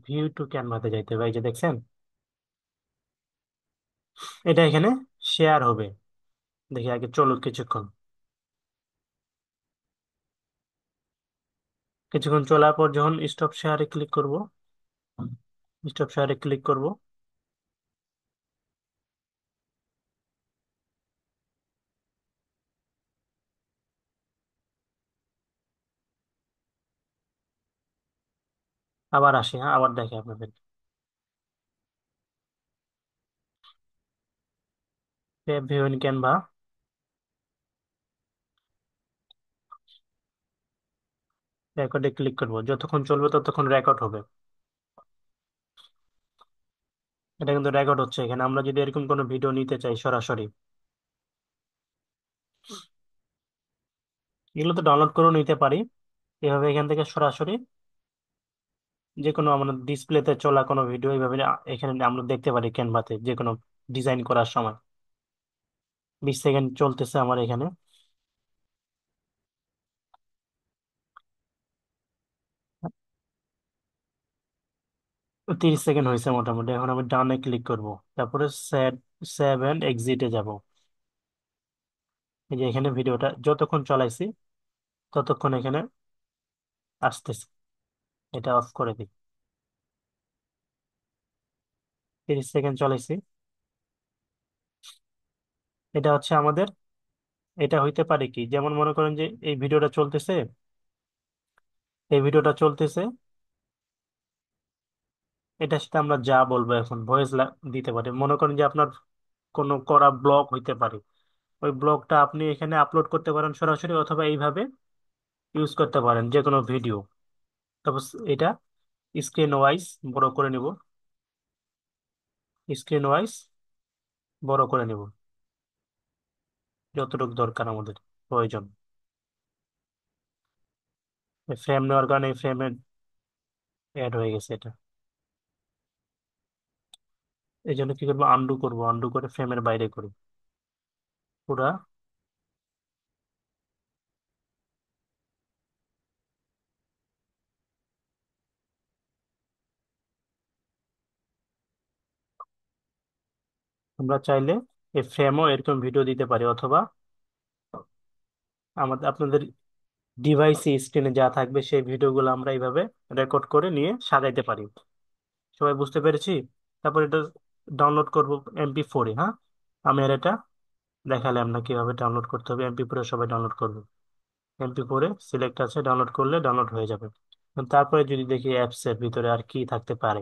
ভিউ টু ক্যানভাতে যাইতে হবে, এই যে দেখছেন, এটা এখানে শেয়ার হবে। দেখি আগে চলুক কিছুক্ষণ। কিছুক্ষণ চলার পর যখন স্টপ শেয়ারে ক্লিক করব, স্টপ শেয়ারে ক্লিক করব, আবার আসি। হ্যাঁ, আবার দেখে আপনাদের ভিউ ইন ক্যানভা, রেকর্ডে ক্লিক করব। যতক্ষণ চলবে ততক্ষণ রেকর্ড হবে। এটা কিন্তু রেকর্ড হচ্ছে এখানে, আমরা যদি এরকম কোনো ভিডিও নিতে চাই সরাসরি, এগুলো তো ডাউনলোড করেও নিতে পারি। এভাবে এখান থেকে সরাসরি যে কোনো আমাদের ডিসপ্লেতে চলা কোনো ভিডিও এইভাবে এখানে আমরা দেখতে পারি ক্যানভাতে, যে কোনো ডিজাইন করার সময়। 20 সেকেন্ড চলতেছে আমার এখানে। 30 সেকেন্ড হয়েছে মোটামুটি। এখন আমি ডানে ক্লিক করব, তারপরে সেভ, সেভ এন্ড এক্সিটে যাব। এই যে এখানে ভিডিওটা যতক্ষণ চলাইছি ততক্ষণ এখানে আসতেছে। এটা অফ করে দিই। 30 সেকেন্ড চলাইছি। এটা হচ্ছে আমাদের, এটা হইতে পারে কি, যেমন মনে করেন যে এই ভিডিওটা চলতেছে, এই ভিডিওটা চলতেছে, এটার সাথে আমরা যা বলবো এখন ভয়েস দিতে পারি। মনে করেন যে আপনার কোনো করা ব্লগ হইতে পারে, ওই ব্লগটা আপনি এখানে আপলোড করতে পারেন সরাসরি, অথবা এইভাবে ইউজ করতে পারেন যে কোনো ভিডিও। তারপর এটা স্ক্রিন ওয়াইজ বড় করে নিব, স্ক্রিন ওয়াইজ বড় করে নিব যতটুকু দরকার আমাদের প্রয়োজন। ফ্রেম নেওয়ার কারণে এই ফ্রেমে অ্যাড হয়ে গেছে এটা। এই জন্য কি করবো, আন্ডু করব, আন্ডু করে ফ্রেমের বাইরে করি পুরা। আমরা চাইলে এই ফ্রেমও এরকম ভিডিও দিতে পারি, অথবা আমাদের আপনাদের ডিভাইসে স্ক্রিনে যা থাকবে সেই ভিডিওগুলো আমরা এইভাবে রেকর্ড করে নিয়ে সাজাইতে পারি। সবাই বুঝতে পেরেছি? তারপর এটা ডাউনলোড করব MP4 এ। হ্যাঁ, আমি আর এটা দেখালাম না কিভাবে ডাউনলোড করতে হবে। MP4 এ সবাই ডাউনলোড করবে। MP4 এ সিলেক্ট আছে, ডাউনলোড করলে ডাউনলোড হয়ে যাবে। তারপরে যদি দেখি অ্যাপস এর ভিতরে আর কি থাকতে পারে,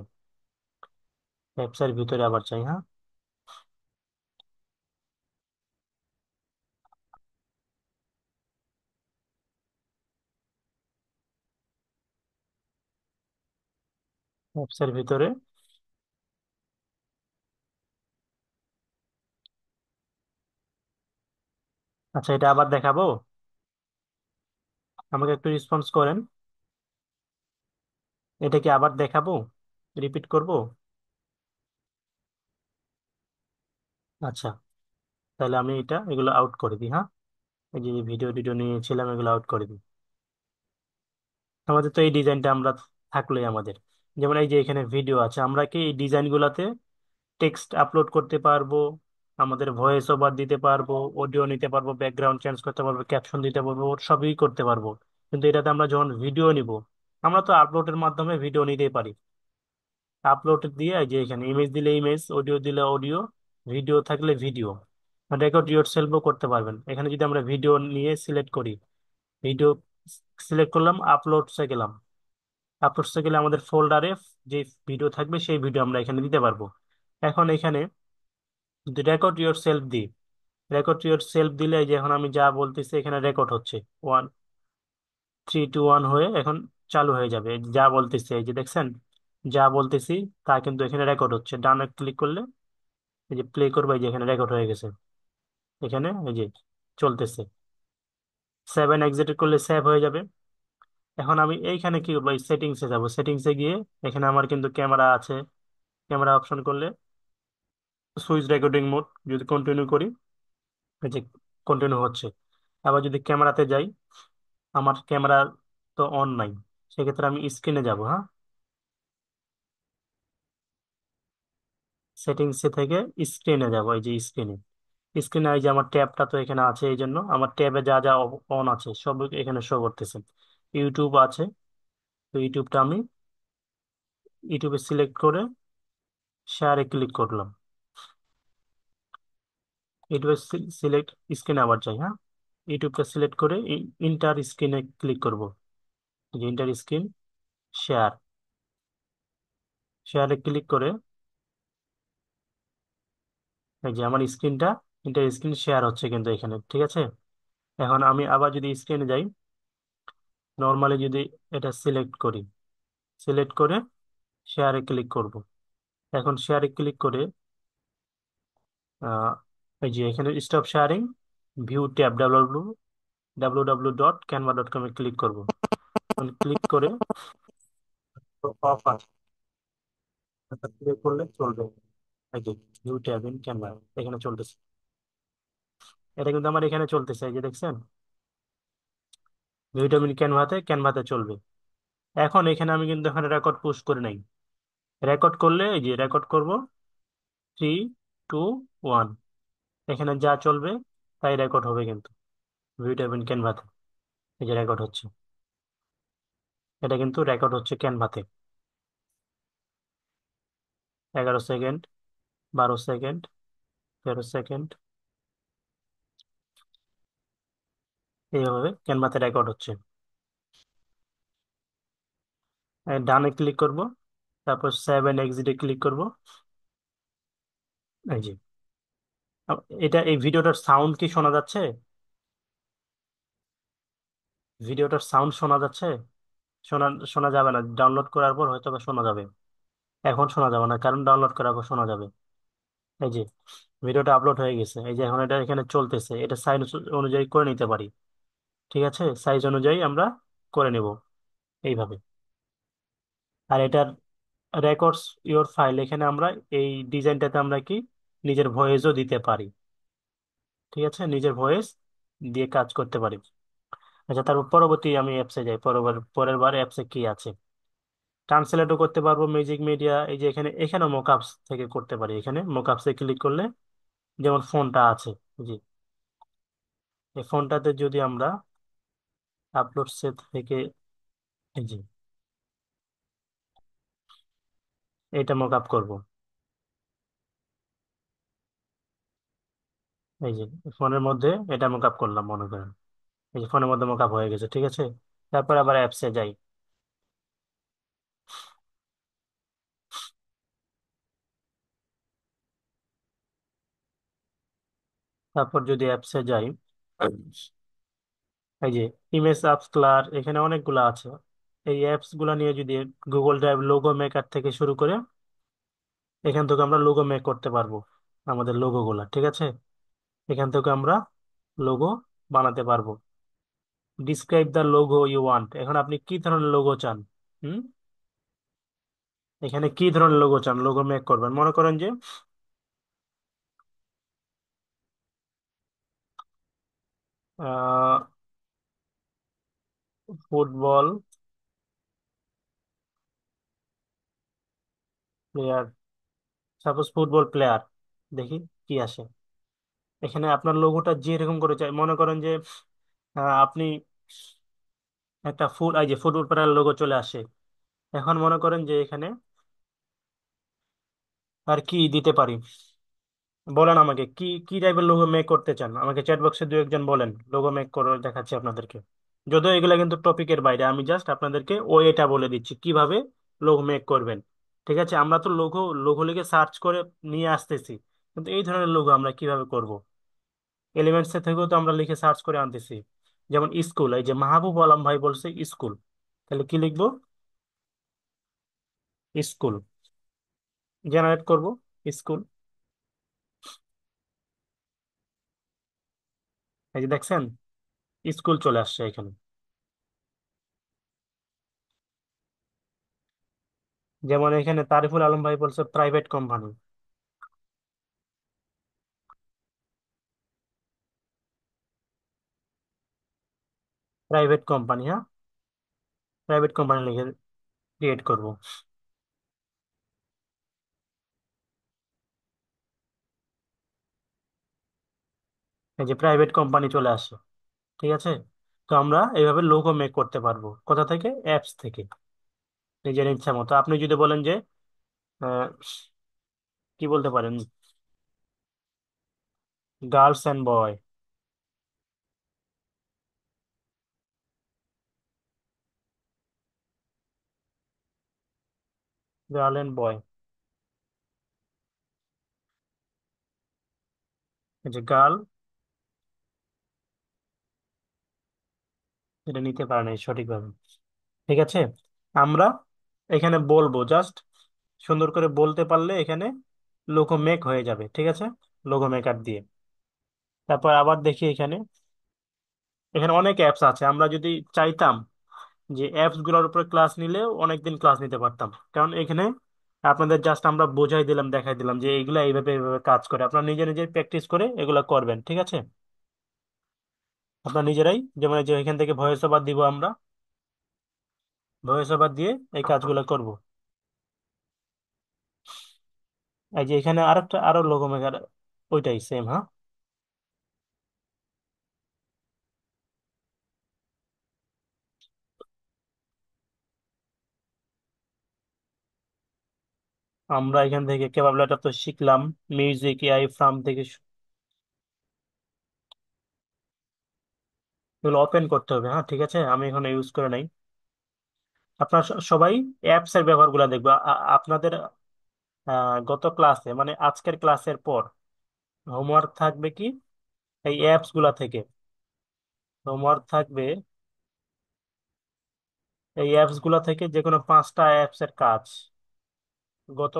অ্যাপস এর ভিতরে আবার চাই। হ্যাঁ, অ্যাপস এর ভিতরে। আচ্ছা, এটা আবার দেখাবো? আমাকে একটু রেসপন্স করেন। এটা কি আবার দেখাবো, রিপিট করব? আচ্ছা, তাহলে আমি এগুলো আউট করে দিই। হ্যাঁ, এই যে ভিডিও টিডিও নিয়েছিলাম এগুলো আউট করে দিই। আমাদের তো এই ডিজাইনটা আমরা থাকলোই আমাদের। যেমন এই যে এখানে ভিডিও আছে, আমরা কি এই ডিজাইন গুলাতে টেক্সট আপলোড করতে পারবো, আমাদের ভয়েস ওভার দিতে পারবো, অডিও নিতে পারবো, ব্যাকগ্রাউন্ড চেঞ্জ করতে পারবো, ক্যাপশন দিতে পারবো, ওর সবই করতে পারবো। কিন্তু এটাতে আমরা যখন ভিডিও নিব, আমরা তো আপলোডের মাধ্যমে ভিডিও নিতেই পারি। আপলোড দিয়ে এই যে এখানে ইমেজ দিলে ইমেজ, অডিও দিলে অডিও, ভিডিও থাকলে ভিডিও, রেকর্ড ইয়োর সেলফও করতে পারবেন। এখানে যদি আমরা ভিডিও নিয়ে সিলেক্ট করি, ভিডিও সিলেক্ট করলাম, আপলোডসে গেলাম, আপলোডসে গেলে আমাদের ফোল্ডারে যে ভিডিও থাকবে সেই ভিডিও আমরা এখানে দিতে পারবো। এখন এখানে যদি রেকর্ড ইয়োর সেলফ দিই, রেকর্ড ইয়োর সেলফ দিলে এই যে এখন আমি যা বলতেছি এখানে রেকর্ড হচ্ছে, 1 3 2 1 হয়ে এখন চালু হয়ে যাবে। এই যে যা বলতেছি, এই যে দেখছেন, যা বলতেছি তা কিন্তু এখানে রেকর্ড হচ্ছে। ডানে ক্লিক করলে এই যে প্লে করবো, এই যে এখানে রেকর্ড হয়ে গেছে, এখানে এই যে চলতেছে। 7 এক্সিট করলে সেভ হয়ে যাবে। এখন আমি এইখানে কি করবো, সেটিংসে যাব, সেটিংসে গিয়ে এখানে আমার কিন্তু ক্যামেরা আছে, ক্যামেরা অপশন করলে সুইচ রেকর্ডিং মোড যদি কন্টিনিউ করি, এই যে কন্টিনিউ হচ্ছে। আবার যদি ক্যামেরাতে যাই, আমার ক্যামেরা তো অন নাই, সেক্ষেত্রে আমি স্ক্রিনে যাব। হ্যাঁ, সেটিংসে থেকে স্ক্রিনে যাব, এই যে স্ক্রিনে, স্ক্রিনে এই যে আমার ট্যাবটা তো এখানে আছে, এই জন্য আমার ট্যাবে যা যা অন আছে সব এখানে শো করতেছে। ইউটিউব আছে, তো ইউটিউবটা আমি ইউটিউবে সিলেক্ট করে শেয়ারে ক্লিক করলাম। ইউটিউবে সিলেক্ট, স্ক্রিনে আবার যাই। হ্যাঁ, ইউটিউবটা সিলেক্ট করে ইন্টার স্ক্রিনে ক্লিক করব, যে ইন্টার স্ক্রিন শেয়ার, শেয়ারে ক্লিক করে এই যে আমার স্ক্রিনটা ইন্টার স্ক্রিন শেয়ার হচ্ছে কিন্তু এখানে, ঠিক আছে। এখন আমি আবার যদি স্ক্রিনে যাই, নর্মালি যদি এটা সিলেক্ট করি, সিলেক্ট করে শেয়ারে ক্লিক করব, এখন শেয়ারে ক্লিক করে আহ, এই যে এখানে stop sharing, view tab www.canva.com এ ক্লিক করব। ক্লিক করে অফ আছে, ক্লিক করলে চলবে। এই যে ভিউ ট্যাব ইন ক্যানভা এখানে চলতেছে। এটা কিন্তু আমার এখানে চলতেছে, এই যে দেখছেন, ভিউ ট্যাব ইন ক্যানভাতে ক্যানভাতে চলবে। এখন এখানে আমি কিন্তু এখানে রেকর্ড পুশ করে নাই। রেকর্ড করলে এই যে রেকর্ড করব, 3 2 1, এখানে যা চলবে তাই রেকর্ড হবে কিন্তু ভিউ ট্যাব ইন ক্যানভাতে। এই যে রেকর্ড হচ্ছে, এটা কিন্তু রেকর্ড হচ্ছে ক্যানভাতে। 11 সেকেন্ড, 12 সেকেন্ড, 13 সেকেন্ড, এইভাবে ক্যানভাতে রেকর্ড হচ্ছে। ডানে ক্লিক করব, তারপর 7 এক্সিটে ক্লিক করব। এই যে এটা, এই ভিডিওটার সাউন্ড কি শোনা যাচ্ছে? ভিডিওটার সাউন্ড শোনা যাচ্ছে? শোনা শোনা যাবে না, ডাউনলোড করার পর হয়তো বা শোনা যাবে। এখন শোনা যাবে না, কারণ ডাউনলোড করার পর শোনা যাবে। এই যে ভিডিওটা আপলোড হয়ে গেছে, এই যে এখন এটা এখানে চলতেছে। এটা সাইজ অনুযায়ী করে নিতে পারি, ঠিক আছে, সাইজ অনুযায়ী আমরা করে নেব এইভাবে। আর এটার রেকর্ডস ইওর ফাইল, এখানে আমরা এই ডিজাইনটাতে আমরা কি নিজের ভয়েসও দিতে পারি, ঠিক আছে, নিজের ভয়েস দিয়ে কাজ করতে পারি। আচ্ছা, তারপর পরবর্তী আমি অ্যাপসে যাই। পরের বার অ্যাপসে কি আছে? ট্রান্সলেটও করতে পারবো, মিউজিক মিডিয়া, এই যে এখানে এখানে মোকআপস থেকে করতে পারি। এখানে মোকআপসে ক্লিক করলে যেমন ফোনটা আছে, জি, এই ফোনটাতে যদি আমরা আপলোড সেট থেকে এই যে এটা মোকআপ করব। এই যে ফোনের মধ্যে এটা মোকআপ করলাম মনে করেন, এই যে ফোনের মধ্যে মোকআপ হয়ে গেছে, ঠিক আছে। তারপর আবার অ্যাপসে যাই। তারপর যদি অ্যাপসে যাই, এই যে ইমেজ অ্যাপস ক্লার, এখানে অনেকগুলো আছে। এই অ্যাপস গুলা নিয়ে যদি গুগল ড্রাইভ, লোগো মেকার থেকে শুরু করে এখান থেকে আমরা লোগো মেক করতে পারবো আমাদের লোগো গুলা, ঠিক আছে। এখান থেকে আমরা লোগো বানাতে পারবো। Describe the logo you want, এখন আপনি কি ধরনের লোগো চান? হুম, এখানে কি ধরনের লোগো চান লোগো মেক করবেন? মনে করেন যে football player, suppose football player, দেখি কি আসে। এখানে আপনার লোগোটা যেরকম করে চাই, মনে করেন যে আপনি একটা এই যে ফুটবল প্লেয়ার লোগো চলে আসে। এখন মনে করেন যে এখানে আর কি দিতে পারি, বলেন আমাকে কি কি টাইপের লোগো মেক করতে চান, আমাকে চ্যাট বক্সে দু একজন বলেন, লোগো মেক করে দেখাচ্ছি আপনাদেরকে। যদিও এগুলা কিন্তু টপিকের বাইরে, আমি জাস্ট আপনাদেরকে ওয়েটা বলে দিচ্ছি কিভাবে লোগো মেক করবেন, ঠিক আছে। আমরা তো লোগো লোগো লিখে সার্চ করে নিয়ে আসতেছি, কিন্তু এই ধরনের লোগো আমরা কিভাবে করব? এলিমেন্টস থেকেও তো আমরা লিখে সার্চ করে আনতেছি। যেমন স্কুল, এই যে মাহবুব আলম ভাই বলছে স্কুল, তাহলে কি লিখবো? স্কুল, জেনারেট করব স্কুল। এই যে দেখছেন, স্কুল চলে আসছে এখানে। যেমন এখানে তারিফুল আলম ভাই বলছে প্রাইভেট কোম্পানি। প্রাইভেট কোম্পানি, হ্যাঁ, প্রাইভেট কোম্পানি লিখে ক্রিয়েট করব। এই যে প্রাইভেট কোম্পানি চলে আসে, ঠিক আছে। তো আমরা এইভাবে লোগো মেক করতে পারবো কোথা থেকে? অ্যাপস থেকে, নিজের ইচ্ছা মতো। আপনি যদি বলেন যে আহ, কি বলতে পারেন, girls and boy, girl and boy, এই যে গার্ল, এটা নিতে পারেন এই সঠিকভাবে, ঠিক আছে। আমরা এখানে বলবো জাস্ট সুন্দর করে বলতে পারলে এখানে লোগো মেক হয়ে যাবে, ঠিক আছে, লোগো মেকার দিয়ে। তারপর আবার দেখি এখানে, এখানে অনেক অ্যাপস আছে। আমরা যদি চাইতাম যে অ্যাপস গুলোর উপরে ক্লাস নিলেও অনেকদিন ক্লাস নিতে পারতাম, কারণ এখানে আপনাদের জাস্ট আমরা বোঝাই দিলাম, দেখাই দিলাম যে এইগুলা এইভাবে এইভাবে কাজ করে। আপনারা নিজে নিজে প্র্যাকটিস করে এগুলা করবেন, ঠিক আছে। আপনারা নিজেরাই, যেমন এই যে এখান থেকে ভয়েস ওভার দিব আমরা, ভয়েস ওভার দিয়ে এই কাজগুলো করব। এই যে এখানে আরেকটা আরো লোগো মেকার, ওইটাই সেম, হ্যাঁ। আমরা এখান থেকে কেবল এটা তো শিখলাম, মিউজিক এআই ফার্ম থেকে এগুলো ওপেন করতে হবে, হ্যাঁ ঠিক আছে, আমি এখন ইউজ করে নাই। আপনার সবাই অ্যাপস এর ব্যবহারগুলো দেখবে। আপনাদের গত ক্লাসে মানে আজকের ক্লাসের পর হোমওয়ার্ক থাকবে কি, এই অ্যাপস গুলা থেকে হোমওয়ার্ক থাকবে, এই অ্যাপস গুলা থেকে যে কোনো 5টা অ্যাপস এর কাজ। গত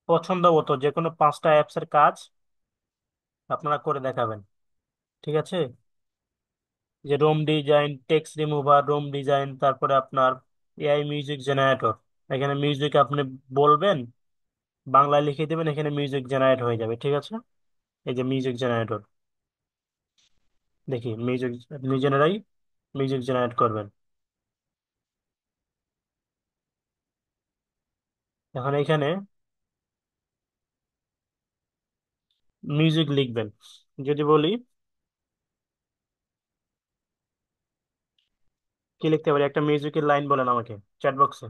পছন্দ মতো যে কোনো 5টা অ্যাপস এর কাজ আপনারা করে দেখাবেন, ঠিক আছে। যে রোম ডিজাইন, টেক্সট রিমুভার, রোম ডিজাইন, তারপরে আপনার এআই মিউজিক জেনারেটর। এখানে মিউজিক আপনি বলবেন, বাংলায় লিখে দেবেন, এখানে মিউজিক জেনারেট হয়ে যাবে, ঠিক আছে। এই যে মিউজিক জেনারেটর, দেখি মিউজিক, নিজেরাই মিউজিক জেনারেট করবেন। এখন এখানে মিউজিক লিখবেন। যদি বলি কি লিখতে পারি, একটা মিউজিকের লাইন বলেন আমাকে চ্যাট বক্সে।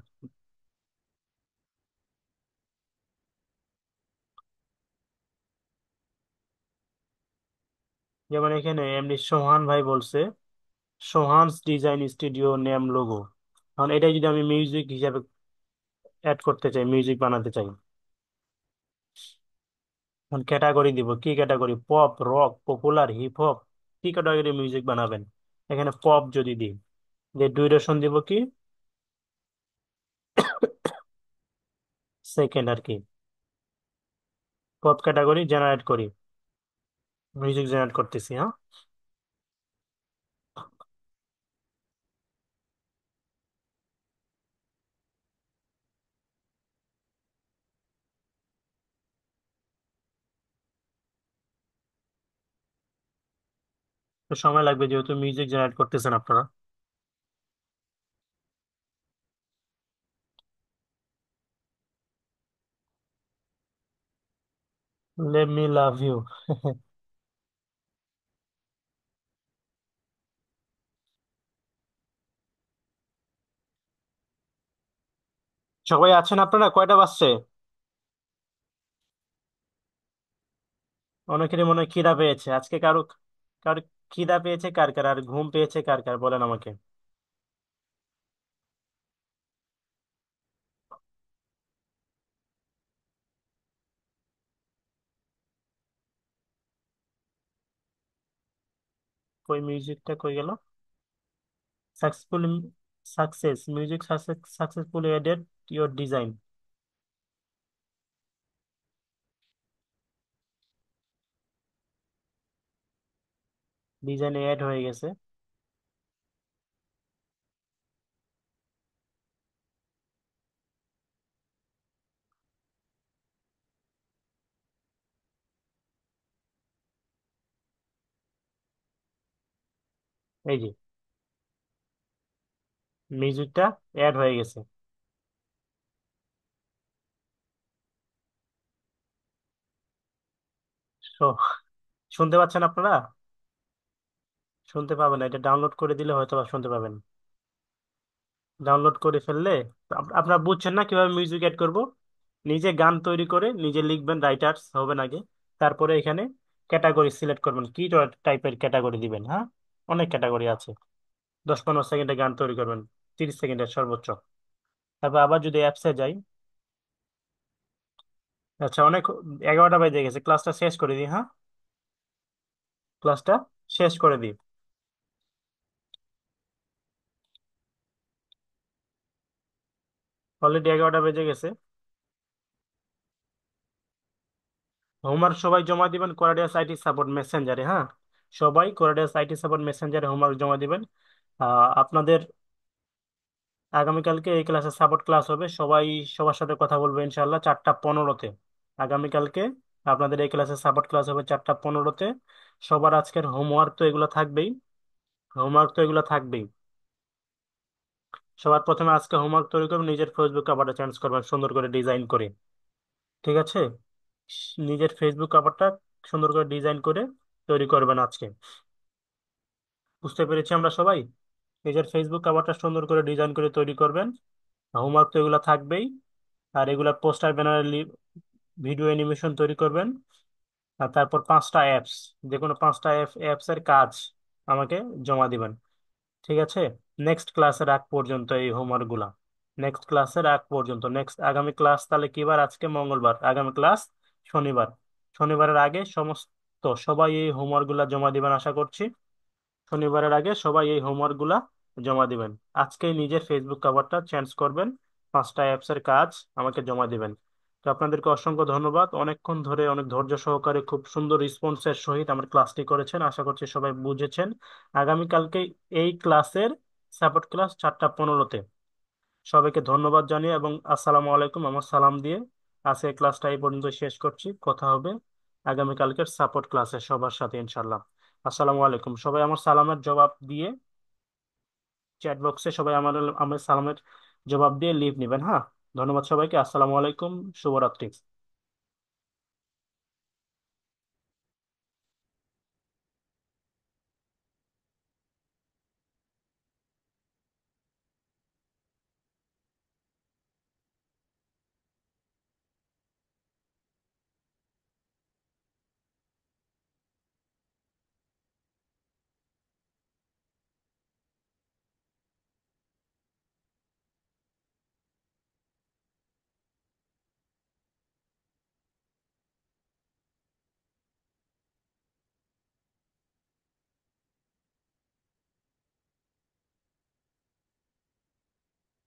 যেমন এখানে এমনি সোহান ভাই বলছে, সোহানস ডিজাইন স্টুডিও নেম লোগো। এখন এটাই যদি আমি মিউজিক হিসাবে অ্যাড করতে চাই, মিউজিক বানাতে চাই, এখন ক্যাটাগরি দিব, কি category, pop, rock, popular, hip hop, কি ক্যাটাগরি মিউজিক বানাবেন। এখানে পপ যদি দিই, যে ডিউরেশন দিব কি, সেকেন্ড আর কি, পপ ক্যাটাগরি জেনারেট করি, মিউজিক জেনারেট করতেছি, হ্যাঁ। তো সময় লাগবে যেহেতু মিউজিক জেনারেট করতেছেন আপনারা। Let me love you. সবাই আছেন আপনারা, কয়টা বাজছে? অনেকেরই মনে হয় খিদা পেয়েছে আজকে, কারো কারো খিদা পেয়েছে কার কার, আর ঘুম পেয়েছে কার কার, বলেন আমাকে। কই মিউজিকটা কই গেল? Successful, success music, successfully added your design. ডিজাইনে অ্যাড হয়ে গেছে। এই যে মিউজিকটা অ্যাড হয়ে গেছে। শো- শুনতে পাচ্ছেন আপনারা? শুনতে পাবেন না, এটা ডাউনলোড করে দিলে হয়তো বা শুনতে পাবেন। ডাউনলোড করে ফেললে আপনারা বুঝছেন না কিভাবে মিউজিক এড করব। নিজে গান তৈরি করে নিজে লিখবেন, রাইটার্স হবেন আগে। তারপরে এখানে ক্যাটাগরি সিলেক্ট করবেন, কি টাইপের ক্যাটাগরি দিবেন, হ্যাঁ। অনেক ক্যাটাগরি আছে। 10-15 সেকেন্ডে গান তৈরি করবেন, 30 সেকেন্ডের সর্বোচ্চ। তারপর আবার যদি অ্যাপসে যাই, আচ্ছা অনেক, 11টা বেজে গেছে, ক্লাসটা শেষ করে দিই, হ্যাঁ। ক্লাসটা শেষ করে দিই। অলরেডি 11টা বেজে গেছে। হোমওয়ার্ক সবাই জমা দিবেন কোরাডিয়াস আইটি সাপোর্ট মেসেঞ্জারে, হ্যাঁ। সবাই কোরাডিয়াস আইটি সাপোর্ট মেসেঞ্জারে হোমওয়ার্ক জমা দিবেন। আপনাদের আগামীকালকে এই ক্লাসে সাপোর্ট ক্লাস হবে, সবাই সবার সাথে কথা বলবে ইনশাল্লাহ 4টা 15-তে। আগামীকালকে আপনাদের এই ক্লাসে সাপোর্ট ক্লাস হবে 4টা 15-তে। সবার আজকের হোমওয়ার্ক তো এগুলো থাকবেই, হোমওয়ার্ক তো এগুলো থাকবেই। সবার প্রথমে আজকে হোমওয়ার্ক তৈরি করবেন, নিজের ফেসবুক কভারটা চেঞ্জ করবেন সুন্দর করে ডিজাইন করে। ঠিক আছে? নিজের ফেসবুক কভারটা সুন্দর করে ডিজাইন করে তৈরি করবেন আজকে। বুঝতে পেরেছি আমরা সবাই? নিজের ফেসবুক কভারটা সুন্দর করে ডিজাইন করে তৈরি করবেন। হোমওয়ার্ক তো এগুলো থাকবেই। আর এগুলা পোস্টার ব্যানার, ভিডিও অ্যানিমেশন তৈরি করবেন। আর তারপর 5টা অ্যাপস, যে কোনো 5টা অ্যাপস এর কাজ আমাকে জমা দিবেন। ঠিক আছে? নেক্সট ক্লাসের আগ পর্যন্ত এই হোমওয়ার্ক গুলা, নেক্সট ক্লাসের আগ পর্যন্ত। নেক্সট আগামী ক্লাস তাহলে কি বার? আজকে মঙ্গলবার, আগামী ক্লাস শনিবার। শনিবারের আগে সমস্ত সবাই এই হোমওয়ার্ক গুলা জমা দিবেন আশা করছি। শনিবারের আগে সবাই এই হোমওয়ার্ক গুলা জমা দিবেন। আজকেই নিজের ফেসবুক কভারটা চেঞ্জ করবেন, 5টা অ্যাপস এর কাজ আমাকে জমা দিবেন। তো আপনাদেরকে অসংখ্য ধন্যবাদ, অনেকক্ষণ ধরে অনেক ধৈর্য সহকারে খুব সুন্দর রেসপন্সের সহিত আমার ক্লাসটি করেছেন, আশা করছি সবাই বুঝেছেন। আগামীকালকে এই ক্লাসের সাপোর্ট ক্লাস 4টা 15-তে। সবাইকে ধন্যবাদ জানিয়ে এবং আসসালামু আলাইকুম আমার সালাম দিয়ে আজকে ক্লাসটা এই পর্যন্ত শেষ করছি। কথা হবে আগামীকালকের সাপোর্ট ক্লাসে সবার সাথে ইনশাল্লাহ। আসসালামু আলাইকুম। সবাই আমার সালামের জবাব দিয়ে চ্যাট বক্সে সবাই আমার আমার সালামের জবাব দিয়ে লিভ নেবেন, হ্যাঁ। ধন্যবাদ সবাইকে। আসসালামু আলাইকুম। শুভরাত্রি।